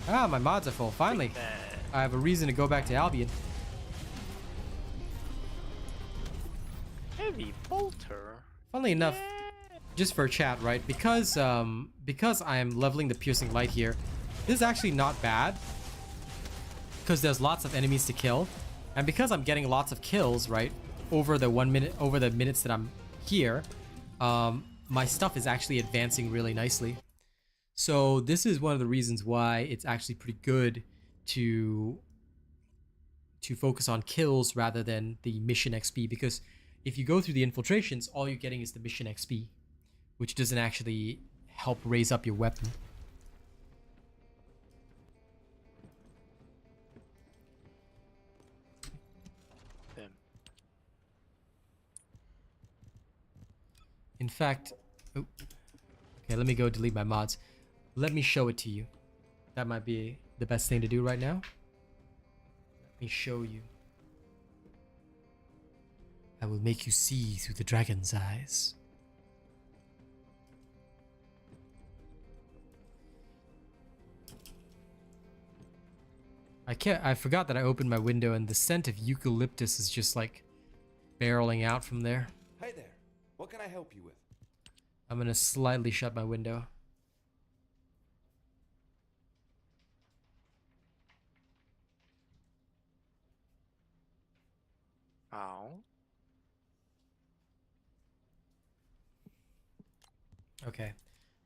Ah, my mods are full. Finally, I have a reason to go back to Albion. Heavy bolter. Funnily enough, just for chat, right? Because I am leveling the piercing light here, this is actually not bad. Because there's lots of enemies to kill, and because I'm getting lots of kills, right, over the minutes that I'm here, my stuff is actually advancing really nicely. So this is one of the reasons why it's actually pretty good to focus on kills rather than the mission XP, because if you go through the infiltrations, all you're getting is the mission XP, which doesn't actually help raise up your weapon. Damn. In fact, oh, okay, let me go delete my mods. Let me show it to you. That might be the best thing to do right now. Let me show you. I will make you see through the dragon's eyes. I forgot that I opened my window and the scent of eucalyptus is just like barreling out from there. Hey there. What can I help you with? I'm gonna slightly shut my window. Ow. Okay.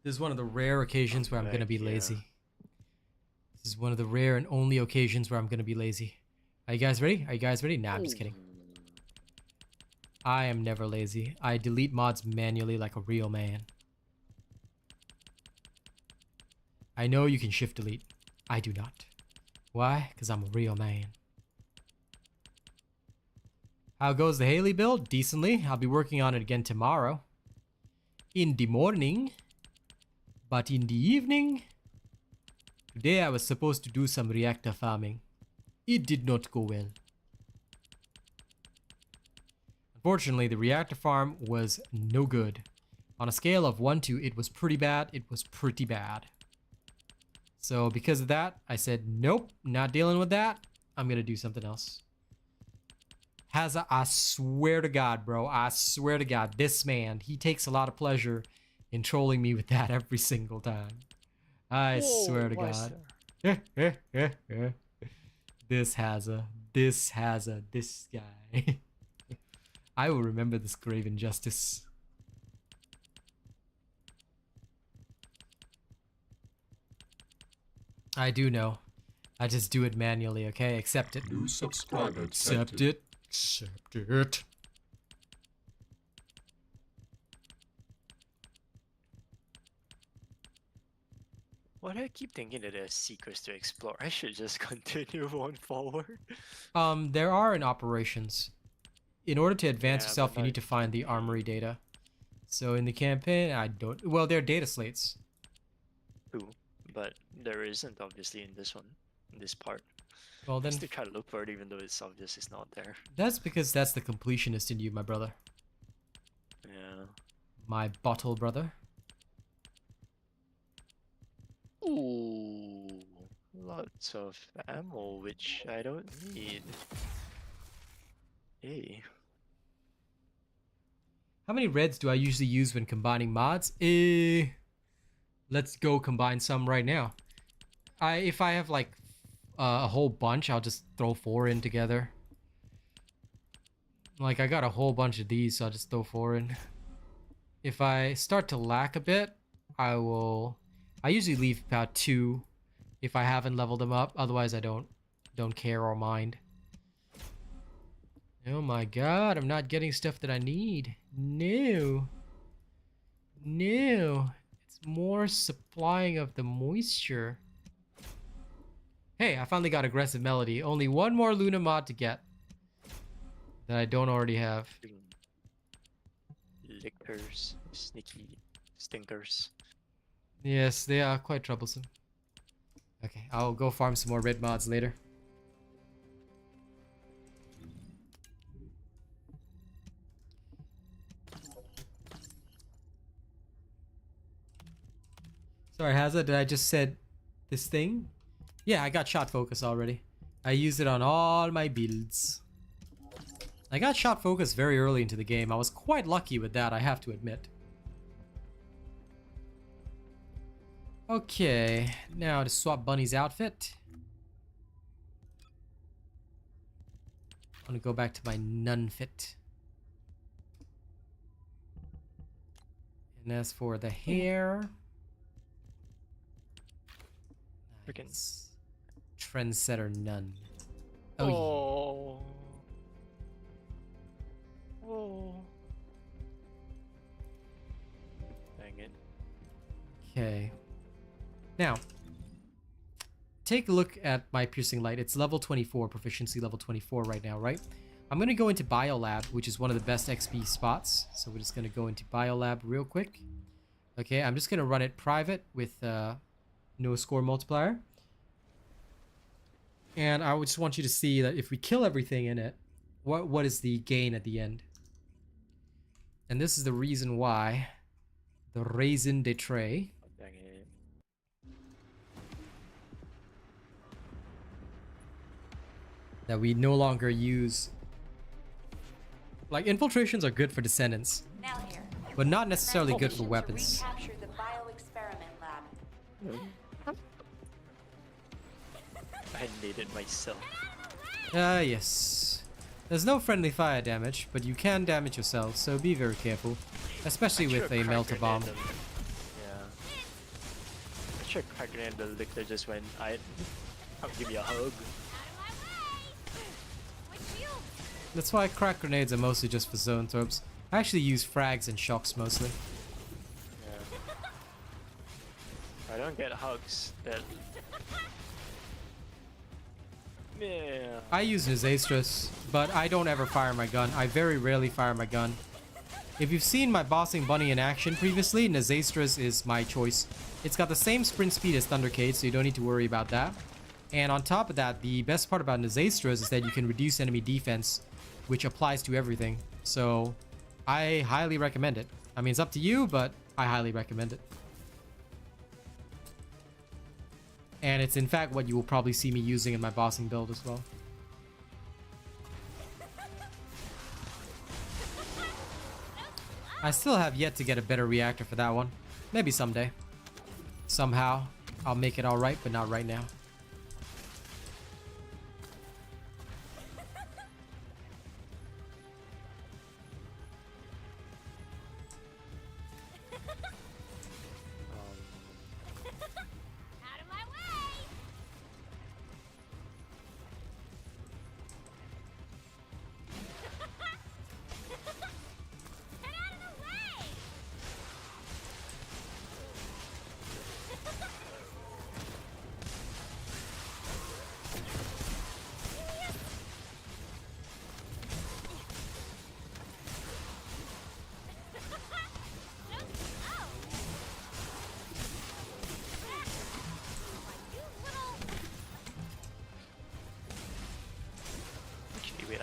This is one of the rare occasions where I'm gonna be Yeah. lazy. This is one of the rare and only occasions where I'm gonna be lazy. Are you guys ready? Are you guys ready? Nah, I'm just kidding. I am never lazy. I delete mods manually like a real man. I know you can shift delete. I do not. Why? Because I'm a real man. How goes the Haley build? Decently. I'll be working on it again tomorrow. In the morning. But in the evening. Today I was supposed to do some reactor farming. It did not go well. Unfortunately, the reactor farm was no good. On a scale of 1 to it was pretty bad, it was pretty bad. So because of that, I said, nope, not dealing with that. I'm gonna do something else. Hazza, I swear to God, bro, I swear to God, this man, he takes a lot of pleasure in trolling me with that every single time. I swear to God. This Hazza, this guy. I will remember this grave injustice. I do know. I just do it manually, okay? Accept it. New subscriber Accept detected. it. Accept it. Why do I keep thinking that there's secrets to explore? I should just continue on forward. There are in operations. In order to advance Yeah, yourself, but you not need to find the armory data. So in the campaign, I don't... Well, they're data slates. Two, but there isn't obviously in this one, in this part. Well, I then still try to look for it even though it's obvious it's not there. that's because that's the completionist in you, my brother. Yeah. My bottle brother. Ooh, lots of ammo, which I don't need. Hey. How many reds do I usually use when combining mods? Let's go combine some right now. If I have like a whole bunch, I'll just throw 4 in together. Like I got a whole bunch of these, so I'll just throw 4 in. If I start to lack a bit, I usually leave about 2 if I haven't leveled them up. Otherwise, I don't care or mind. Oh my god, I'm not getting stuff that I need. No. No. It's more supplying of the moisture. Hey, I finally got Aggressive Melody. Only one more Luna mod to get. That I don't already have. Lickers, sneaky stinkers. Yes, they are quite troublesome. Okay, I'll go farm some more red mods later. Sorry, Hazza, did I just said this thing? Yeah, I got shot focus already. I use it on all my builds. I got shot focus very early into the game. I was quite lucky with that, I have to admit. Okay, now to swap Bunny's outfit. I'm gonna go back to my nun fit. And as for the hair... Freaking. Nice. Trendsetter nun. Oh. Oh. Dang it. Okay. Now, take a look at my piercing light. It's level 24, proficiency level 24 right now, right? I'm going to go into Biolab, which is one of the best XP spots. So we're just going to go into Biolab real quick. Okay, I'm just going to run it private with no score multiplier. And I would just want you to see that if we kill everything in it, what is the gain at the end? And this is the reason why. The raison d'etre. Dang it. That we no longer use. Like, infiltrations are good for descendants, Now here. but not necessarily good Mission for to weapons. recapture the bioexperiment lab. I need it myself. Ah, yes. There's no friendly fire damage, but you can damage yourself, so be very careful. Especially with a melter bomb. Yeah. I should crack grenade the Lichter just when I'll give you a hug. That's why crack grenades are mostly just for zone throws. I actually use frags and shocks mostly. Yeah. I don't get hugs. That. Yeah. I use Nizastris, but I don't ever fire my gun. I very rarely fire my gun. If you've seen my bossing bunny in action previously, Nizastris is my choice. It's got the same sprint speed as Thundercade, so you don't need to worry about that. And on top of that, the best part about Nizastris is that you can reduce enemy defense, which applies to everything. So I highly recommend it. I mean, it's up to you, but I highly recommend it. And it's in fact what you will probably see me using in my bossing build as well. I still have yet to get a better reactor for that one. Maybe someday. Somehow, I'll make it alright, but not right now. Out of my way!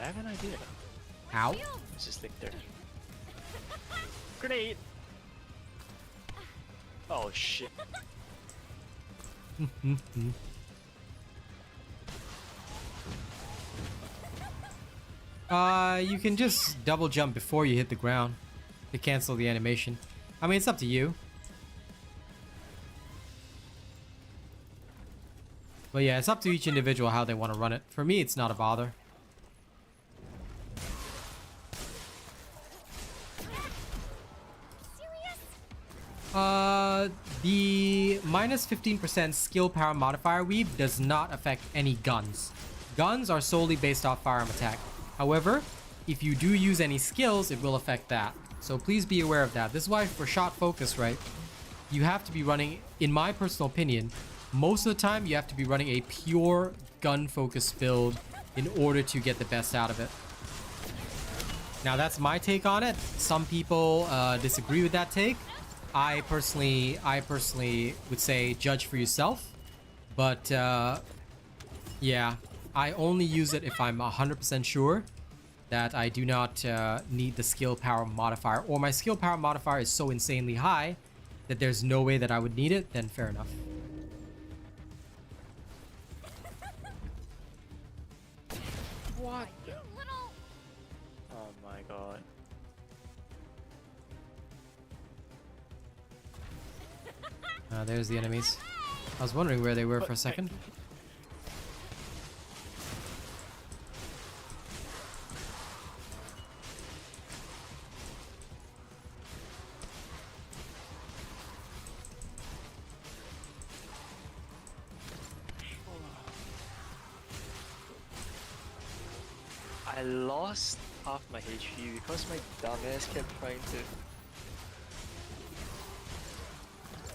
I have an idea. Ow. Let's just think there. Grenade! Oh shit. You can just double jump before you hit the ground to cancel the animation. I mean, it's up to you. But yeah, it's up to each individual how they want to run it. For me, it's not a bother. The minus 15% skill power modifier weave does not affect any guns. Guns are solely based off firearm attack. However, if you do use any skills, it will affect that. So please be aware of that. This is why for shot focus, right, you have to be running, in my personal opinion, most of the time you have to be running a pure gun focus build in order to get the best out of it. Now that's my take on it. Some people disagree with that take. I personally would say judge for yourself. But yeah, I only use it if I'm 100% sure that I do not need the skill power modifier, or my skill power modifier is so insanely high that there's no way that I would need it, then fair enough. What? Oh my god. There's the enemies. I was wondering where they were for a second. I lost half my HP because my dumbass kept trying to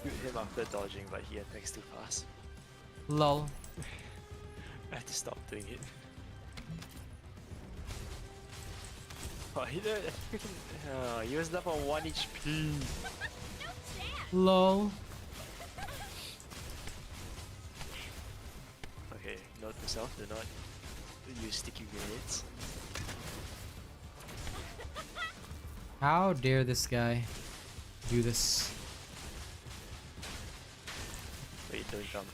shoot him after dodging, but he attacks too fast. Lol. I had to stop doing it. Oh, he did freaking. He was left on 1 HP. Lol. Okay, note to self, do not use sticky grenades. How dare this guy do this? Wait, don't jump.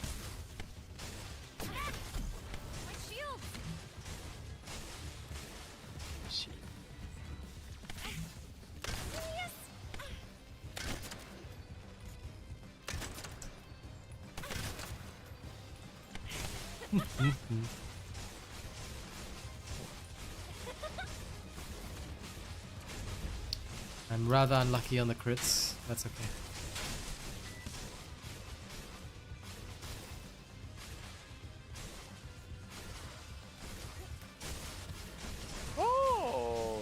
Shit. I'm rather unlucky on the crits. That's okay. Oh!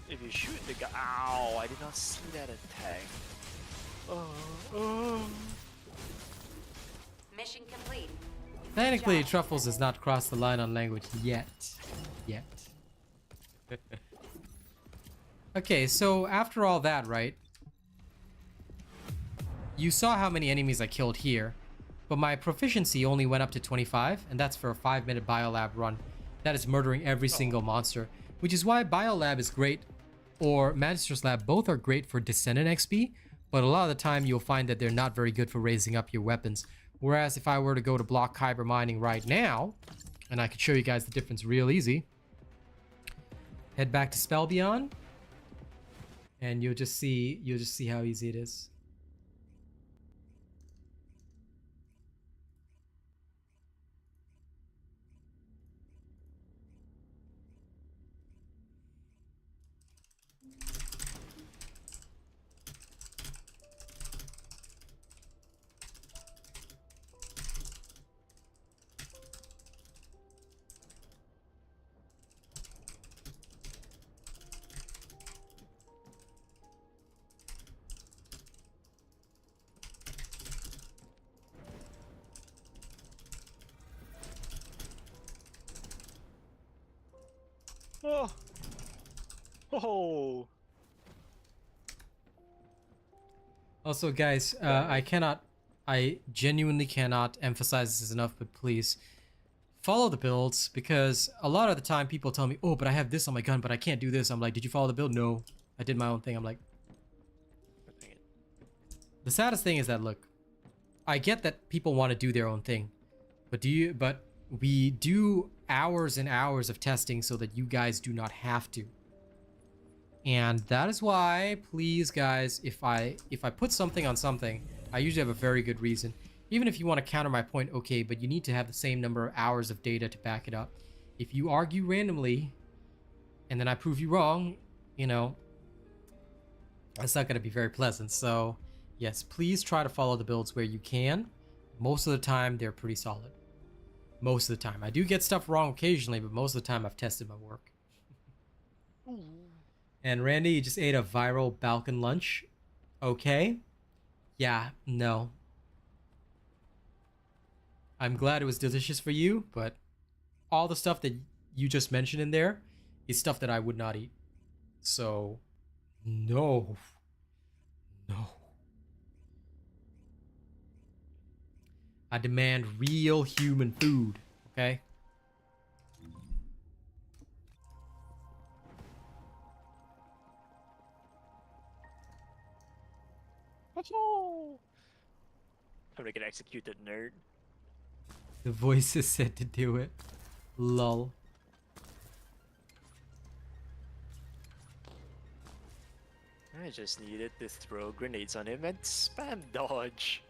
If you shoot the guy, ow! I did not see that attack. Oh. Mission complete. Technically, Truffles has not crossed the line on language yet. Okay, so after all that, right? You saw how many enemies I killed here, but my proficiency only went up to 25, and that's for a 5-minute Biolab run. That is murdering every single monster, which is why Biolab is great, or Magister's Lab, both are great for Descendant XP, but a lot of the time you'll find that they're not very good for raising up your weapons. Whereas if I were to go to block Kyber mining right now, and I could show you guys the difference real easy, head back to Spell Beyond, and you'll just see how easy it is. Oh. Oh. Also, guys, I genuinely cannot emphasize this enough, but please, follow the builds, because a lot of the time people tell me, oh, but I have this on my gun, but I can't do this. I'm like, did you follow the build? No, I did my own thing. I'm like, the saddest thing is that, look, I get that people want to do their own thing, but we do hours and hours of testing so that you guys do not have to. And that is why, please guys, if I put something on something, I usually have a very good reason. Even if you want to counter my point, okay, but you need to have the same number of hours of data to back it up. If you argue randomly, and then I prove you wrong, you know, that's not going to be very pleasant. So, yes, please try to follow the builds where you can. Most of the time, they're pretty solid. Most of the time. I do get stuff wrong occasionally, but most of the time I've tested my work. And Randy, you just ate a viral Balkan lunch. Okay. Yeah, no. I'm glad it was delicious for you, but all the stuff that you just mentioned in there is stuff that I would not eat. So, no. No. I demand real human food, okay? I'm gonna get executed, nerd. The voices said to do it. Lol. I just needed to throw grenades on him and spam dodge.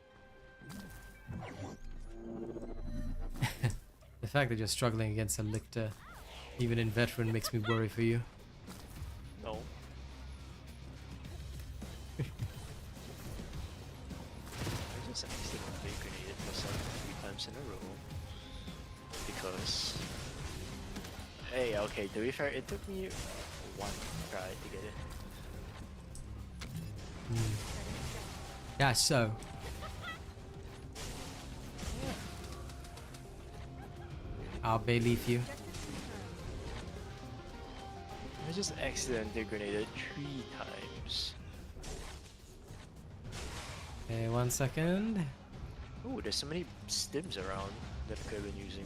The fact that you're struggling against a lictor, even in veteran, makes me worry for you. No. I just accidentally grenaded myself 3 times in a row. Because... Hey, okay, to be fair, it took me 1 try to get it. Yeah, so. I'll bayleaf you. I just accidentally grenaded 3 times. Okay, 1 second. Ooh, there's so many stims around that I could have been using.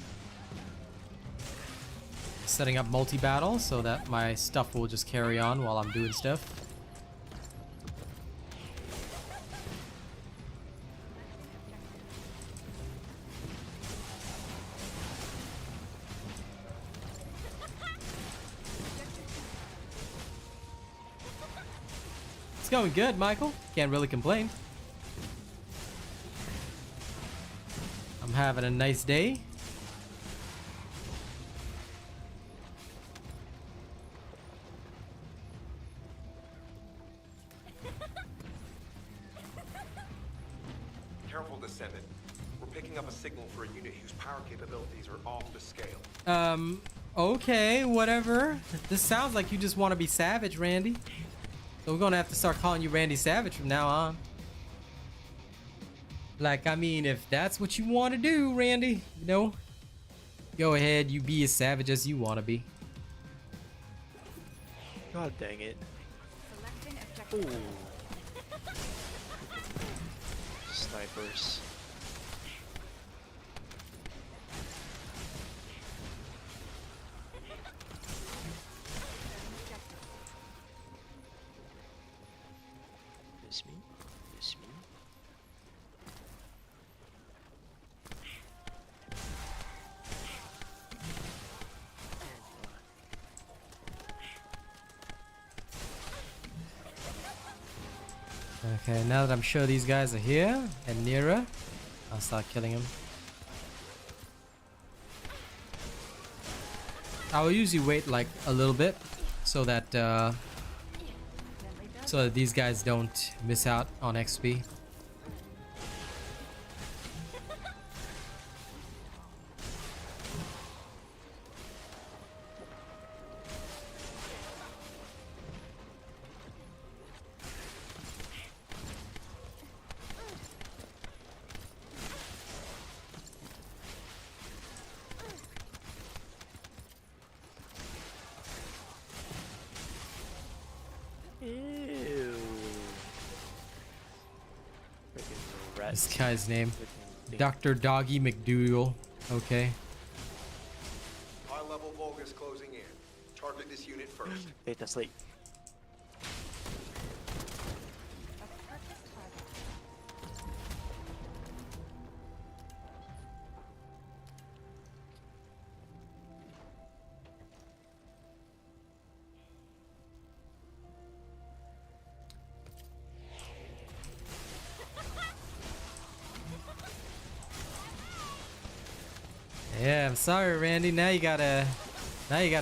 Setting up multi-battle so that my stuff will just carry on while I'm doing stuff. It's going good, Michael. Can't really complain. I'm having a nice day. Careful, Descendant. We're picking up a signal for a unit whose power capabilities are off the scale. Okay, whatever. This sounds like you just want to be savage, Randy. So we're gonna have to start calling you Randy Savage from now on. Like, I mean, if that's what you want to do, Randy, you know, go ahead, you be as savage as you want to be. God dang it. Ooh. Snipers. This me? This me? Okay, now that I'm sure these guys are here and nearer, I'll start killing them. I will usually wait like a little bit so that these guys don't miss out on XP. Ew. Freaking rats. This guy's name, Freaking Dr. Doggy McDoodle. Okay. unit first. Data slate. Yeah, I'm sorry, Randy. Now you gotta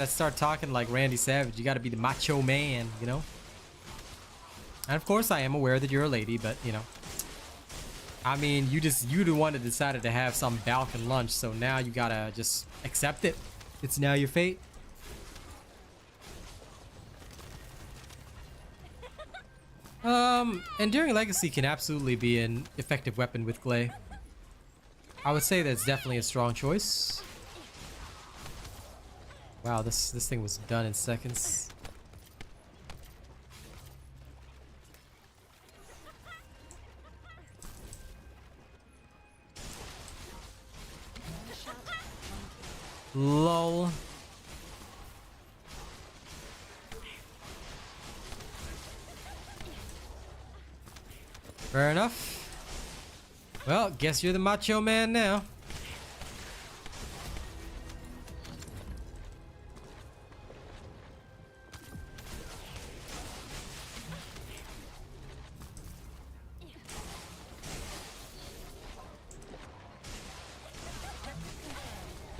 start talking like Randy Savage. You gotta be the macho man, you know? And of course I am aware that you're a lady, but you know. I mean, you the one that decided to have some Balkan lunch, so now you gotta just accept it. It's now your fate. Enduring Legacy can absolutely be an effective weapon with Gley. I would say that's definitely a strong choice. Wow, this thing was done in seconds. Lol. Fair enough. Well, guess you're the macho man now.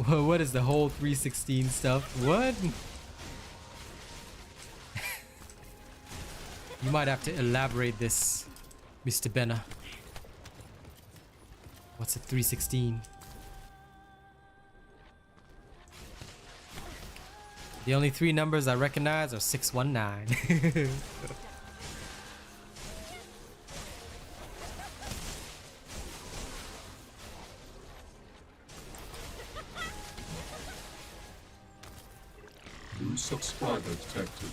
What is the whole 316 stuff? What? You might have to elaborate this, Mr. Benna. What's a 316? The only three numbers I recognize are 619. New subscriber detected.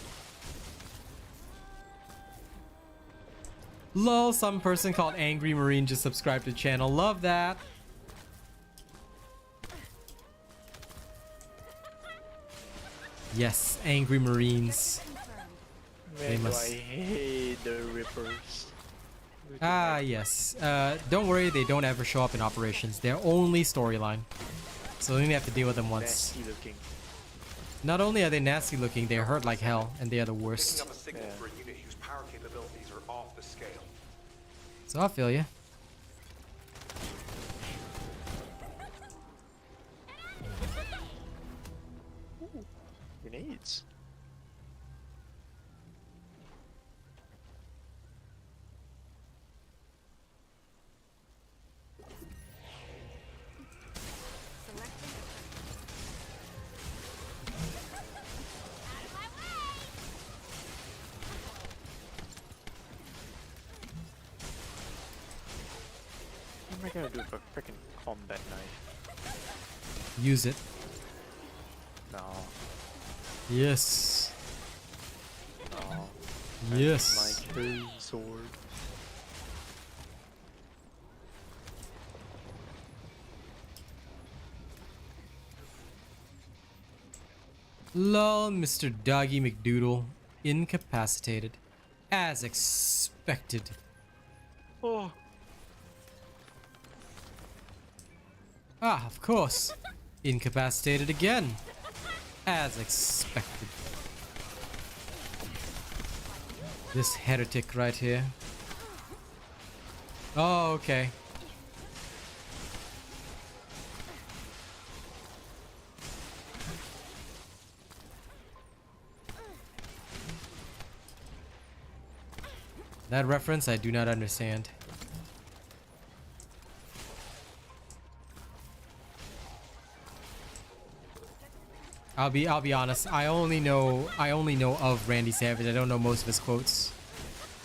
Lol, some person called Angry Marine just subscribed to the channel. Love that. Yes, Angry Marines. Man, must- do I hate the Rippers. Ah, yes. Don't worry, they don't ever show up in operations. They're only storyline. So we only have to deal with them once. Nasty looking. Not only are they nasty looking, they hurt like hell, and they are the Picking worst. up a signal Yeah. for a unit whose power capabilities are off the scale. So I feel you. Grenades. What am I gonna do with a freaking combat knife? Use it. No, Yes. no. Yes. My curved sword. Lol, Mr. Doggy McDoodle. Incapacitated. As expected. Oh, Ah, of course. Incapacitated again. As expected. This heretic right here. Oh, okay. That reference I do not understand. I'll be honest. I only know of Randy Savage. I don't know most of his quotes.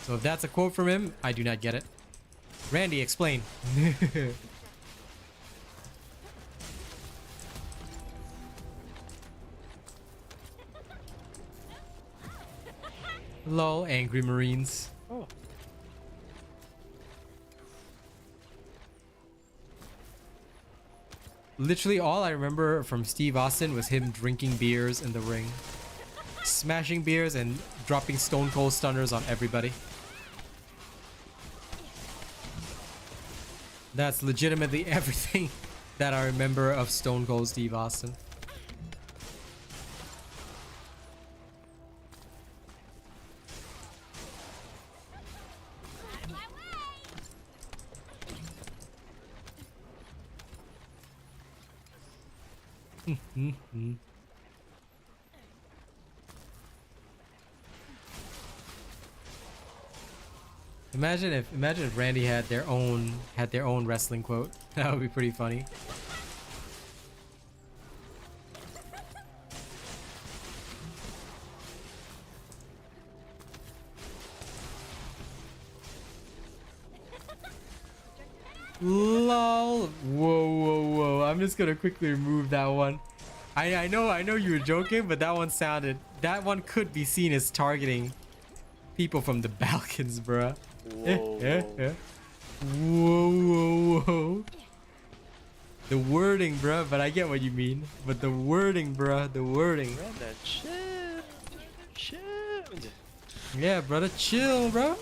So if that's a quote from him, I do not get it. Randy, explain. Lol, Angry Marines. oh. Literally all I remember from Steve Austin was him drinking beers in the ring. smashing beers and dropping stone cold stunners on everybody. That's legitimately everything that I remember of Stone Cold Steve Austin. Imagine if Randy had their own wrestling quote. That would be pretty funny. Lol. Whoa. I'm just gonna quickly remove that one. I know you were joking, but that one could be seen as targeting people from the Balkans, bruh. Whoa. Whoa. The wording, bruh, but I get what you mean. But the wording, bruh, the wording. Brother, chill. Yeah, brother, chill, bro.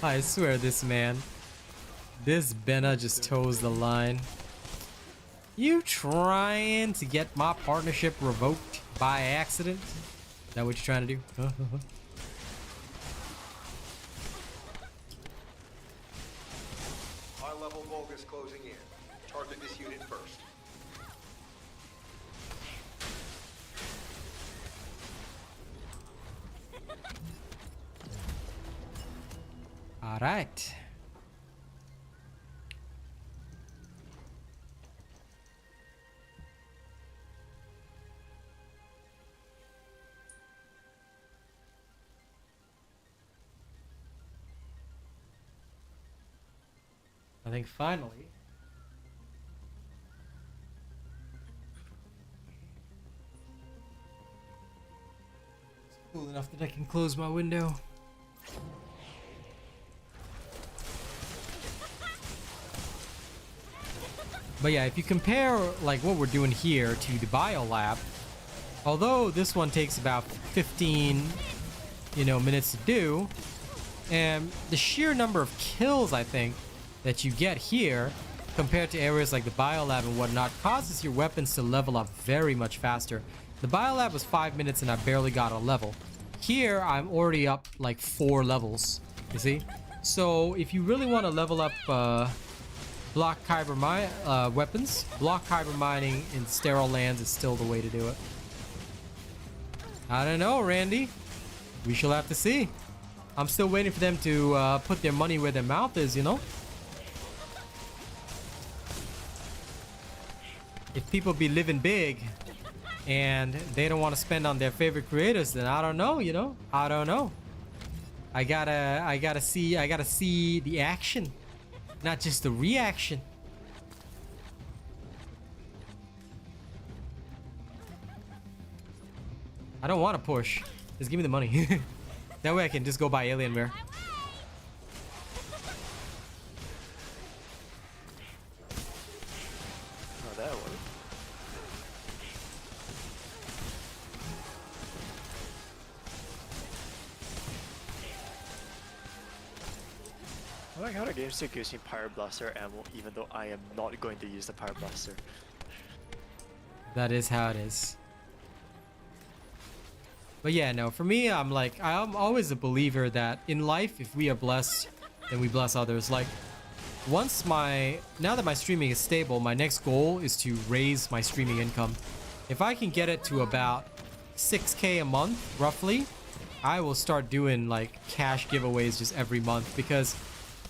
I swear this Benna just toes the line. You trying to get my partnership revoked by accident? Is that what you're trying to do? High-level Vulgus closing in. Target this unit first. All right. I think finally. It's cool enough that I can close my window. But yeah, if you compare like what we're doing here to the biolab, although this one takes about 15, minutes to do, and the sheer number of kills I think that you get here compared to areas like the biolab and whatnot causes your weapons to level up very much faster. The biolab was 5 minutes and I barely got a level. Here I'm already up like 4 levels, you see? So if you really want to level up block kyber weapons, block kyber mining in sterile lands is still the way to do it. I don't know, Randy. We shall have to see. I'm still waiting for them to put their money where their mouth is, If people be living big and they don't want to spend on their favorite creators, then I don't know, I don't know. I gotta see the action, not just the reaction. I don't want to push. Just give me the money. That way I can just go buy Alienware. Oh, that one. I like how the game still gives me Pyro Blaster ammo even though I am not going to use the Pyro Blaster. That is how it is. But yeah, no, for me, I'm always a believer that in life, if we are blessed, then we bless others. Like, now that my streaming is stable, my next goal is to raise my streaming income. If I can get it to about 6K a month, roughly, I will start doing like cash giveaways just every month because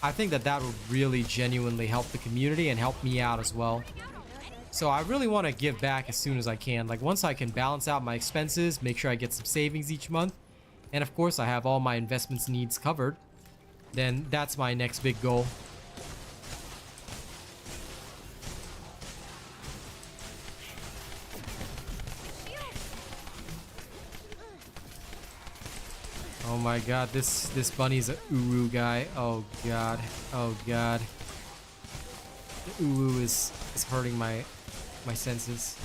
I think that would really genuinely help the community and help me out as well. So I really want to give back as soon as I can. Like once I can balance out my expenses, make sure I get some savings each month, and of course I have all my investments needs covered, then that's my next big goal. Oh my god, this bunny's a Uru guy. Oh god. Oh god. The Uru is hurting my senses.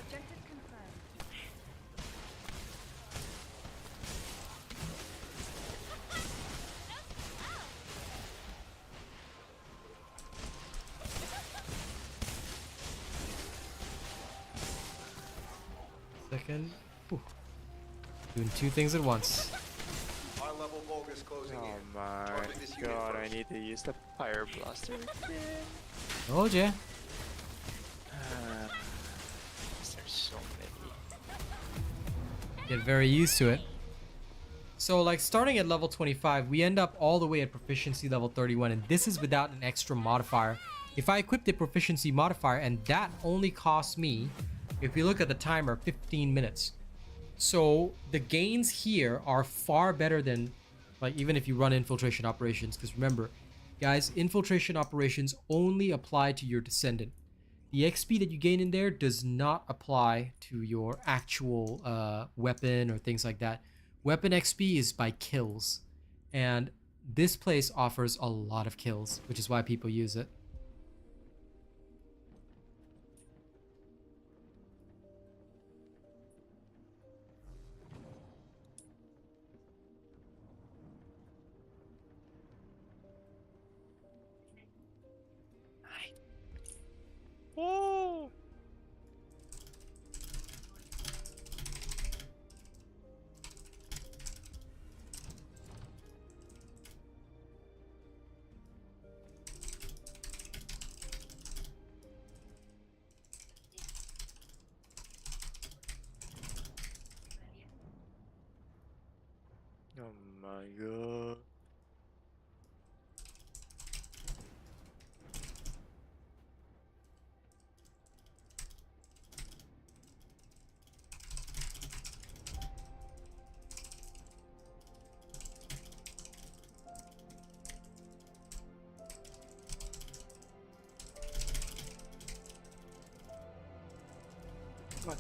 Objective confirmed. Second. Whew. Doing two things at once. High-level Vulgus closing Oh in. my Target this unit god, I first. need to use the Fire Blaster again. Told ya. There's so many. Get very used to it. So like starting at level 25, we end up all the way at proficiency level 31, and this is without an extra modifier. If I equip the proficiency modifier, and that only costs me, if you look at the timer, 15 minutes. So the gains here are far better than, like, even if you run infiltration operations, because remember, guys, infiltration operations only apply to your descendant. The XP that you gain in there does not apply to your actual weapon or things like that. Weapon XP is by kills, and this place offers a lot of kills, which is why people use it. Woo! Oh my god. What?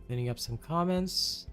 Cleaning up some comments.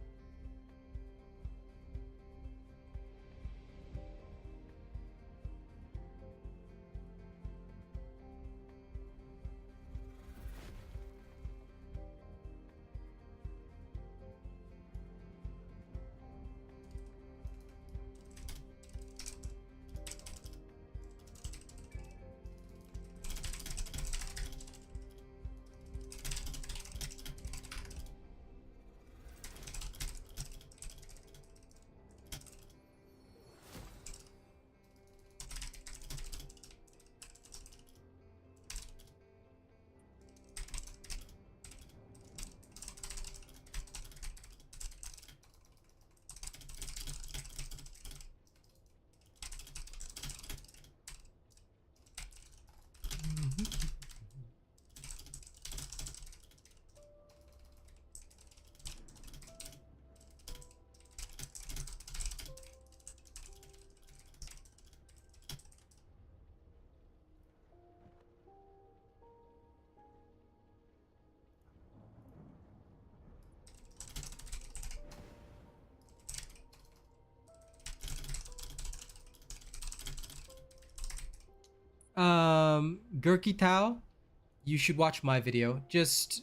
Gurky Tao, you should watch my video. Just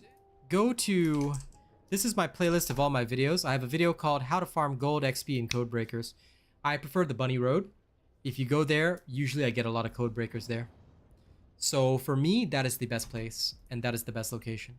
go to, this is my playlist of all my videos. I have a video called How to Farm Gold, XP, and Code Breakers. I prefer the Bunny Road. If you go there, usually I get a lot of code breakers there. So for me, that is the best place, and that is the best location.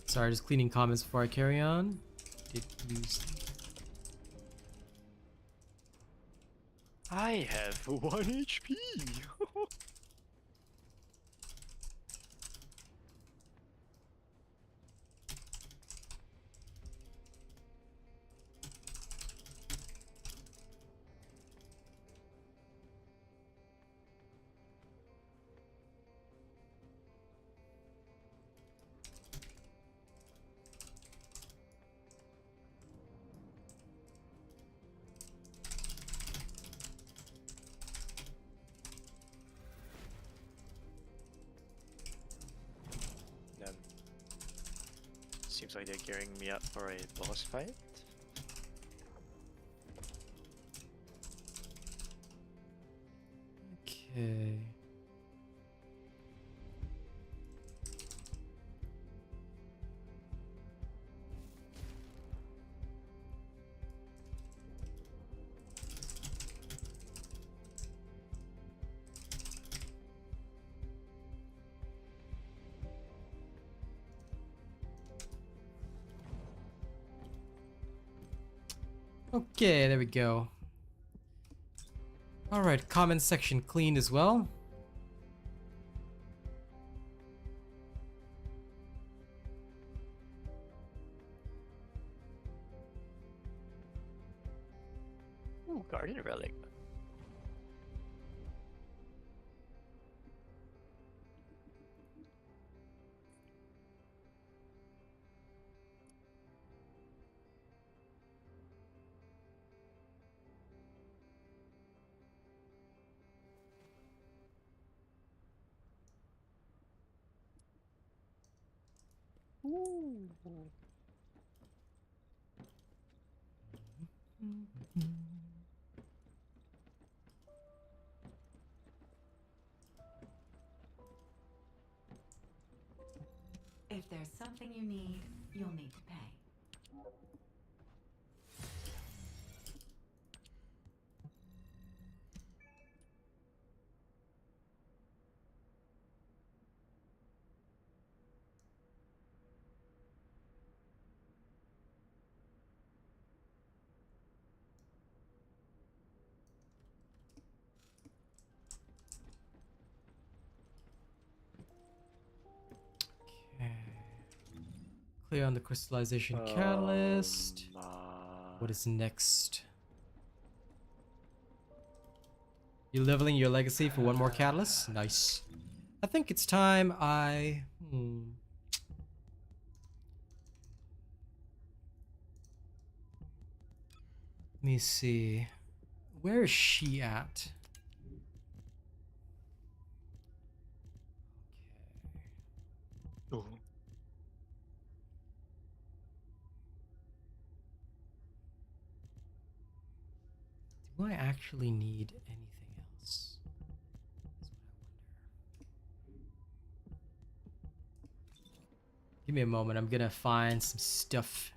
Sorry, just cleaning comments before I carry on. Did lose. I have 1 HP. Damn. Seems like they're gearing me up for a boss fight. Okay. Okay, there we go. Alright, comment section cleaned as well. Ooh, Guardian Relic. Ooh. If there's something you need, you'll need to pay. Clear on the crystallization catalyst. What is next? You're leveling your legacy for one more catalyst? Nice. I think it's time Let me see. Where is she at? Ooh. Do I actually need anything else? That's what I wonder. Give me a moment. I'm gonna find some stuff.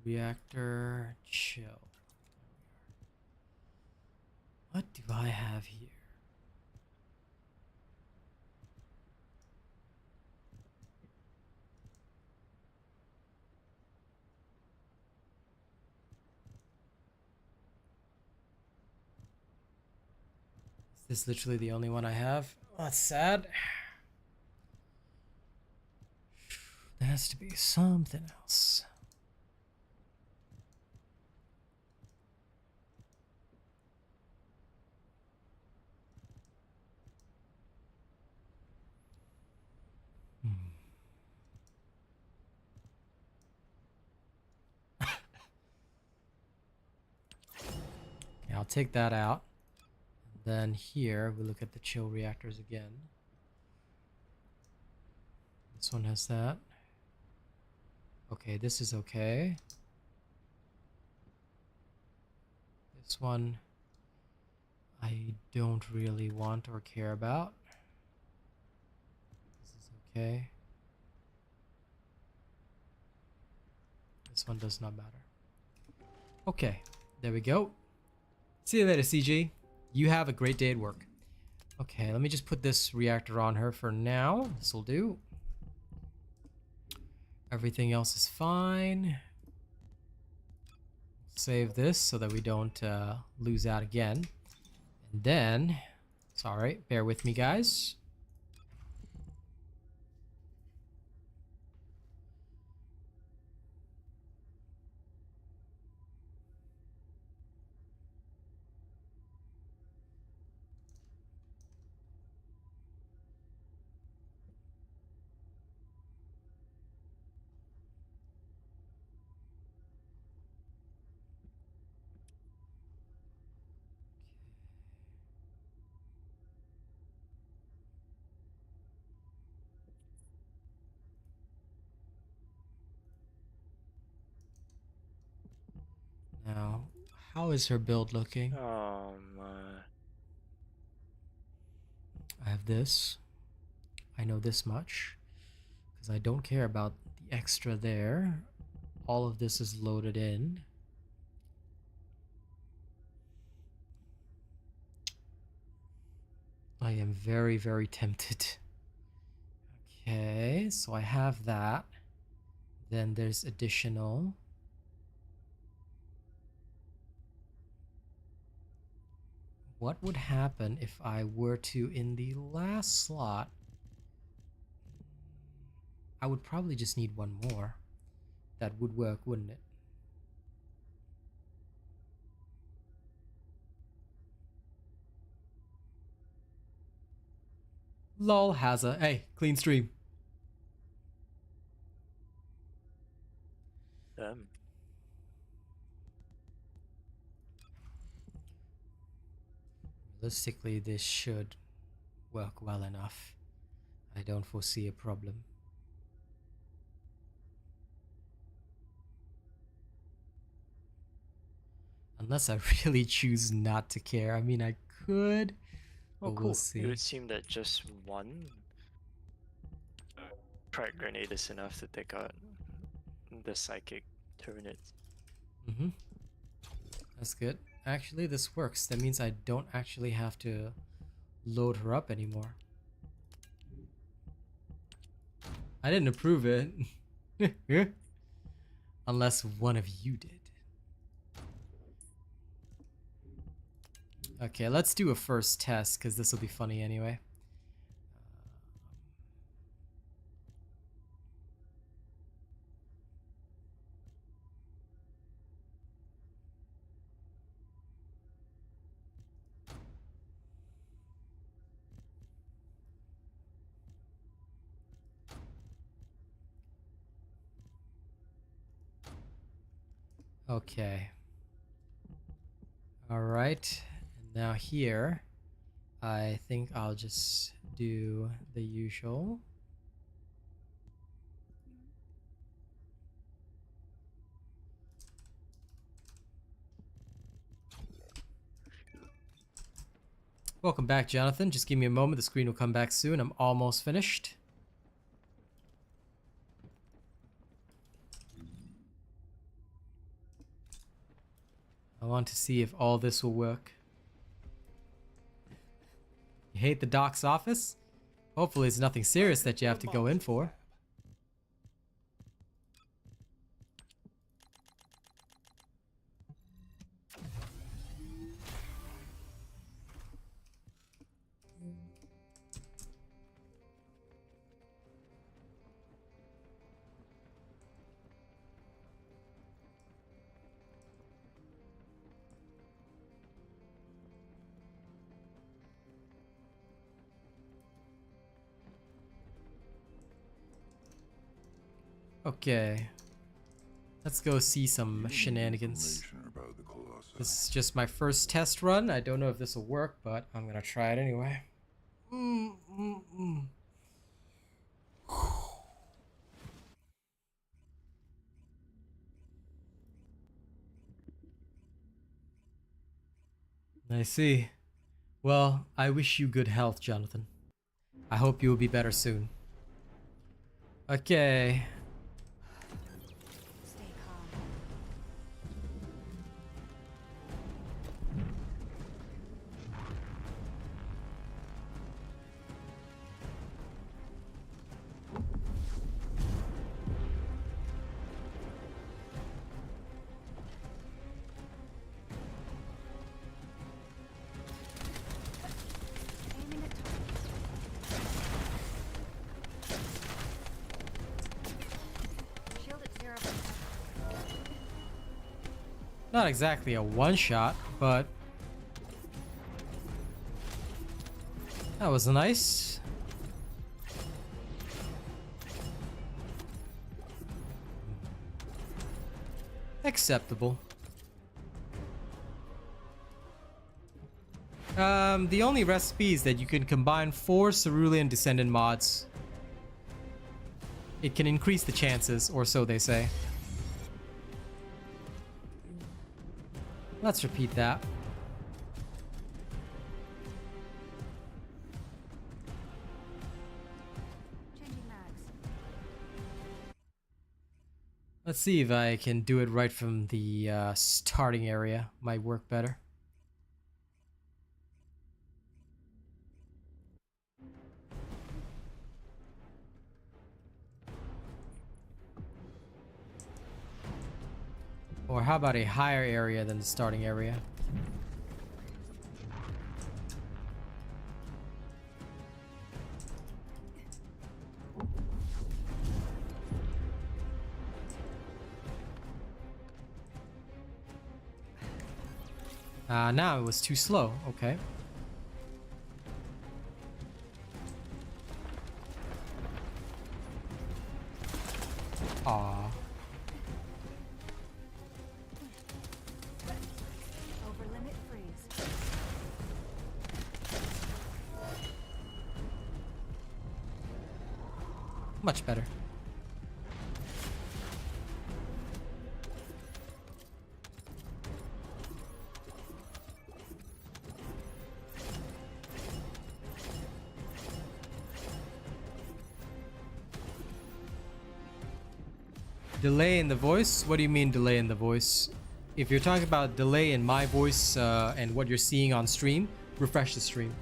Reactor chill. What do I have here? Is this literally the only one I have? Oh, that's sad. There has to be something else. Yeah, I'll take that out. Then here we look at the chill reactors again. This one has that. Okay, this is okay. This one I don't really want or care about. This is okay. This one does not matter. Okay, there we go. See you later, CG. You have a great day at work. Okay, let me just put this reactor on her for now. This will do. Everything else is fine. Save this so that we don't lose out again. And then, sorry, bear with me, guys. Now, how is her build looking? I have this. I know this much. Because I don't care about the extra there. All of this is loaded in. I am very, very tempted. Okay, so I have that. Then there's additional. What would happen if I were to, in the last slot, I would probably just need one more. That would work, wouldn't it? Lol has a, hey, clean stream. Realistically, this should work well enough. I don't foresee a problem. Unless I really choose not to care. I mean, I could, Oh, but cool. we'll see. It would seem that just one crack grenade is enough to take out the psychic turret. Mm-hmm. That's good. Actually, this works. That means I don't actually have to load her up anymore. I didn't approve it. Unless one of you did. Okay, let's do a first test, because this will be funny anyway. Okay. Alright. Now here, I think I'll just do the usual. Welcome back, Jonathan. Just give me a moment. The screen will come back soon. I'm almost finished. I want to see if all this will work. You hate the doc's office? Hopefully it's nothing serious that you have to go in for. Okay. Let's go see some shenanigans. This is just my first test run. I don't know if this will work, but I'm gonna try it anyway. I see. Well, I wish you good health, Jonathan. I hope you will be better soon. Okay. Stay calm. Aiming at targets. Shield at 0%. Not exactly a one-shot, but that was nice. Acceptable. The only recipe is that you can combine 4 Cerulean Descendant mods. It can increase the chances, or so they say. Let's repeat that. Changing mags. Let's see if I can do it right from the starting area. Might work better. Or how about a higher area than the starting area? Now it was too slow. Okay. Aw. Over limit freeze. Much better. Delay in the voice? What do you mean delay in the voice? If you're talking about delay in my voice and what you're seeing on stream, refresh the stream.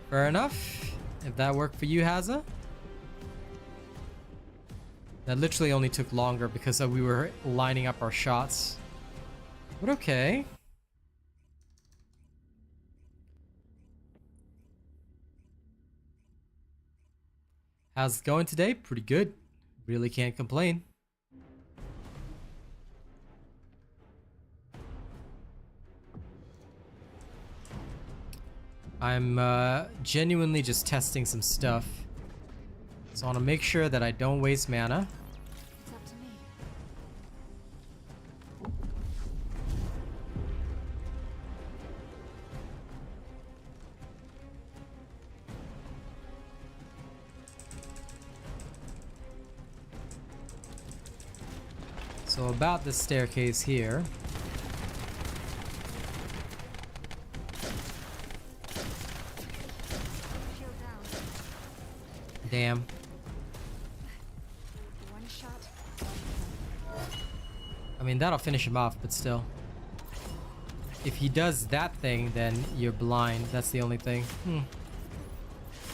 Fair enough. If that worked for you, Haza. That literally only took longer because we were lining up our shots. But okay. How's it going today? Pretty good. Really can't complain. I'm genuinely just testing some stuff. So I want to make sure that I don't waste mana. It's up to me. So about this staircase here. Damn. One shot. I mean, that'll finish him off, but still. If he does that thing, then you're blind. That's the only thing.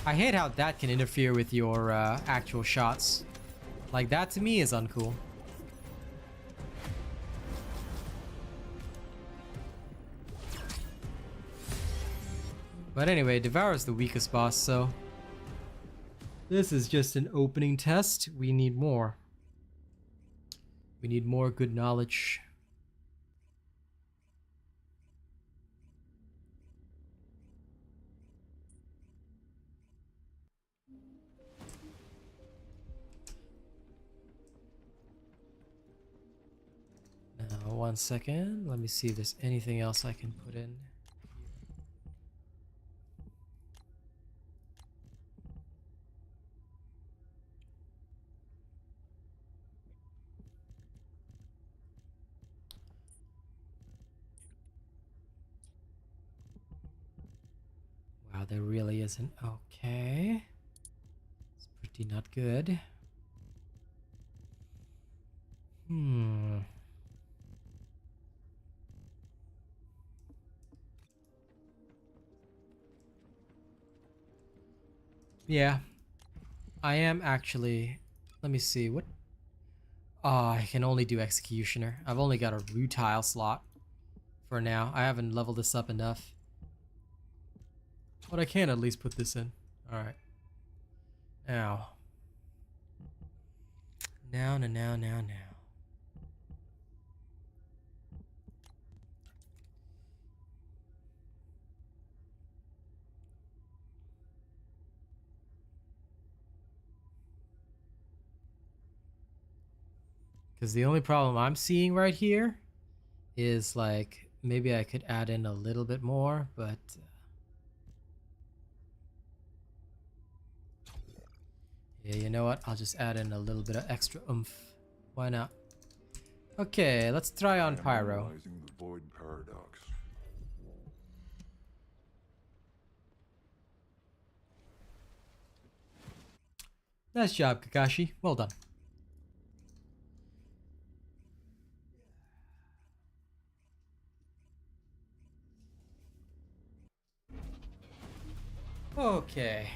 I hate how that can interfere with your actual shots. Like, that to me is uncool. But anyway, Devour's the weakest boss, so... This is just an opening test. We need more. We need more good knowledge. Now, 1 second. Let me see if there's anything else I can put in. Wow, there really isn't. Okay. It's pretty not good. Yeah. I am actually... Let me see, what... Oh, I can only do Executioner. I've only got a Rutile slot for now. I haven't leveled this up enough. But I can at least put this in. Alright. Now. Now. Because the only problem I'm seeing right here is like, maybe I could add in a little bit more, but... yeah, you know what? I'll just add in a little bit of extra oomph. Why not? Okay, let's try on Pyro. Analyzing the void paradox. Nice job, Kakashi. Well done. Okay.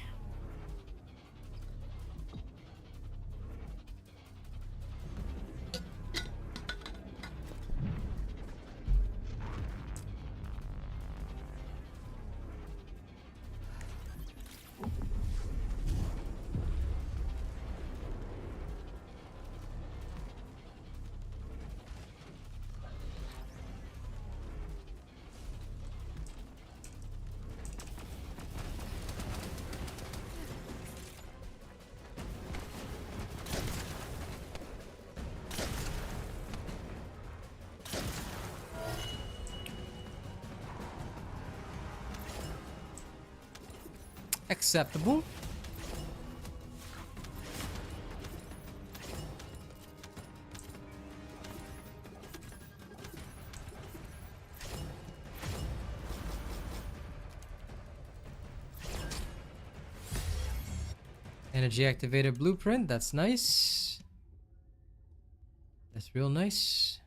Acceptable. Energy activated blueprint, that's nice. That's real nice.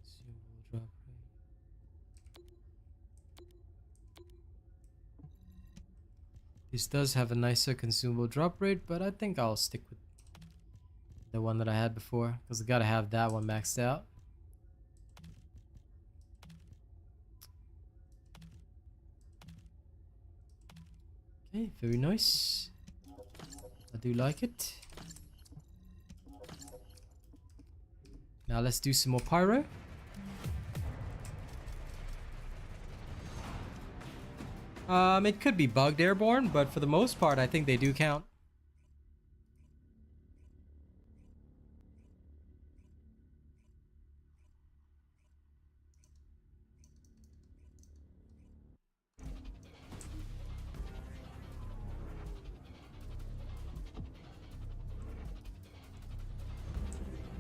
Consumable drop rate. This does have a nicer consumable drop rate, but I think I'll stick with the one that I had before, because I gotta have that one maxed out. Okay, very nice. I do like it. Now let's do some more pyro. It could be bugged airborne, but for the most part, I think they do count.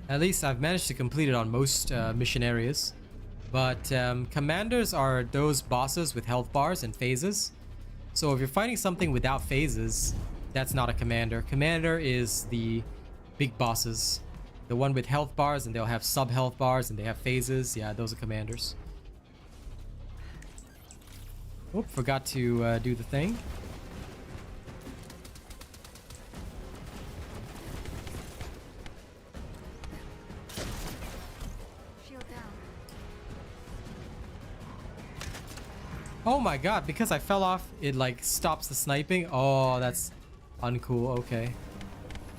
At least I've managed to complete it on most mission areas. But commanders are those bosses with health bars and phases. So if you're fighting something without phases, that's not a commander. Commander is the big bosses. The one with health bars, and they'll have sub-health bars, and they have phases. Yeah, those are commanders. Oop, forgot to do the thing. Shield down. Oh my god, because I fell off, it like stops the sniping. Oh, that's uncool. Okay.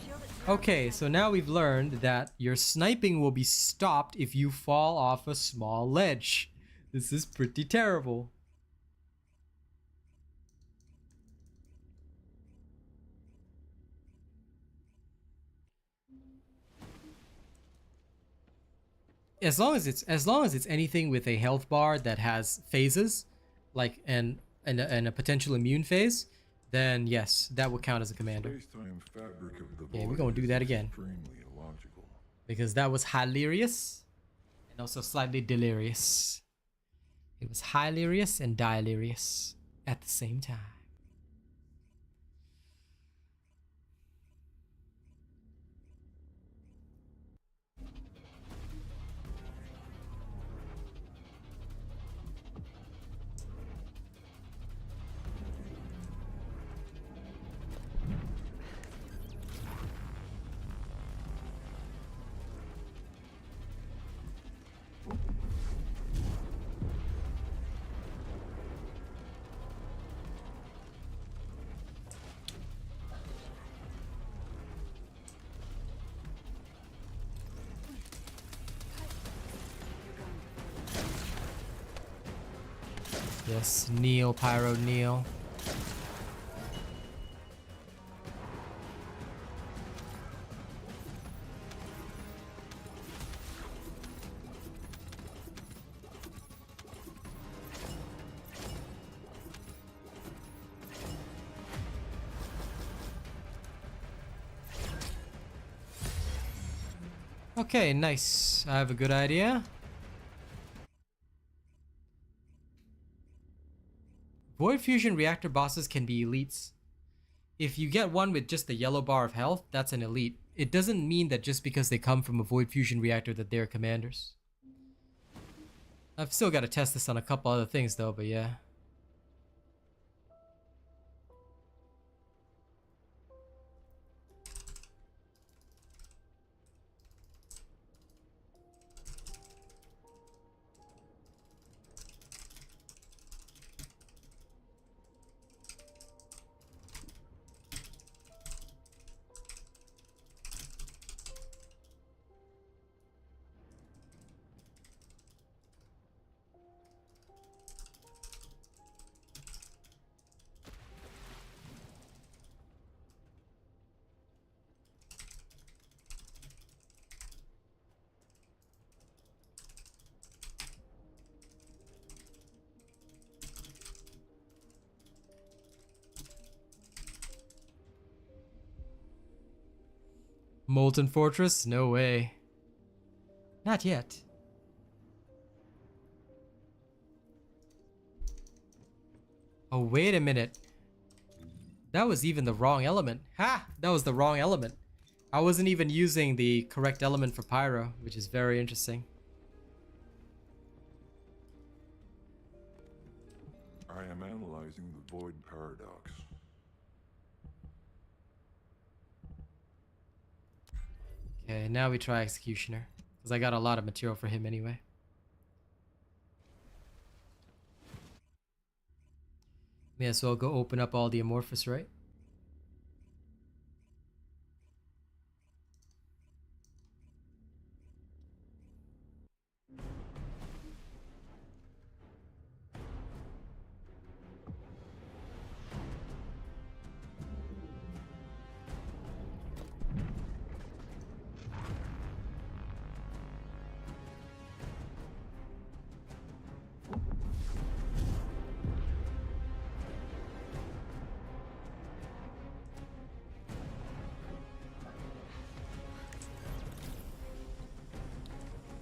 Shield at 0%. Okay, so now we've learned that your sniping will be stopped if you fall off a small ledge. This is pretty terrible. As long as it's anything with a health bar that has phases, like and a potential immune phase, then yes, that would count as a commander. Space-time fabric of the Yeah, we're void gonna do is that again. Extremely illogical. Because that was hilarious and also slightly delirious. It was hilarious and delirious at the same time. Yes, kneel, Pyro, kneel. Okay, nice. I have a good idea. Void Fusion Reactor bosses can be elites. If you get one with just the yellow bar of health, that's an elite. It doesn't mean that just because they come from a Void Fusion Reactor that they're commanders. I've still got to test this on a couple other things though, but yeah. Molten Fortress? No way. Not yet. Oh, wait a minute. That was even the wrong element. Ha! That was the wrong element. I wasn't even using the correct element for Pyro, which is very interesting. I am analyzing the void paradox. Okay, now we try Executioner. Because I got a lot of material for him anyway. May as well go open up all the Amorphous, right?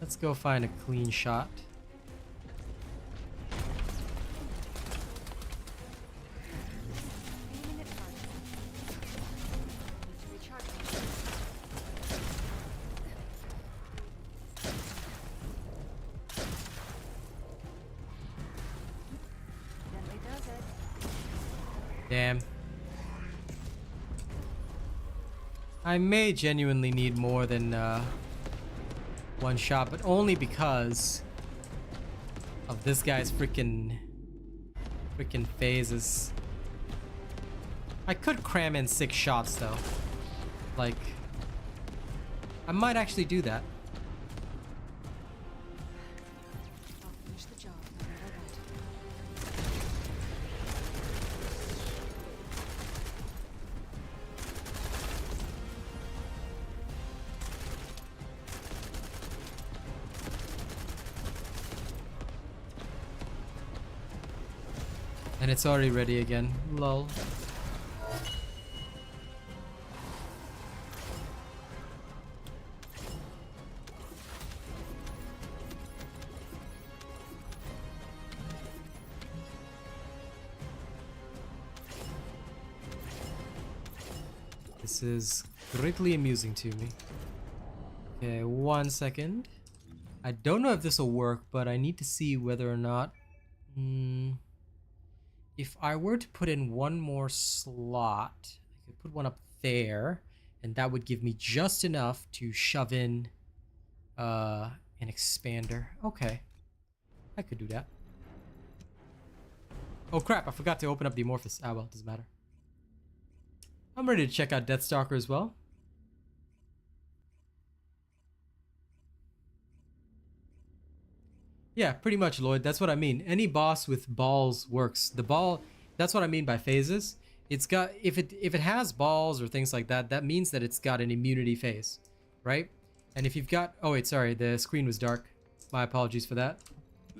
Let's go find a clean shot. Aiming at target. Need to recharge my Gently does it. Damn. I may genuinely need more than one shot, but only because of this guy's freaking phases. I could cram in 6 shots though. Like, I might actually do that. I'll finish the job no matter what. And it's already ready again. Lol. This is greatly amusing to me. Okay, 1 second. I don't know if this will work, but I need to see whether or not... if I were to put in one more slot, I could put one up there, and that would give me just enough to shove in an expander. Okay, I could do that. Oh crap, I forgot to open up the Amorphous. Ah well, doesn't matter. I'm ready to check out Deathstalker as well. Yeah, pretty much, Lloyd. That's what I mean. Any boss with balls works. The ball, that's what I mean by phases. It's got, if it has balls or things like that, that means that it's got an immunity phase, right? And if you've got, oh wait, sorry, the screen was dark. My apologies for that.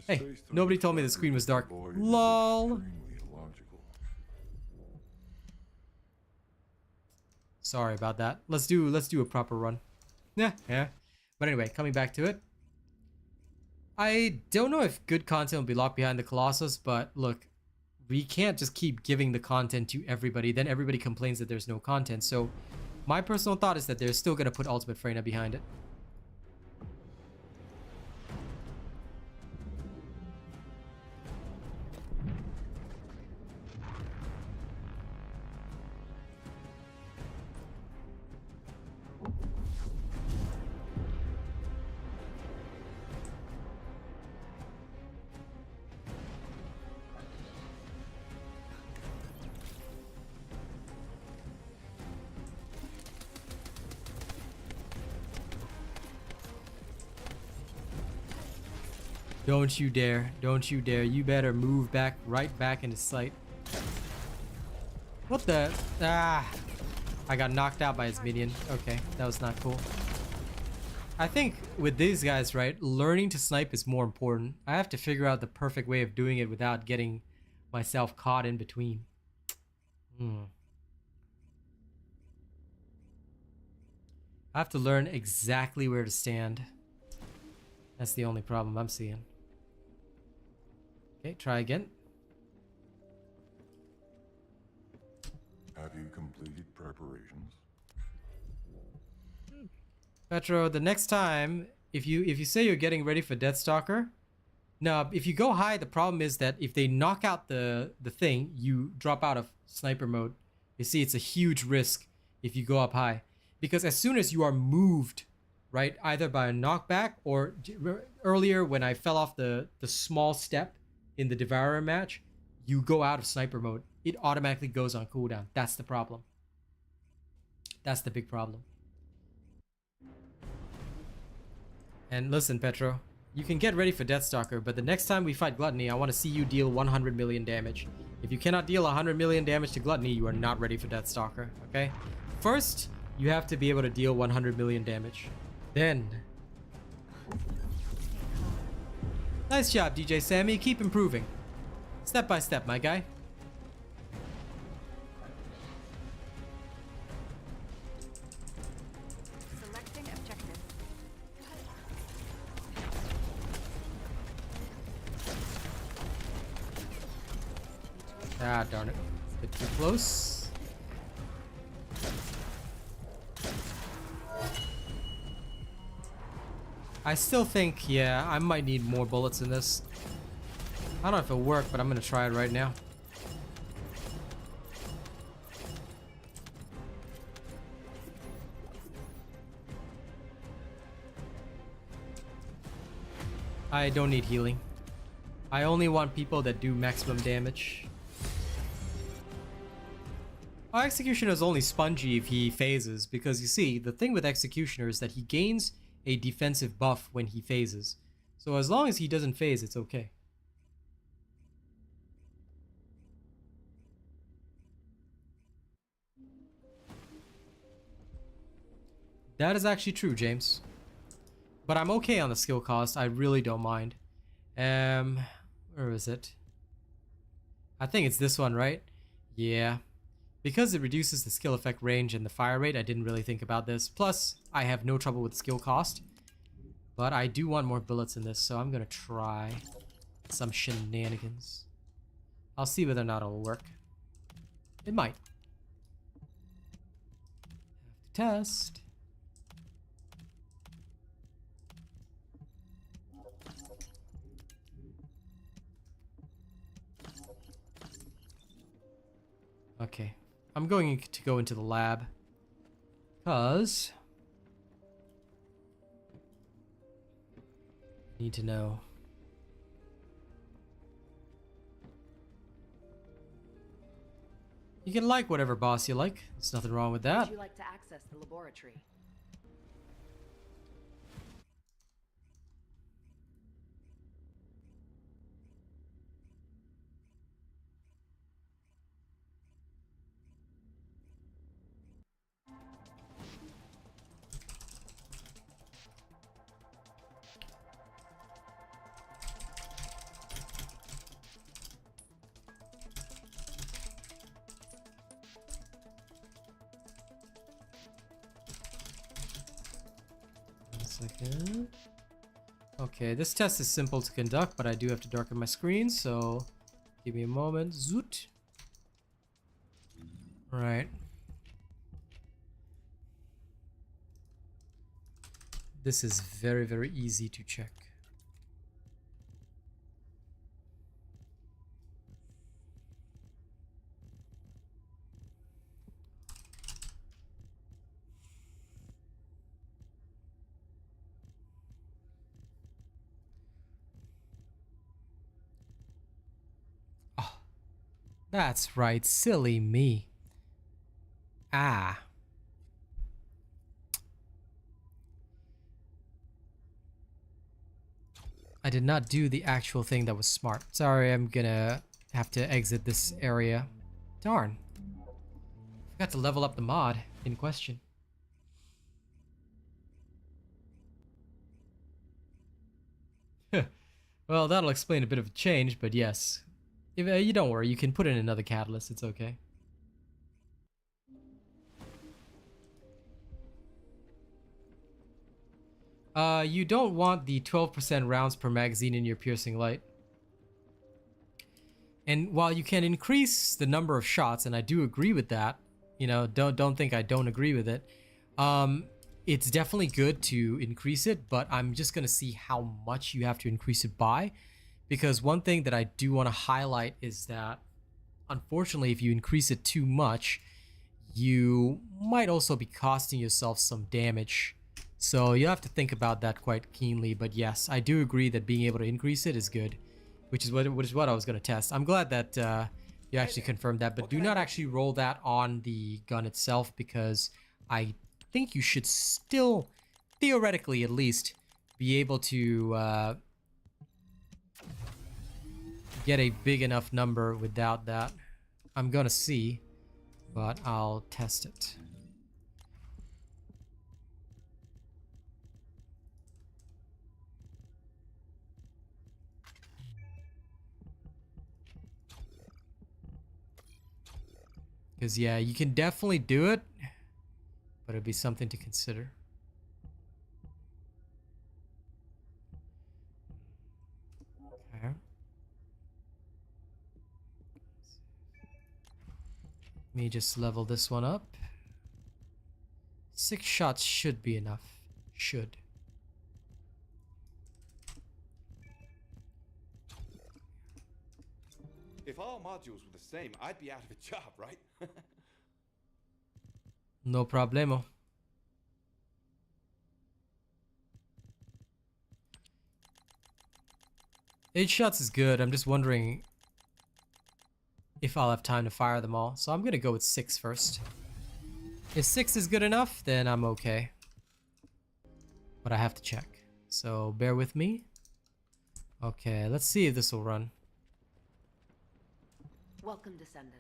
Hey, nobody told me the screen was dark. LOL. Sorry about that. Let's do a proper run. Yeah. But anyway, coming back to it. I don't know if good content will be locked behind the Colossus, but look, we can't just keep giving the content to everybody. Then everybody complains that there's no content. So my personal thought is that they're still going to put Ultimate Freyna behind it. Don't you dare. Don't you dare. You better move back, right back into sight. What the? Ah! I got knocked out by his minion. Okay, that was not cool. I think with these guys, right, learning to snipe is more important. I have to figure out the perfect way of doing it without getting myself caught in between. I have to learn exactly where to stand. That's the only problem I'm seeing. Okay, try again. Have you completed preparations? Petro, the next time, if you say you're getting ready for Deathstalker, no, if you go high, the problem is that if they knock out the thing, you drop out of sniper mode. You see, it's a huge risk if you go up high. Because as soon as you are moved, right, either by a knockback or earlier when I fell off the small step in the Devourer match, you go out of sniper mode. It automatically goes on cooldown. That's the problem. That's the big problem. And listen, Petro, you can get ready for Deathstalker, but the next time we fight Gluttony, I want to see you deal 100 million damage. If you cannot deal 100 million damage to Gluttony, you are not ready for Deathstalker, okay? First, you have to be able to deal 100 million damage. Then... Nice job, DJ Sammy. Keep improving. Step by step, my guy. Selecting objective. Ah, darn it. A bit too close. I still think, yeah, I might need more bullets in this. I don't know if it'll work, but I'm gonna try it right now. I don't need healing. I only want people that do maximum damage. Our Executioner is only spongy if he phases, because you see, the thing with Executioner is that he gains a defensive buff when he phases. So as long as he doesn't phase, it's okay. That is actually true, James. But I'm okay on the skill cost. I really don't mind. Where is it? I think it's this one, right? Yeah. Because it reduces the skill effect range and the fire rate, I didn't really think about this. Plus, I have no trouble with skill cost. But I do want more bullets in this, so I'm gonna try some shenanigans. I'll see whether or not it'll work. It might. Have to test. Okay, I'm going to go into the lab because I need to know. You can like whatever boss you like. There's nothing wrong with that. Would you like to access the laboratory? Second. Okay, this test is simple to conduct, but I do have to darken my screen, so give me a moment. Zoot. Right. This is very, very easy to check. That's right, silly me. Ah. I did not do the actual thing that was smart. Sorry, I'm gonna have to exit this area. Darn. Forgot to level up the mod in question. Well, that'll explain a bit of a change, but yes. If, you don't worry, you can put in another catalyst, it's okay. You don't want the 12% rounds per magazine in your piercing light. And while you can increase the number of shots, and I do agree with that, you know, don't think I don't agree with it. It's definitely good to increase it, but I'm just gonna see how much you have to increase it by. Because one thing that I do want to highlight is that, unfortunately, if you increase it too much, you might also be costing yourself some damage. So you have to think about that quite keenly. But yes, I do agree that being able to increase it is good, which is what I was going to test. I'm glad that you actually confirmed that, but do not actually roll that on the gun itself, because I think you should still, theoretically at least, be able to get a big enough number without that. I'm gonna see, but I'll test it. Because yeah, you can definitely do it, but it'd be something to consider. Okay. me just level this one up. 6 shots should be enough. Should. If all modules were the same, I'd be out of a job, right? No problemo. Eight shots is good. I'm just wondering if I'll have time to fire them all. So I'm gonna go with 6 first. If 6 is good enough, then I'm okay. But I have to check. So bear with me. Okay, let's see if this will run. Welcome, Descendant.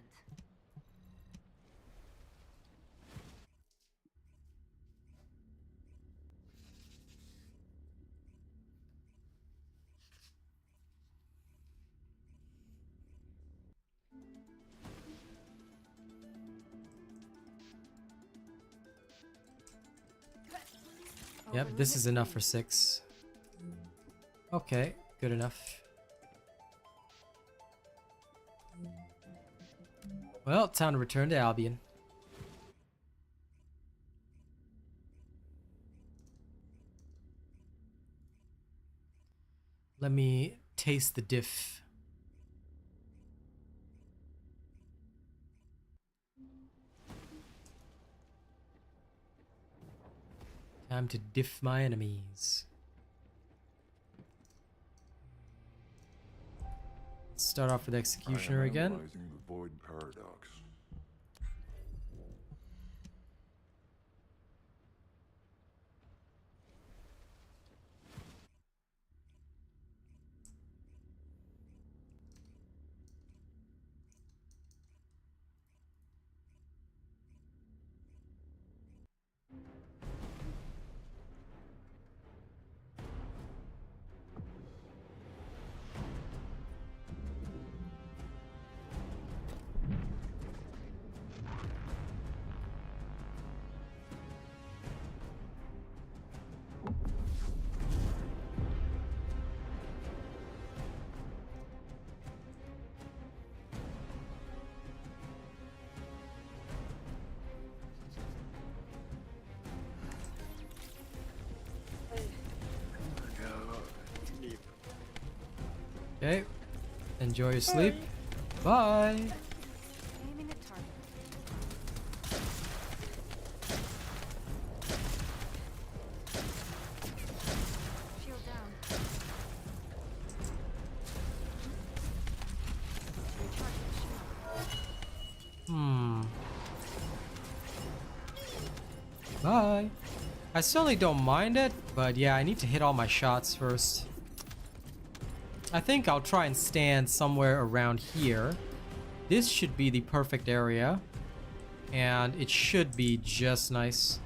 Yep, this is enough for 6. Okay, good enough. Well, time to return to Albion. Let me taste the diff. Time to diff my enemies. Let's start off with Executioner again. Analyzing the void paradox. Okay, enjoy your sleep. Bye. Aiming at target. Shield down. Recharging shield. Bye. I certainly don't mind it, but yeah, I need to hit all my shots first. I think I'll try and stand somewhere around here. This should be the perfect area. And it should be just nice.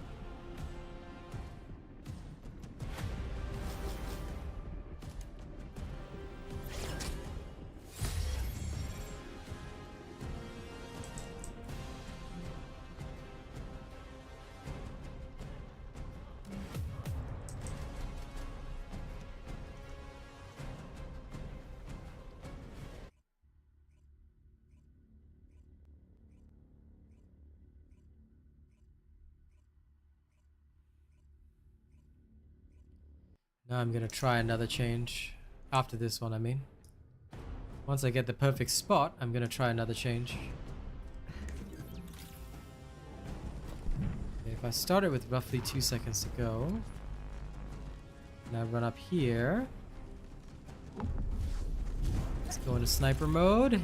Now I'm gonna try another change. After this one, I mean. Once I get the perfect spot, I'm gonna try another change. Okay, if I start it with roughly 2 seconds to go, and I run up here, let's go into sniper mode.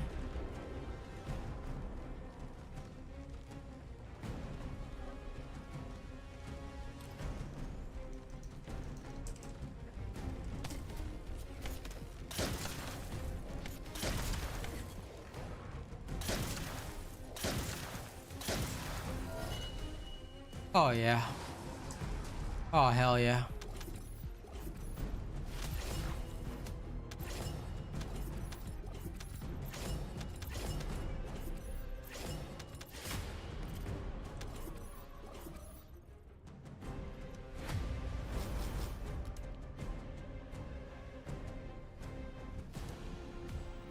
Oh yeah. Oh hell yeah.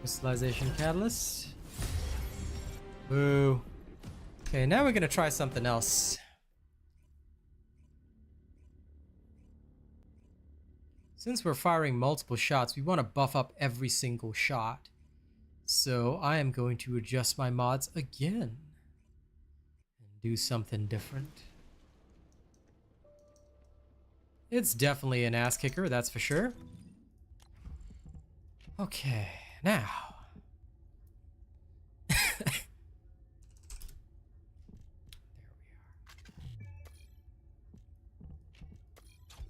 Crystallization catalyst. Boo. Okay, now we're gonna try something else. Since we're firing multiple shots, we want to buff up every single shot. So I am going to adjust my mods again and do something different. It's definitely an ass kicker, that's for sure. Okay, now. There we are.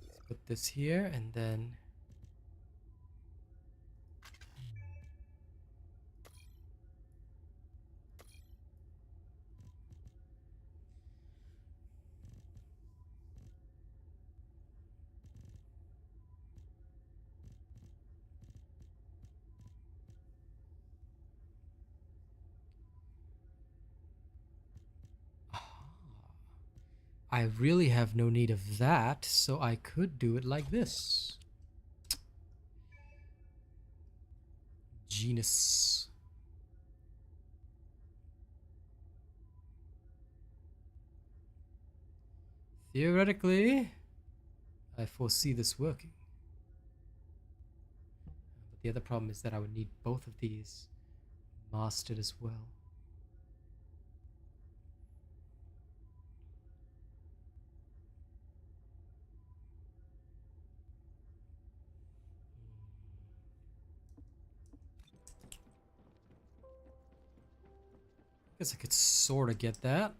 Let's put this here and then. I really have no need of that, so I could do it like this. Genus. Theoretically, I foresee this working. But the other problem is that I would need both of these mastered as well. Guess I could sort of get that.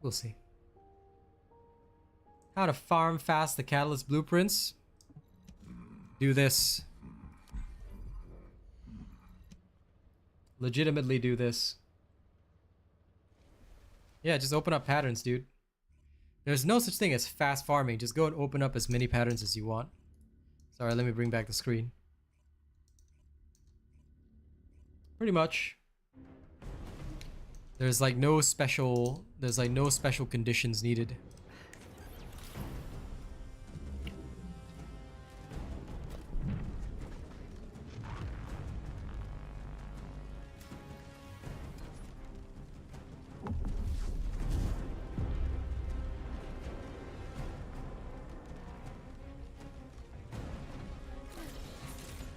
We'll see. How to farm fast the catalyst blueprints. Do this. Legitimately do this. Yeah, just open up patterns, dude. There's no such thing as fast farming. Just go and open up as many patterns as you want. Sorry, let me bring back the screen. Pretty much. There's like no special conditions needed.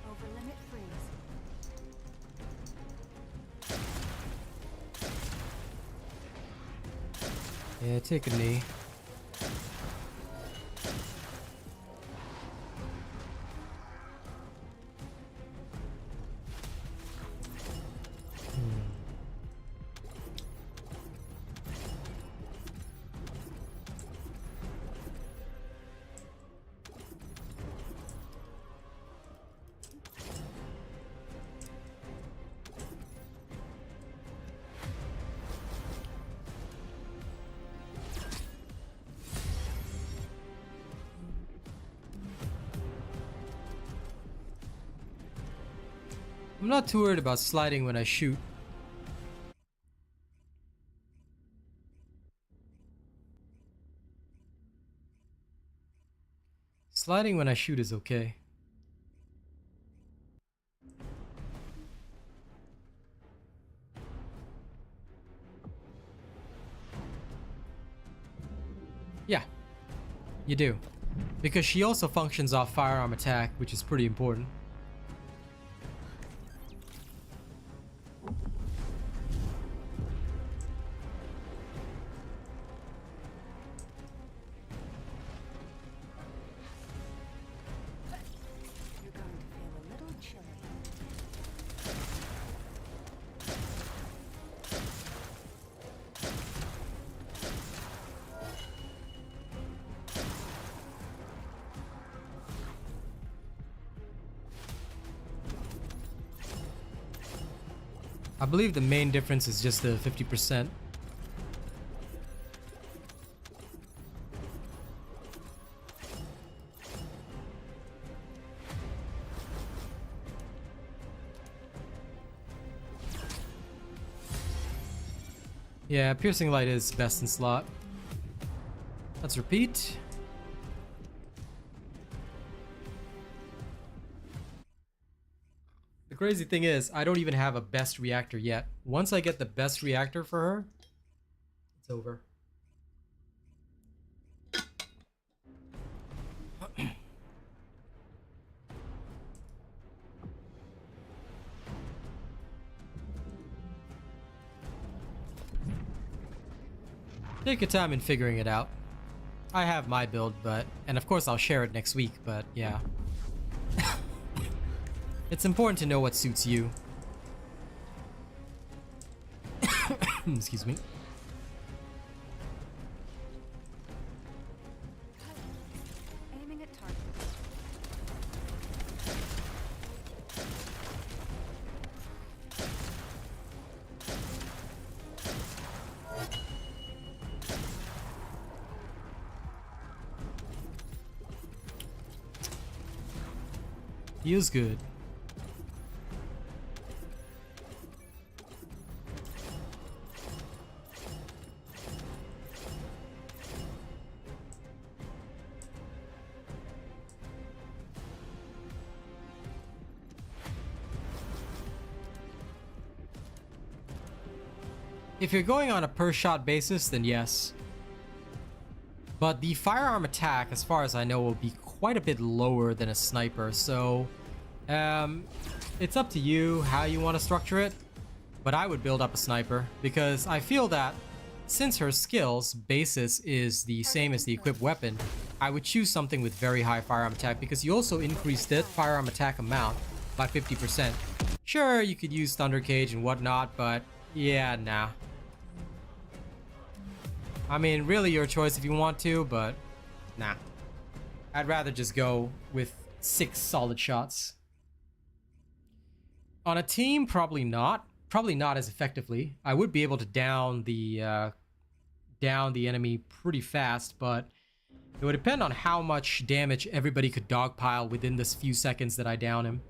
Over limit freeze. Yeah, take a knee. I'm not too worried about sliding when I shoot. Sliding when I shoot is okay. Yeah, you do. Because she also functions off firearm attack, which is pretty important. You're going to feel a little chilly. I believe the main difference is just the 50%. Yeah, piercing light is best in slot. Let's repeat. The The crazy thing is, I don't even have a best reactor yet. Once I get the best reactor for her, it's over. Take your time in figuring it out. I have my build, and of course I'll share it next week, but yeah. It's important to know what suits you. Excuse me. Aiming at target. Feels good. If you're going on a per shot basis, then yes. But the firearm attack, as far as I know, will be quite a bit lower than a sniper, so it's up to you how you want to structure it. But I would build up a sniper, because I feel that since her skills basis is the same as the equipped weapon, I would choose something with very high firearm attack, because you also increase the firearm attack amount by 50%. Sure, you could use Thunder Cage and whatnot, but yeah, nah. I mean, really your choice if you want to, but nah. I'd rather just go with 6 solid shots. On a team, probably not. Probably not as effectively. I would be able to down the enemy pretty fast, but it would depend on how much damage everybody could dogpile within this few seconds that I down him.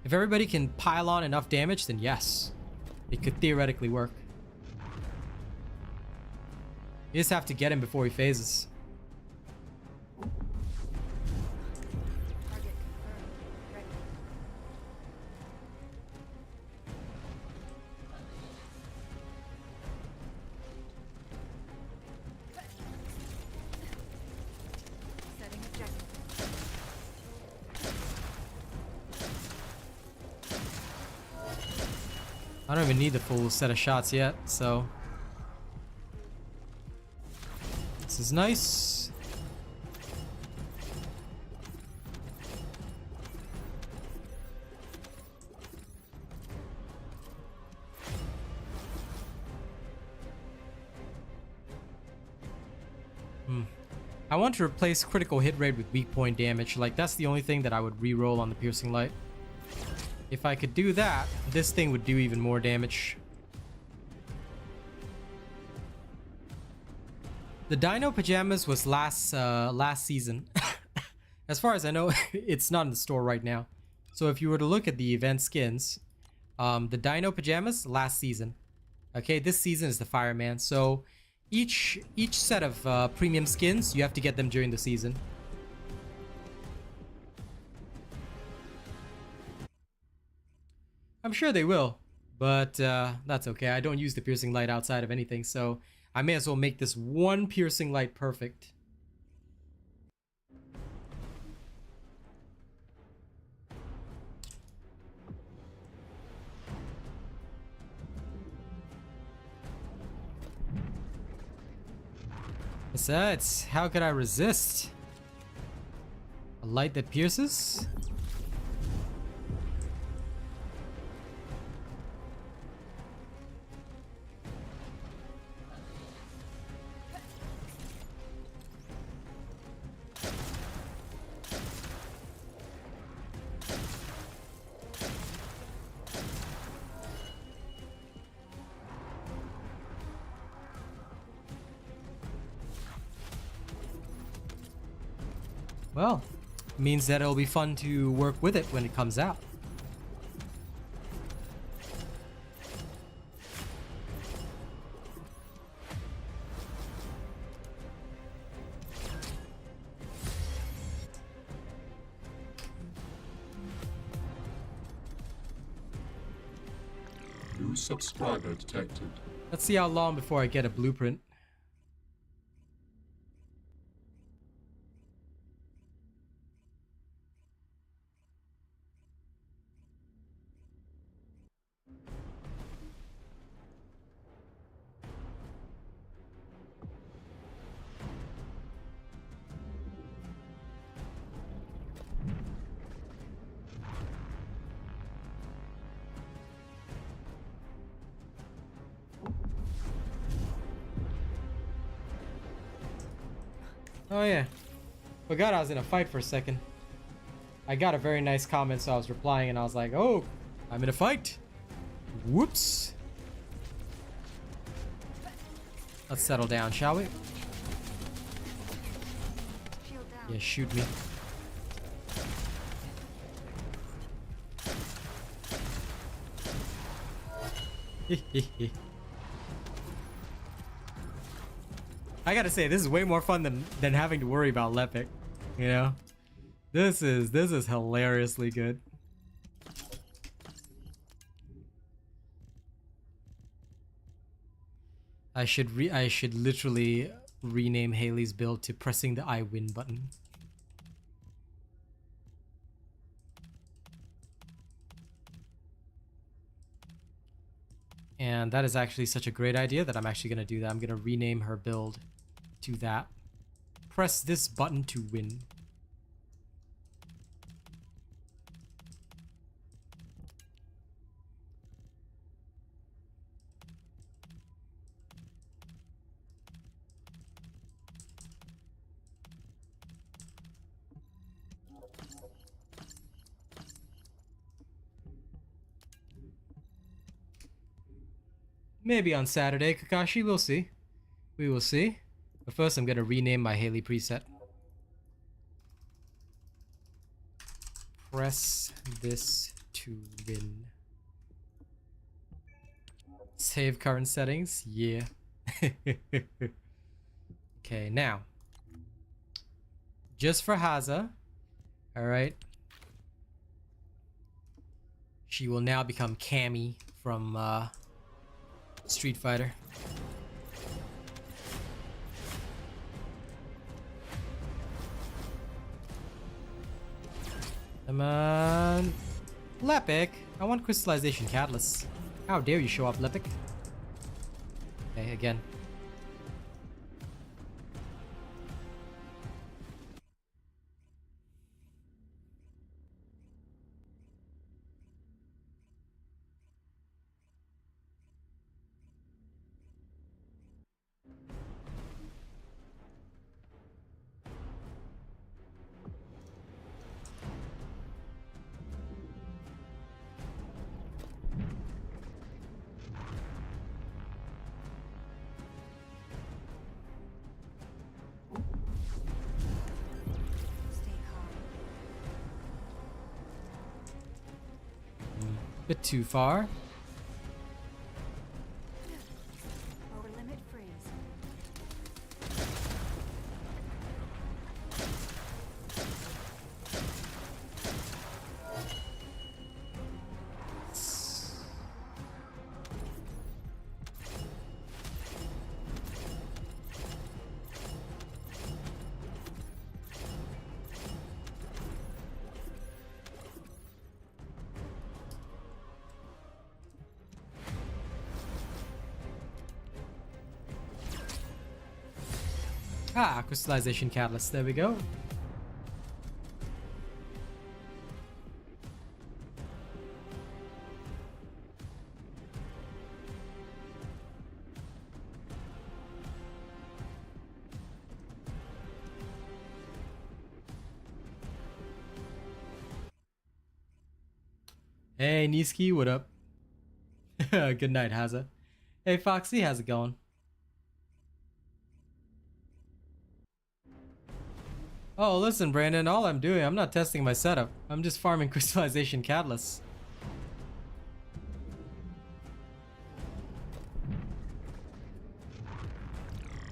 If everybody can pile on enough damage, then yes, it could theoretically work. You just have to get him before he phases. Target confirmed. Ready. Setting objective. I don't even need the full set of shots yet, so this is nice. I want to replace critical hit rate with weak point damage. Like, that's the only thing that I would re-roll on the piercing light. If I could do that, this thing would do even more damage. The Dino Pajamas was last season. As far as I know, it's not in the store right now. So if you were to look at the event skins, the Dino Pajamas, last season. Okay, this season is the Fireman. So each set of premium skins, you have to get them during the season. I'm sure they will, but that's okay. I don't use the piercing light outside of anything, so I may as well make this one piercing light perfect. Besides, how could I resist? A light that pierces? Well, means that it'll be fun to work with it when it comes out. New subscriber detected. Let's see how long before I get a blueprint. Oh yeah, forgot I was in a fight for a second. I got a very nice comment, so I was replying and I was like, oh, I'm in a fight. Whoops. Let's settle down, shall we? Shield down. Yeah, shoot me. I gotta say, this is way more fun than having to worry about Lepic. You know, this is hilariously good. I should literally rename Haley's build to pressing the I win button. And that is actually such a great idea that I'm actually gonna do that. I'm gonna rename her build to that. Press this button to win. Maybe on Saturday, Kakashi, we'll see. We will see. But first I'm gonna rename my Haley preset. Press this to win. Save current settings? Yeah. Okay, now. Just for Haza. Alright. She will now become Cammy from Street Fighter. Come on. Lepic, I want crystallization catalysts. How dare you show up, Lepic? Okay, again. Stay calm. Bit too far. Over limit freeze. Ah, crystallization catalyst. There we go. Hey, Niski, what up? Good night, Haza. Hey, Foxy, how's it going? Oh, listen, Brandon, all I'm doing, I'm not testing my setup. I'm just farming crystallization catalysts.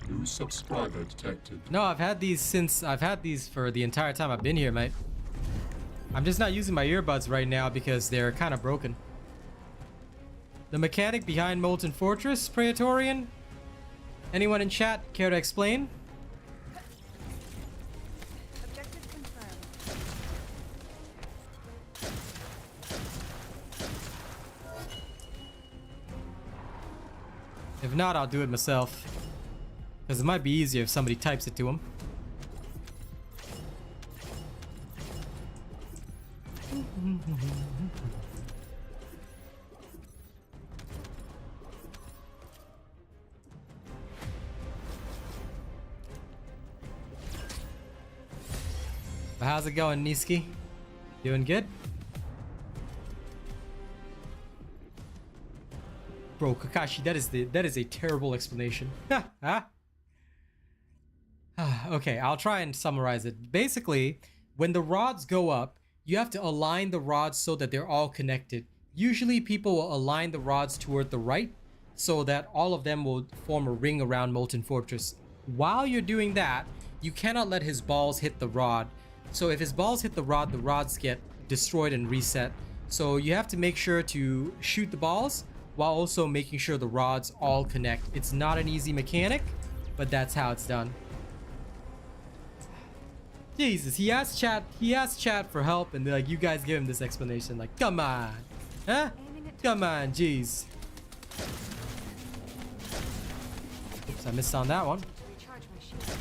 New subscriber detected. No, I've had these for the entire time I've been here, mate. I'm just not using my earbuds right now because they're kind of broken. The mechanic behind Molten Fortress, Praetorian? Anyone in chat care to explain? Objective confirmed. If not, I'll do it myself. Because it might be easier if somebody types it to him. But how's it going, Niski? Doing good? Bro, Kakashi, that is a terrible explanation. Okay, I'll try and summarize it. Basically, when the rods go up, you have to align the rods so that they're all connected. Usually people will align the rods toward the right so that all of them will form a ring around Molten Fortress. While you're doing that, you cannot let his balls hit the rod. So if his balls hit the rods get destroyed and reset. So you have to make sure to shoot the balls while also making sure the rods all connect. It's not an easy mechanic, but that's how it's done. Jesus, he asked chat for help, and like, you guys give him this explanation. Like, come on, huh? Come on, jeez. Oops, I missed on that one. Recharge my shield.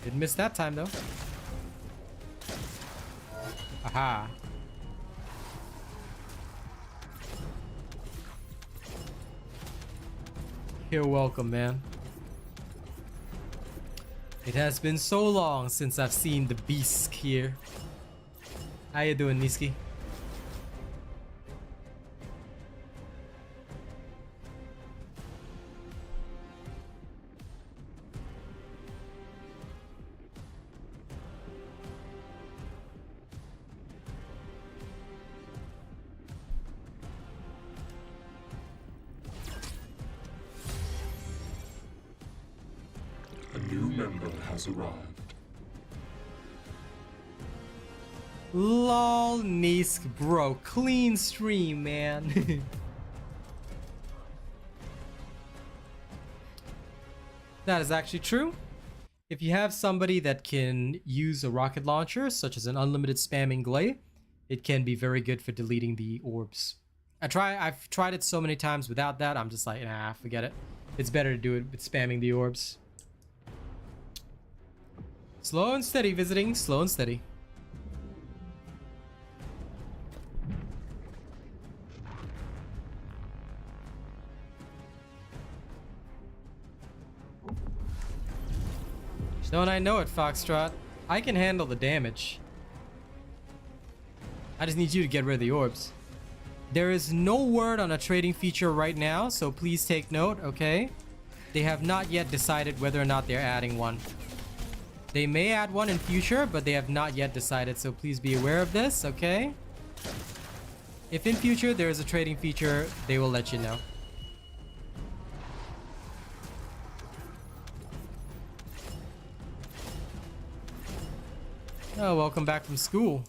Didn't miss that time though. Aha. You're welcome, man. It has been so long since I've seen the beast here. How you doing, Niski? A new member has arrived. Lol, Nisk, bro. Clean stream, man. That is actually true. If you have somebody that can use a rocket launcher, such as an unlimited spamming Gley, it can be very good for deleting the orbs. I've tried it so many times without that, I'm just like, nah, forget it. It's better to do it with spamming the orbs. Slow and steady visiting, slow and steady. Don't I know it, Foxtrot? I can handle the damage. I just need you to get rid of the orbs. There is no word on a trading feature right now, so please take note, okay? They have not yet decided whether or not they're adding one. They may add one in future, but they have not yet decided, so please be aware of this, okay? If in future there is a trading feature, they will let you know. Oh, welcome back from school.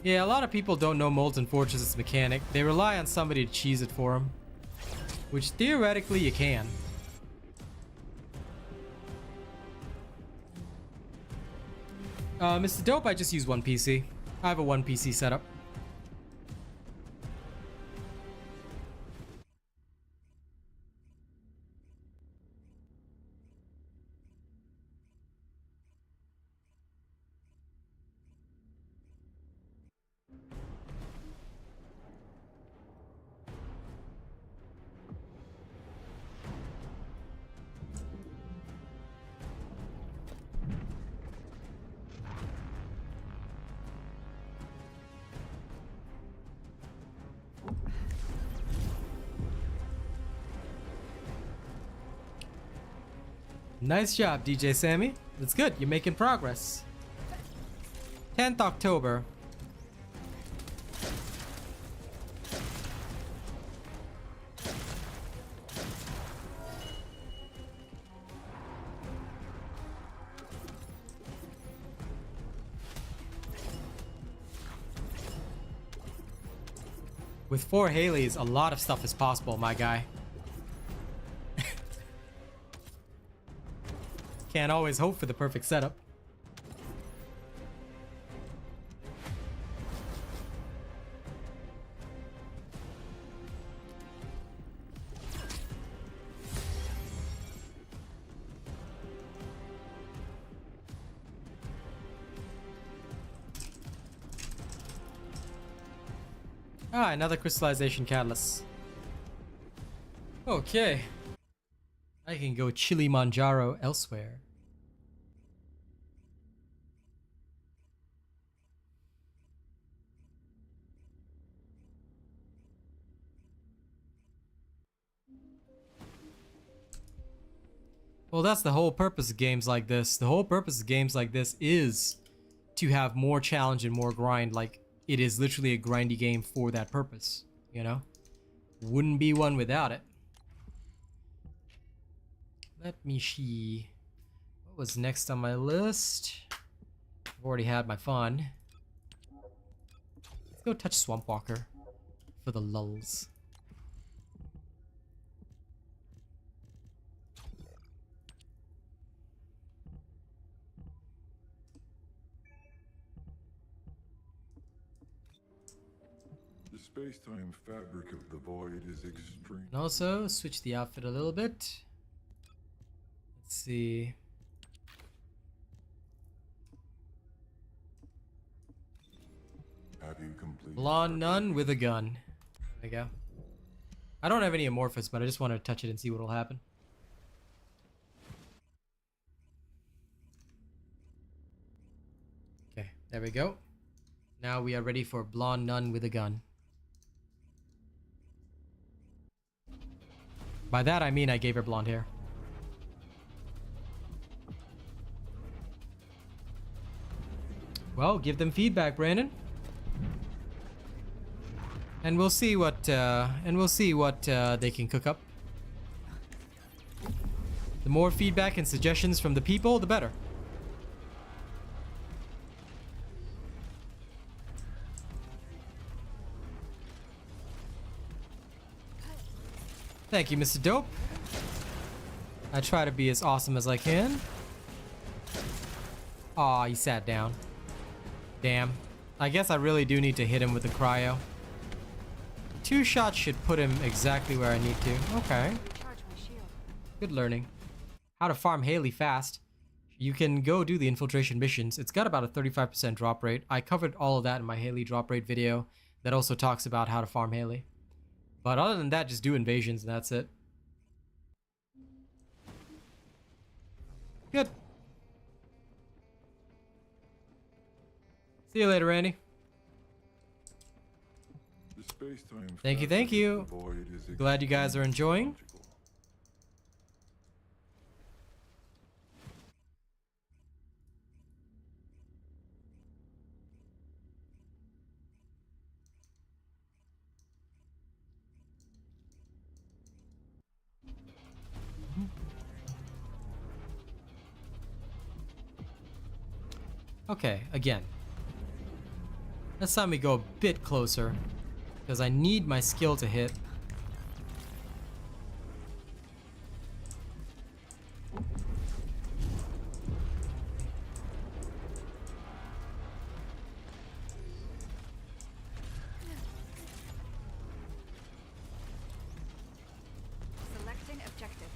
Yeah, a lot of people don't know Molten Fortress's mechanic. They rely on somebody to cheese it for them. Which theoretically you can. Mr. Dope, I just use one PC. I have a one PC setup. Nice job, DJ Sammy. That's good. You're making progress. 10th October. With 4 Haleys, a lot of stuff is possible, my guy. Can't always hope for the perfect setup. Ah, another crystallization catalyst. Okay. I can go Kilimanjaro elsewhere. Well, that's the whole purpose of games like this. The whole purpose of games like this is to have more challenge and more grind. Like, it is literally a grindy game for that purpose, you know? Wouldn't be one without it. Let me see. What was next on my list? I've already had my fun. Let's go touch Swamp Walker for the lulz. The space-time fabric of the void is extreme. And also switch the outfit a little bit. Let's see. Have you completed? Blonde nun with a gun. There we go. I don't have any amorphous, but I just want to touch it and see what will happen. Okay, there we go. Now we are ready for blonde nun with a gun. By that I mean I gave her blonde hair. Well, give them feedback, Brandon. And we'll see what they can cook up. The more feedback and suggestions from the people, the better. Thank you, Mr. Dope. I try to be as awesome as I can. Aw, he sat down. Damn. I guess I really do need to hit him with the cryo. 2 shots should put him exactly where I need to. Okay. Recharge my shield. Good learning. How to farm Haley fast. You can go do the infiltration missions. It's got about a 35% drop rate. I covered all of that in my Haley drop rate video that also talks about how to farm Haley. But other than that, just do invasions and that's it. Good. See you later, Randy. The space-time Thank you, fabric thank of you. the void is Glad you guys are enjoying. logical. Okay, again. This time we go a bit closer, because I need my skill to hit. Selecting objective.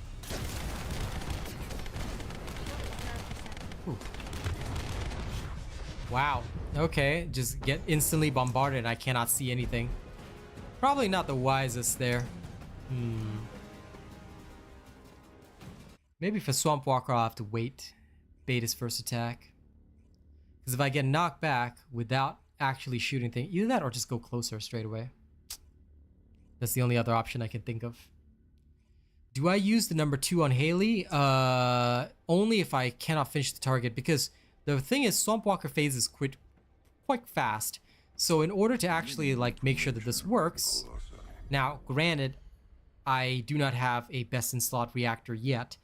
Wow. Okay, just get instantly bombarded and I cannot see anything. Probably not the wisest there. Maybe for Swamp Walker I'll have to wait. Bait his first attack. Because if I get knocked back without actually shooting things, either that or just go closer straight away. That's the only other option I can think of. Do I use the number 2 on Haley? Only if I cannot finish the target, because the thing is, Swamp Walker phases quite fast. So in order to actually like make sure that this works, now granted, I do not have a best in slot reactor yet,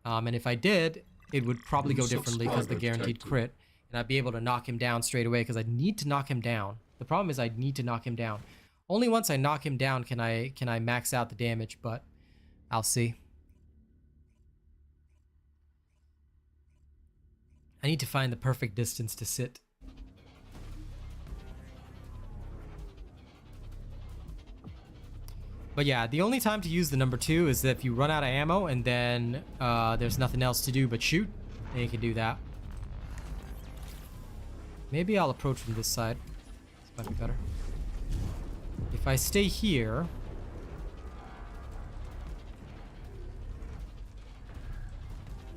and if I did, it would probably go differently because the guaranteed crit, and I'd be able to knock him down straight away because I need to knock him down. The problem is I need to knock him down. Only once I knock him down can I max out the damage, but I'll see. I need to find the perfect distance to sit. But yeah, the only time to use the number 2 is if you run out of ammo and then there's nothing else to do but shoot. Then you can do that. Maybe I'll approach from this side. This might be better. If I stay here...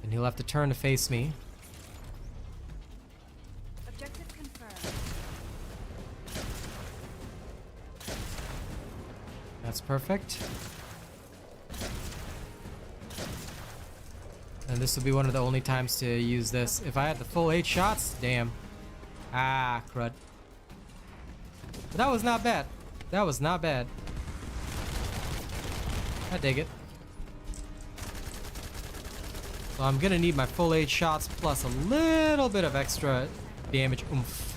then he'll have to turn to face me. Objective confirmed. That's perfect. And this will be one of the only times to use this. If I had the full 8 shots, damn. Ah, crud. But that was not bad. That was not bad. I dig it. So I'm gonna need my full 8 shots plus a little bit of extra damage oomph.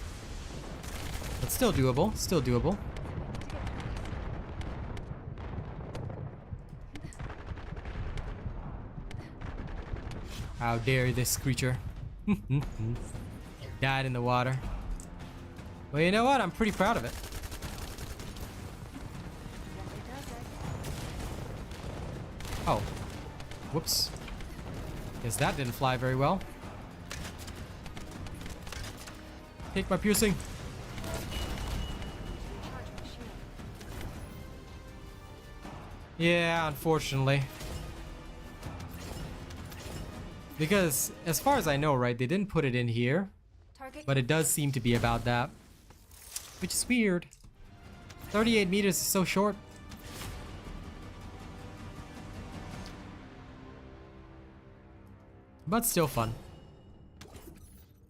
But still doable. Still doable. How dare this creature. Died in the water. Well, you know what? I'm pretty proud of it. Oh. Whoops. Guess that didn't fly very well. Take my piercing. Yeah, unfortunately. Because, as far as I know, right, they didn't put it in here. But it does seem to be about that. Which is weird. 38 meters is so short. But still fun.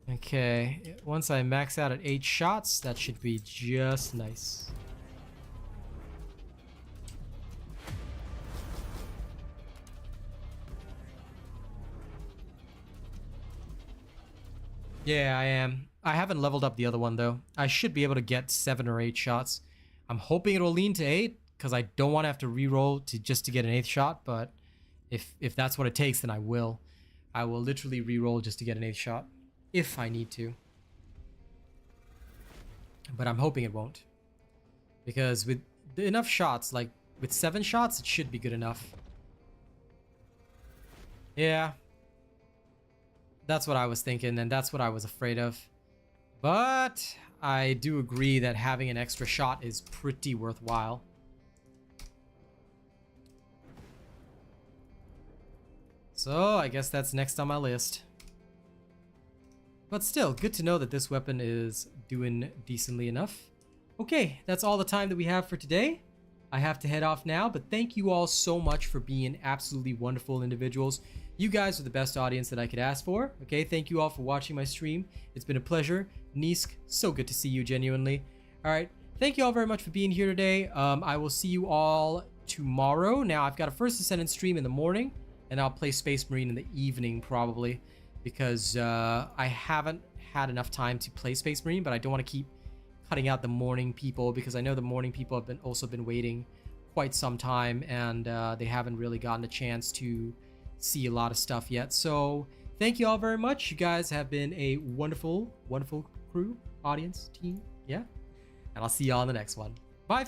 Okay, once I max out at 8 shots, that should be just nice. Yeah, I am. I haven't leveled up the other one though. I should be able to get 7 or 8 shots. I'm hoping it'll lean to 8 because I don't want to have to re-roll just to get an 8th shot, but if that's what it takes, then I will. I will literally re-roll just to get an 8th shot if I need to. But I'm hoping it won't. Because with enough shots, like with 7 shots, it should be good enough. Yeah. That's what I was thinking, and that's what I was afraid of. But I do agree that having an extra shot is pretty worthwhile. So I guess that's next on my list. But still, good to know that this weapon is doing decently enough. Okay, that's all the time that we have for today. I have to head off now, but thank you all so much for being absolutely wonderful individuals. You guys are the best audience that I could ask for. Okay, thank you all for watching my stream. It's been a pleasure. Nisk, so good to see you genuinely. All right, thank you all very much for being here today. I will see you all tomorrow. Now, I've got a First Descendant stream in the morning, and I'll play Space Marine in the evening probably, because I haven't had enough time to play Space Marine, but I don't want to keep cutting out the morning people, because I know the morning people have also been waiting quite some time, and they haven't really gotten a chance to see a lot of stuff yet. So thank you all very much. You guys have been a wonderful, wonderful crew, audience, team. Yeah. And I'll see you all in the next one. Bye.